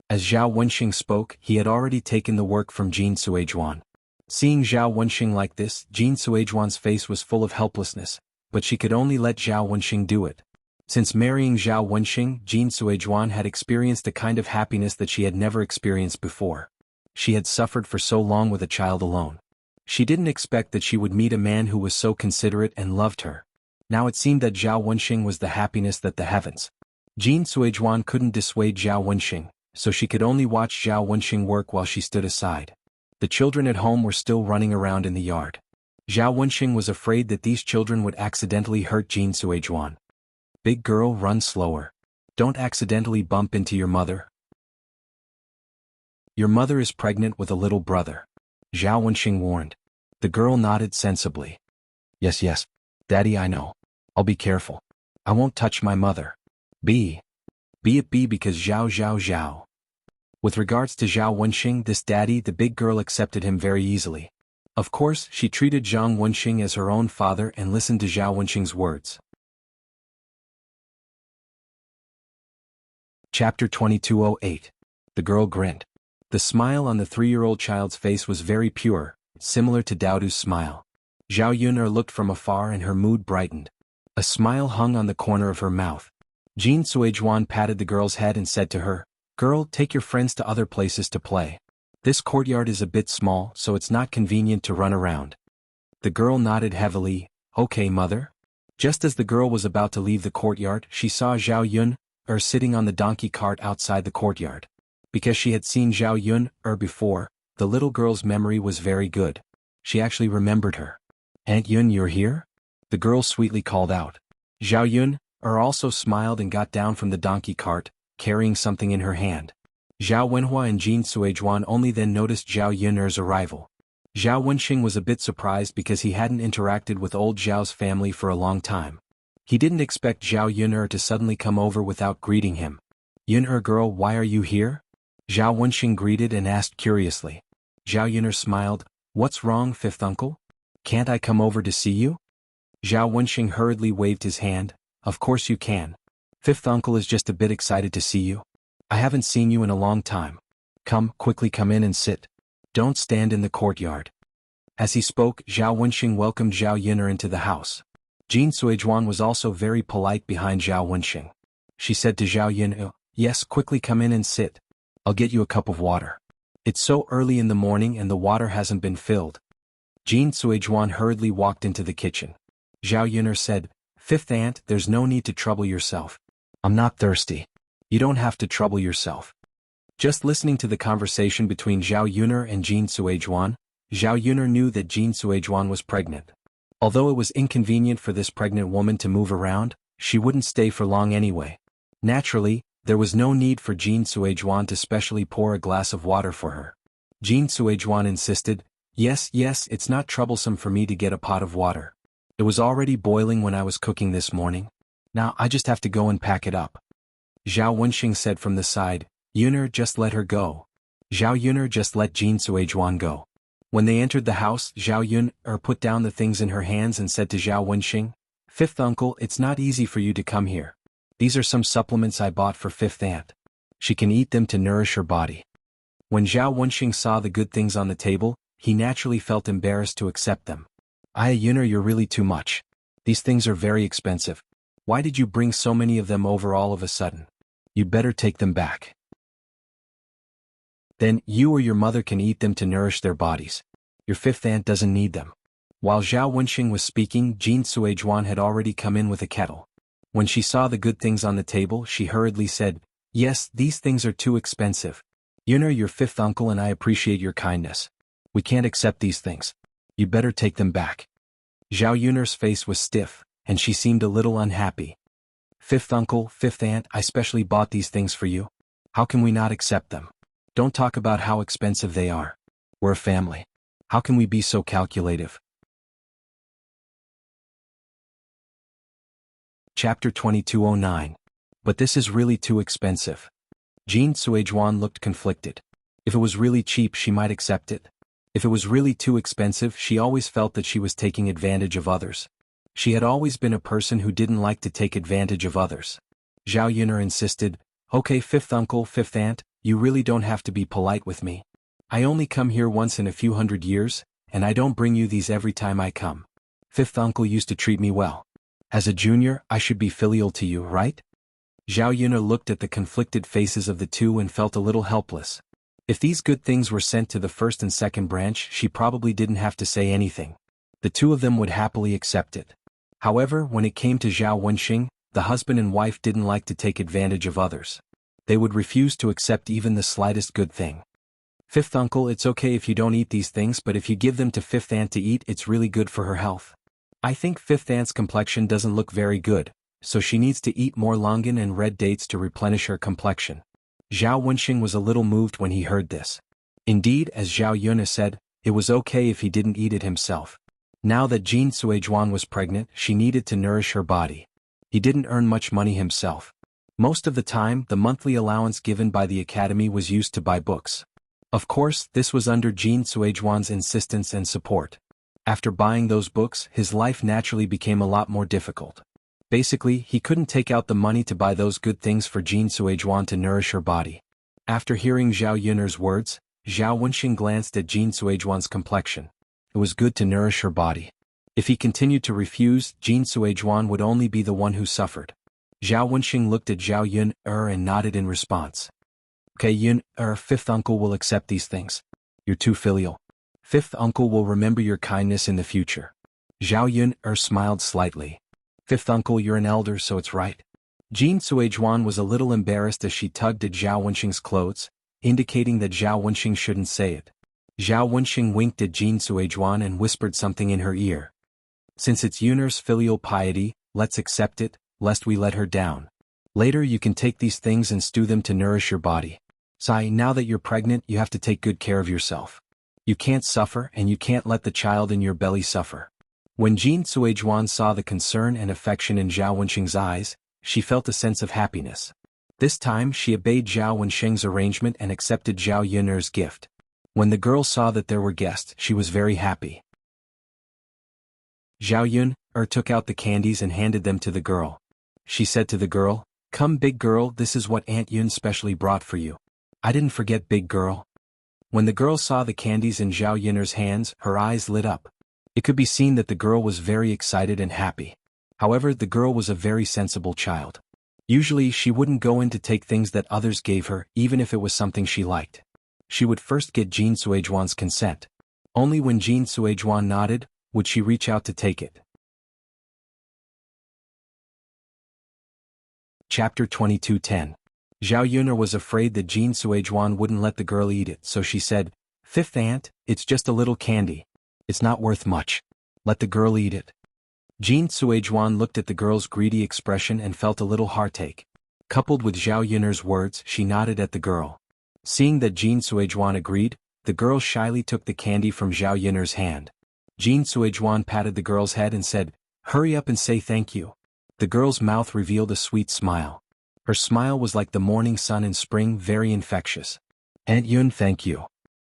As Zhao Wenxing spoke, he had already taken the work from Jin Suijuan. Seeing Zhao Wenxing like this, Jin Suijuan's face was full of helplessness, but she could only let Zhao Wenxing do it. Since marrying Zhao Wenxing, Jin Suijuan had experienced a kind of happiness that she had never experienced before. She had suffered for so long with a child alone. She didn't expect that she would meet a man who was so considerate and loved her. Now it seemed that Zhao Wenxing was the happiness that the heavens. Jin Suijuan couldn't dissuade Zhao Wenxing, so she could only watch Zhao Wenxing work while she stood aside. The children at home were still running around in the yard. Zhao Wenxing was afraid that these children would accidentally hurt Jin Suijuan. Big girl, run slower. Don't accidentally bump into your mother. Your mother is pregnant with a little brother. Zhao Wenxing warned. The girl nodded sensibly. Yes, Daddy, I know. I'll be careful. I won't touch my mother. Be it because Zhao. With regards to Zhao Wenxing, this daddy, the big girl accepted him very easily. Of course, she treated Zhang Wenxing as her own father and listened to Zhao Wenxing's words. Chapter 2208. The girl grinned. The smile on the 3-year-old child's face was very pure, similar to Daodu's smile. Zhao Yun'er looked from afar and her mood brightened. A smile hung on the corner of her mouth. Jin Suizhuan patted the girl's head and said to her, "Girl, take your friends to other places to play. This courtyard is a bit small, so it's not convenient to run around." The girl nodded heavily. "Okay, mother." Just as the girl was about to leave the courtyard, she saw Zhao Yun'er sitting on the donkey cart outside the courtyard. Because she had seen Zhao Yun'er before, the little girl's memory was very good. She actually remembered her. "Aunt Yun, you're here?" the girl sweetly called out. Zhao Yun'er also smiled and got down from the donkey cart, carrying something in her hand. Zhao Wenhua and Jin Suizhuan only then noticed Zhao Yun'er's arrival. Zhao Wenxing was a bit surprised because he hadn't interacted with old Zhao's family for a long time. He didn't expect Zhao Yun'er to suddenly come over without greeting him. "Yun'er girl, why are you here?" Zhao Wenxing greeted and asked curiously. Zhao Yun'er smiled. "What's wrong, fifth uncle? Can't I come over to see you?" Zhao Wenxing hurriedly waved his hand. "Of course you can. Fifth uncle is just a bit excited to see you. I haven't seen you in a long time. Quickly come in and sit. Don't stand in the courtyard." As he spoke, Zhao Wenxing welcomed Zhao Yun'er into the house. Jin Suizhuan was also very polite behind Zhao Wenxing. She said to Zhao Yun'er, "Yes, quickly come in and sit. I'll get you a cup of water. It's so early in the morning and the water hasn't been filled." Jin Suizhuan hurriedly walked into the kitchen. Zhao Yun'er said, "Fifth aunt, there's no need to trouble yourself. I'm not thirsty. You don't have to trouble yourself." Just listening to the conversation between Zhao Yun'er and Jin Suizhuan, Zhao Yun'er knew that Jin Suizhuan was pregnant. Although it was inconvenient for this pregnant woman to move around, she wouldn't stay for long anyway. Naturally, there was no need for Jin Suizhuan to specially pour a glass of water for her. Jin Suizhuan insisted, Yes, it's not troublesome for me to get a pot of water. It was already boiling when I was cooking this morning. Now I just have to go and pack it up." Zhao Wenxing said from the side, "Yun'er, just let her go." Zhao Yun'er just let Jin Suizhuan go. When they entered the house, Zhao Yun'er put down the things in her hands and said to Zhao Wenxing, "Fifth uncle, it's not easy for you to come here. These are some supplements I bought for fifth aunt. She can eat them to nourish her body." When Zhao Wenxing saw the good things on the table, he naturally felt embarrassed to accept them. Yun'er, you're really too much. These things are very expensive. Why did you bring so many of them over all of a sudden? You'd better take them back. Then, you or your mother can eat them to nourish their bodies. Your fifth aunt doesn't need them. While Zhao Wenxing was speaking, Jin Suizhuan had already come in with a kettle. When she saw the good things on the table, she hurriedly said, "Yes, these things are too expensive. Yun'er, your fifth uncle and I appreciate your kindness. We can't accept these things. You'd better take them back." Zhao Yun'er's face was stiff, and she seemed a little unhappy. "Fifth uncle, fifth aunt, I specially bought these things for you. How can we not accept them? Don't talk about how expensive they are. We're a family. How can we be so calculative?" Chapter 2209. But this is really too expensive. Jin Suizhuan looked conflicted. If it was really cheap, she might accept it. If it was really too expensive, she always felt that she was taking advantage of others. She had always been a person who didn't like to take advantage of others. Zhao Yun'er insisted, "Okay, fifth uncle, fifth aunt, you really don't have to be polite with me. I only come here once in a few hundred years, and I don't bring you these every time I come. Fifth uncle used to treat me well. As a junior, I should be filial to you, right?" Zhao Yun'er looked at the conflicted faces of the two and felt a little helpless. If these good things were sent to the first and second branch, she probably didn't have to say anything. The two of them would happily accept it. However, when it came to Zhao Wenxing, the husband and wife didn't like to take advantage of others. They would refuse to accept even the slightest good thing. "Fifth uncle, it's okay if you don't eat these things, but if you give them to fifth aunt to eat, it's really good for her health. I think fifth aunt's complexion doesn't look very good, so she needs to eat more longan and red dates to replenish her complexion." Zhao Wenxing was a little moved when he heard this. Indeed, as Zhao Yun'er said, it was okay if he didn't eat it himself. Now that Jin Suizhuan was pregnant, she needed to nourish her body. He didn't earn much money himself. Most of the time, the monthly allowance given by the academy was used to buy books. Of course, this was under xuanhuan's insistence and support. After buying those books, his life naturally became a lot more difficult. Basically, he couldn't take out the money to buy those good things for xuanhuan to nourish her body. After hearing Zhao Yun'er's words, Zhao Wenxing glanced at xuanhuan's complexion. It was good to nourish her body. If he continued to refuse, xuanhuan would only be the one who suffered. Zhao Wenxing looked at Zhao Yun'er and nodded in response. Okay, Yun'er, fifth uncle will accept these things. You're too filial. Fifth uncle will remember your kindness in the future. Zhao Yun'er smiled slightly. Fifth uncle, you're an elder, so it's right. Xuanhuan was a little embarrassed as she tugged at Zhao Wenxing's clothes, indicating that Zhao Wenxing shouldn't say it. Zhao Wenxing winked at Xuanhuan and whispered something in her ear. Since it's Yun'er's filial piety, let's accept it, lest we let her down. Later you can take these things and stew them to nourish your body. Sai, now that you're pregnant, you have to take good care of yourself. You can't suffer and you can't let the child in your belly suffer. When Xuanhuan saw the concern and affection in Zhao Wenxing's eyes, she felt a sense of happiness. This time she obeyed Zhao Wenxing's arrangement and accepted Zhao Yun'er's gift. When the girl saw that there were guests, she was very happy. Zhao Yun'er took out the candies and handed them to the girl. She said to the girl, "Come big girl, this is what Aunt Yun specially brought for you. I didn't forget big girl." When the girl saw the candies in Zhao Yun'er's hands, her eyes lit up. It could be seen that the girl was very excited and happy. However, the girl was a very sensible child. Usually she wouldn't go in to take things that others gave her, even if it was something she liked. She would first get Xuanhuan's consent. Only when Xuanhuan nodded, would she reach out to take it. Chapter 22:10. Zhao Yun'er was afraid that Xuanhuan wouldn't let the girl eat it, so she said, "Fifth aunt, it's just a little candy. It's not worth much. Let the girl eat it." Xuanhuan looked at the girl's greedy expression and felt a little heartache. Coupled with Zhao Yun'er's words, she nodded at the girl. Seeing that Xuanhuan agreed, the girl shyly took the candy from Zhao Yun'er's hand. Xuanhuan patted the girl's head and said, "Hurry up and say thank you." The girl's mouth revealed a sweet smile. Her smile was like the morning sun in spring, very infectious. "Aunt Yun, thank you."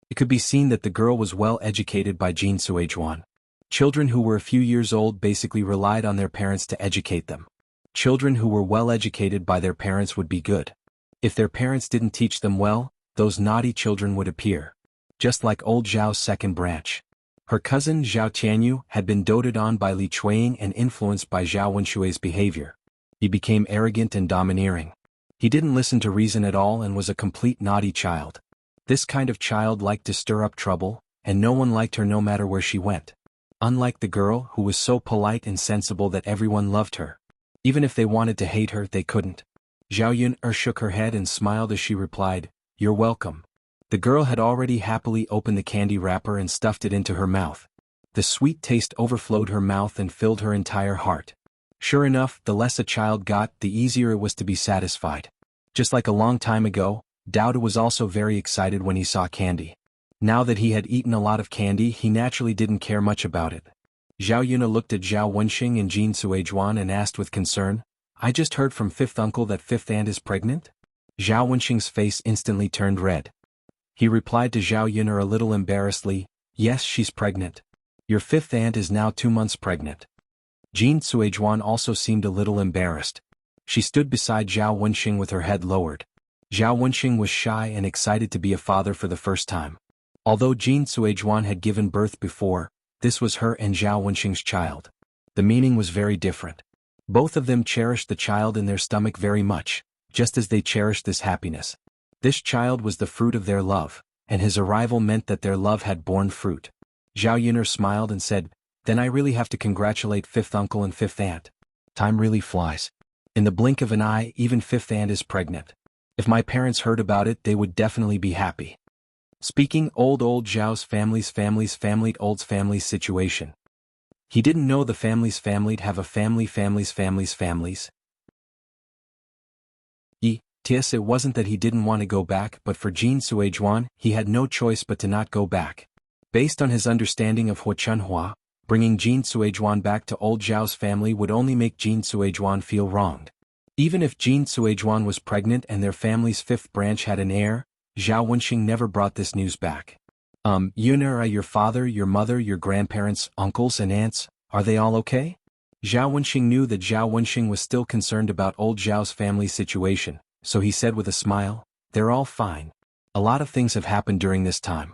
It could be seen that the girl was well educated by Xuanhuan. Children who were a few years old basically relied on their parents to educate them. Children who were well educated by their parents would be good. If their parents didn't teach them well, those naughty children would appear. Just like old Zhao's second branch. Her cousin Zhao Tianyu had been doted on by Li Chuiying and influenced by Zhao Wenshui's behavior. He became arrogant and domineering. He didn't listen to reason at all and was a complete naughty child. This kind of child liked to stir up trouble, and no one liked her no matter where she went. Unlike the girl who was so polite and sensible that everyone loved her. Even if they wanted to hate her, they couldn't. Zhao Yun'er shook her head and smiled as she replied, "You're welcome." The girl had already happily opened the candy wrapper and stuffed it into her mouth. The sweet taste overflowed her mouth and filled her entire heart. Sure enough, the less a child got, the easier it was to be satisfied. Just like a long time ago, Dowda was also very excited when he saw candy. Now that he had eaten a lot of candy, he naturally didn't care much about it. Zhao Yun'er looked at Zhao Wenxing and Xuanhuan and asked with concern, "I just heard from fifth uncle that fifth aunt is pregnant?" Zhao Wenxing's face instantly turned red. He replied to Zhao Yun'er a little embarrassedly, "Yes, she's pregnant. Your fifth aunt is now 2 months pregnant." Xuanhuan also seemed a little embarrassed. She stood beside Zhao Wenxing with her head lowered. Zhao Wenxing was shy and excited to be a father for the first time. Although Xuanhuan had given birth before, this was her and Zhao Wenxing's child. The meaning was very different. Both of them cherished the child in their stomach very much, just as they cherished this happiness. This child was the fruit of their love, and his arrival meant that their love had borne fruit. Zhao Yun'er smiled and said, "Then I really have to congratulate fifth uncle and fifth aunt. Time really flies. In the blink of an eye, even fifth aunt is pregnant. If my parents heard about it, they would definitely be happy." Speaking old Zhao's old's family's situation. He didn't know the family's have a families. Yes, it wasn't that he didn't want to go back, but for Xuanhuan, he had no choice but to not go back. Based on his understanding of xuanhuan, bringing Xuanhuan back to old Zhao's family would only make Xuanhuan feel wronged. Even if Jin Suijuan was pregnant and their family's fifth branch had an heir, Zhao Wenxing never brought this news back. Yun'er, your father, your mother, your grandparents, uncles and aunts, are they all okay? Zhao Wenxing knew that Zhao Wenxing was still concerned about old Zhao's family situation, so he said with a smile, they're all fine. A lot of things have happened during this time.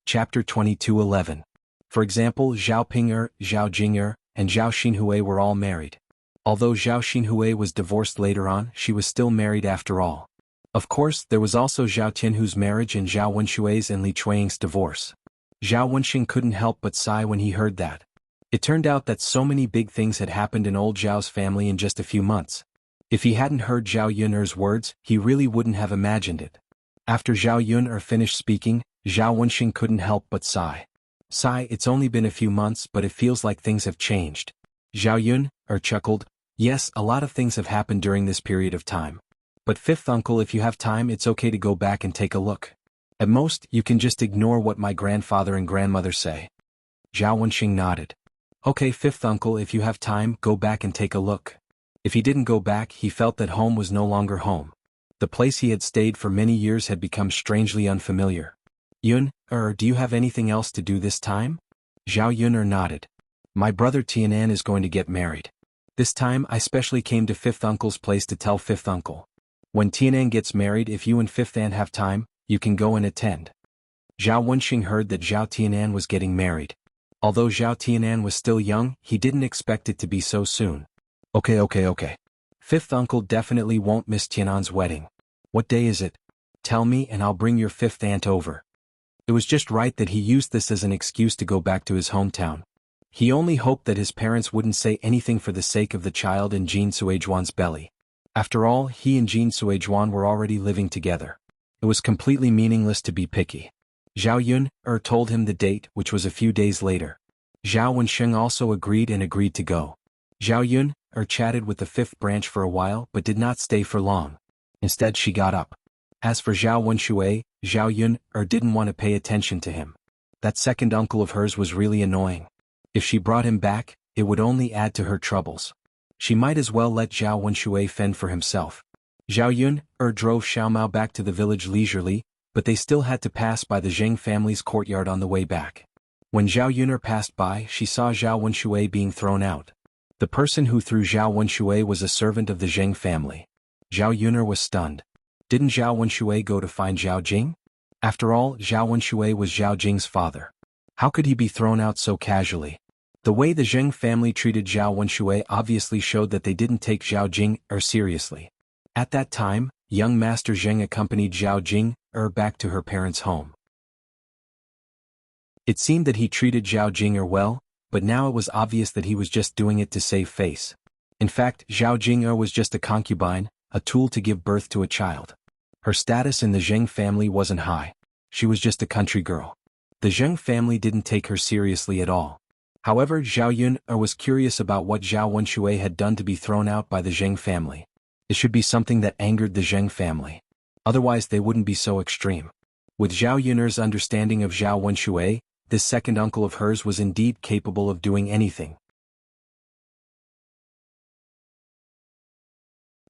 Chapter 22:11. For example, Zhao Ping'er, Zhao Jing'er, and Zhao Xinhui were all married. Although Zhao Xinhui was divorced later on, she was still married after all. Of course, there was also Zhao Tianhu's marriage and Zhao Wenshui's and Li Chuanying's divorce. Zhao Wenxing couldn't help but sigh when he heard that. It turned out that so many big things had happened in old Zhao's family in just a few months. If he hadn't heard Zhao Yun'er's words, he really wouldn't have imagined it. After Zhao Yun'er finished speaking, Zhao Wenxing couldn't help but sigh. Sigh, it's only been a few months but it feels like things have changed. Zhao Yun'er chuckled, yes, a lot of things have happened during this period of time. But fifth uncle, if you have time it's okay to go back and take a look. At most, you can just ignore what my grandfather and grandmother say. Zhao Wenxing nodded. Okay, fifth uncle, if you have time, go back and take a look. If he didn't go back, he felt that home was no longer home. The place he had stayed for many years had become strangely unfamiliar. Yun'er, do you have anything else to do this time? Zhao Yun'er nodded. My brother Tianan is going to get married. This time I specially came to fifth uncle's place to tell fifth uncle. When Tianan gets married, if you and fifth aunt have time, you can go and attend. Zhao Wenxing heard that Zhao Tianan was getting married. Although Zhao Tianan was still young, he didn't expect it to be so soon. Okay. Fifth uncle definitely won't miss Tianan's wedding. What day is it? Tell me and I'll bring your fifth aunt over. It was just right that he used this as an excuse to go back to his hometown. He only hoped that his parents wouldn't say anything for the sake of the child in Jin Suijuan's belly. After all, he and Jin Suijuan were already living together. It was completely meaningless to be picky. Zhao Yun'er told him the date, which was a few days later. Zhao Wenxing also agreed to go. Zhao Yun'er chatted with the fifth branch for a while but did not stay for long. Instead she got up. As for Zhao Wenshui, Zhao Yun'er didn't want to pay attention to him. That second uncle of hers was really annoying. If she brought him back, it would only add to her troubles. She might as well let Zhao Wenshui fend for himself. Zhao Yun'er drove Xiaomao back to the village leisurely, but they still had to pass by the Zheng family's courtyard on the way back. When Zhao Yun'er passed by, she saw Zhao Wenshui being thrown out. The person who threw Zhao Wenshui was a servant of the Zheng family. Zhao Yun'er was stunned. Didn't Zhao Wenshui go to find Zhao Jing? After all, Zhao Wenshui was Zhao Jing's father. How could he be thrown out so casually? The way the Zheng family treated Zhao Wenshui obviously showed that they didn't take Zhao Jing seriously. At that time, young Master Zheng accompanied Zhao Jing back to her parents' home. It seemed that he treated Zhao Jing well, but now it was obvious that he was just doing it to save face. In fact, Zhao Jing was just a concubine, a tool to give birth to a child. Her status in the Zheng family wasn't high. She was just a country girl. The Zheng family didn't take her seriously at all. However, Zhao Yun'er was curious about what Zhao Wenshui had done to be thrown out by the Zheng family. It should be something that angered the Zheng family. Otherwise they wouldn't be so extreme. With Zhao Yun'er's understanding of Zhao Wenshui, this second uncle of hers was indeed capable of doing anything.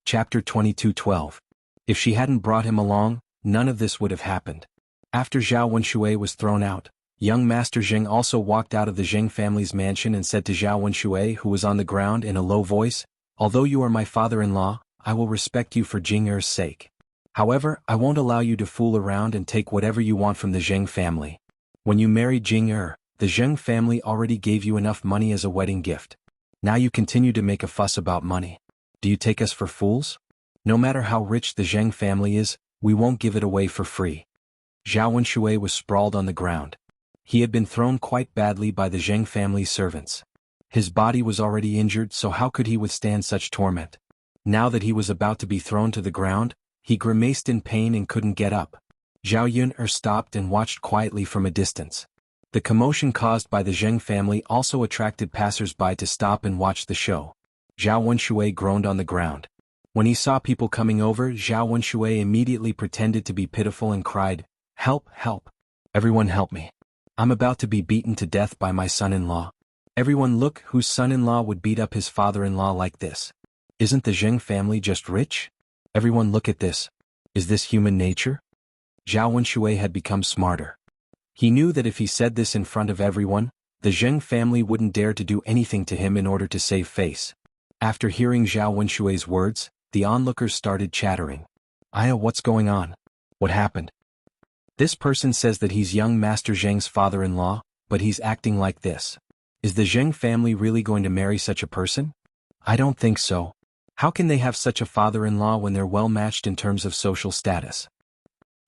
Chapter 22:12. If she hadn't brought him along, none of this would have happened. After Zhao Wenshui was thrown out, young Master Zheng also walked out of the Zheng family's mansion and said to Zhao Wenshui, who was on the ground, in a low voice, although you are my father-in-law, I will respect you for Jing'er's sake. However, I won't allow you to fool around and take whatever you want from the Zheng family. When you married Jing'er, the Zheng family already gave you enough money as a wedding gift. Now you continue to make a fuss about money. Do you take us for fools? No matter how rich the Zheng family is, we won't give it away for free. Zhao Wenshui was sprawled on the ground. He had been thrown quite badly by the Zheng family's servants. His body was already injured, so how could he withstand such torment? Now that he was about to be thrown to the ground, he grimaced in pain and couldn't get up. Zhao Yun'er stopped and watched quietly from a distance. The commotion caused by the Zheng family also attracted passers-by to stop and watch the show. Zhao Wenshui groaned on the ground. When he saw people coming over, Zhao Wenshui immediately pretended to be pitiful and cried, "Help, help! Everyone help me! I'm about to be beaten to death by my son-in-law." Everyone look, whose son-in-law would beat up his father-in-law like this? Isn't the Zheng family just rich? Everyone look at this. Is this human nature? Zhao Wenshui had become smarter. He knew that if he said this in front of everyone, the Zheng family wouldn't dare to do anything to him in order to save face. After hearing Zhao Wenshui's words, the onlookers started chattering. Aya, what's going on? What happened? This person says that he's young Master Zheng's father-in-law, but he's acting like this. Is the Zheng family really going to marry such a person? I don't think so. How can they have such a father-in-law when they're well matched in terms of social status?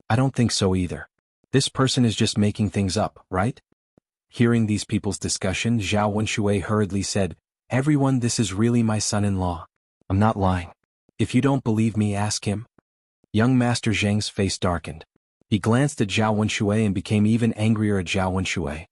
I don't think so either. This person is just making things up, right? Hearing these people's discussion, Zhao Wenshui hurriedly said, Everyone, this is really my son-in-law. I'm not lying. If you don't believe me, ask him. Young Master Zheng's face darkened. He glanced at Zhao Wenshui and became even angrier at Zhao Wenshui.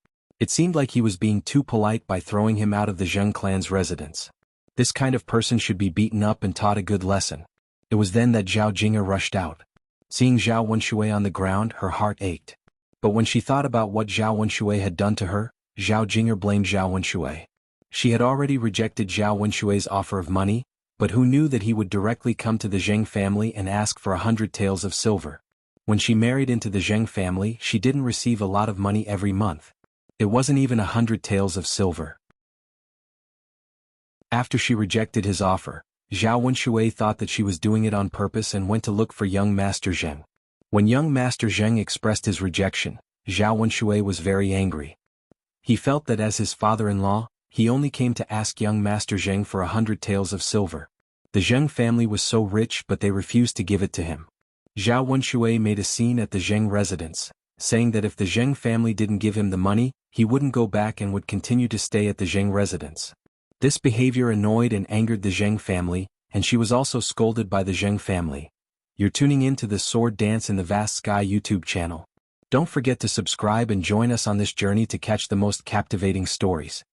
It seemed like he was being too polite by throwing him out of the Zheng clan's residence. This kind of person should be beaten up and taught a good lesson. It was then that Zhao Jing'er rushed out. Seeing Zhao Wenshui on the ground, her heart ached. But when she thought about what Zhao Wenshui had done to her, Zhao Jing'er blamed Zhao Wenshui. She had already rejected Zhao Wenshui's offer of money, but who knew that he would directly come to the Zheng family and ask for 100 taels of silver. When she married into the Zheng family, she didn't receive a lot of money every month. It wasn't even 100 taels of silver. After she rejected his offer, Zhao Wenshui thought that she was doing it on purpose and went to look for young Master Zheng. When young Master Zheng expressed his rejection, Zhao Wenshui was very angry. He felt that as his father-in-law, he only came to ask young Master Zheng for 100 taels of silver. The Zheng family was so rich but they refused to give it to him. Zhao Wenshui made a scene at the Zheng residence, saying that if the Zheng family didn't give him the money, he wouldn't go back and would continue to stay at the Zheng residence. This behavior annoyed and angered the Zheng family, and she was also scolded by the Zheng family. You're tuning in to the Sword Dance in the Vast Sky YouTube channel. Don't forget to subscribe and join us on this journey to catch the most captivating stories.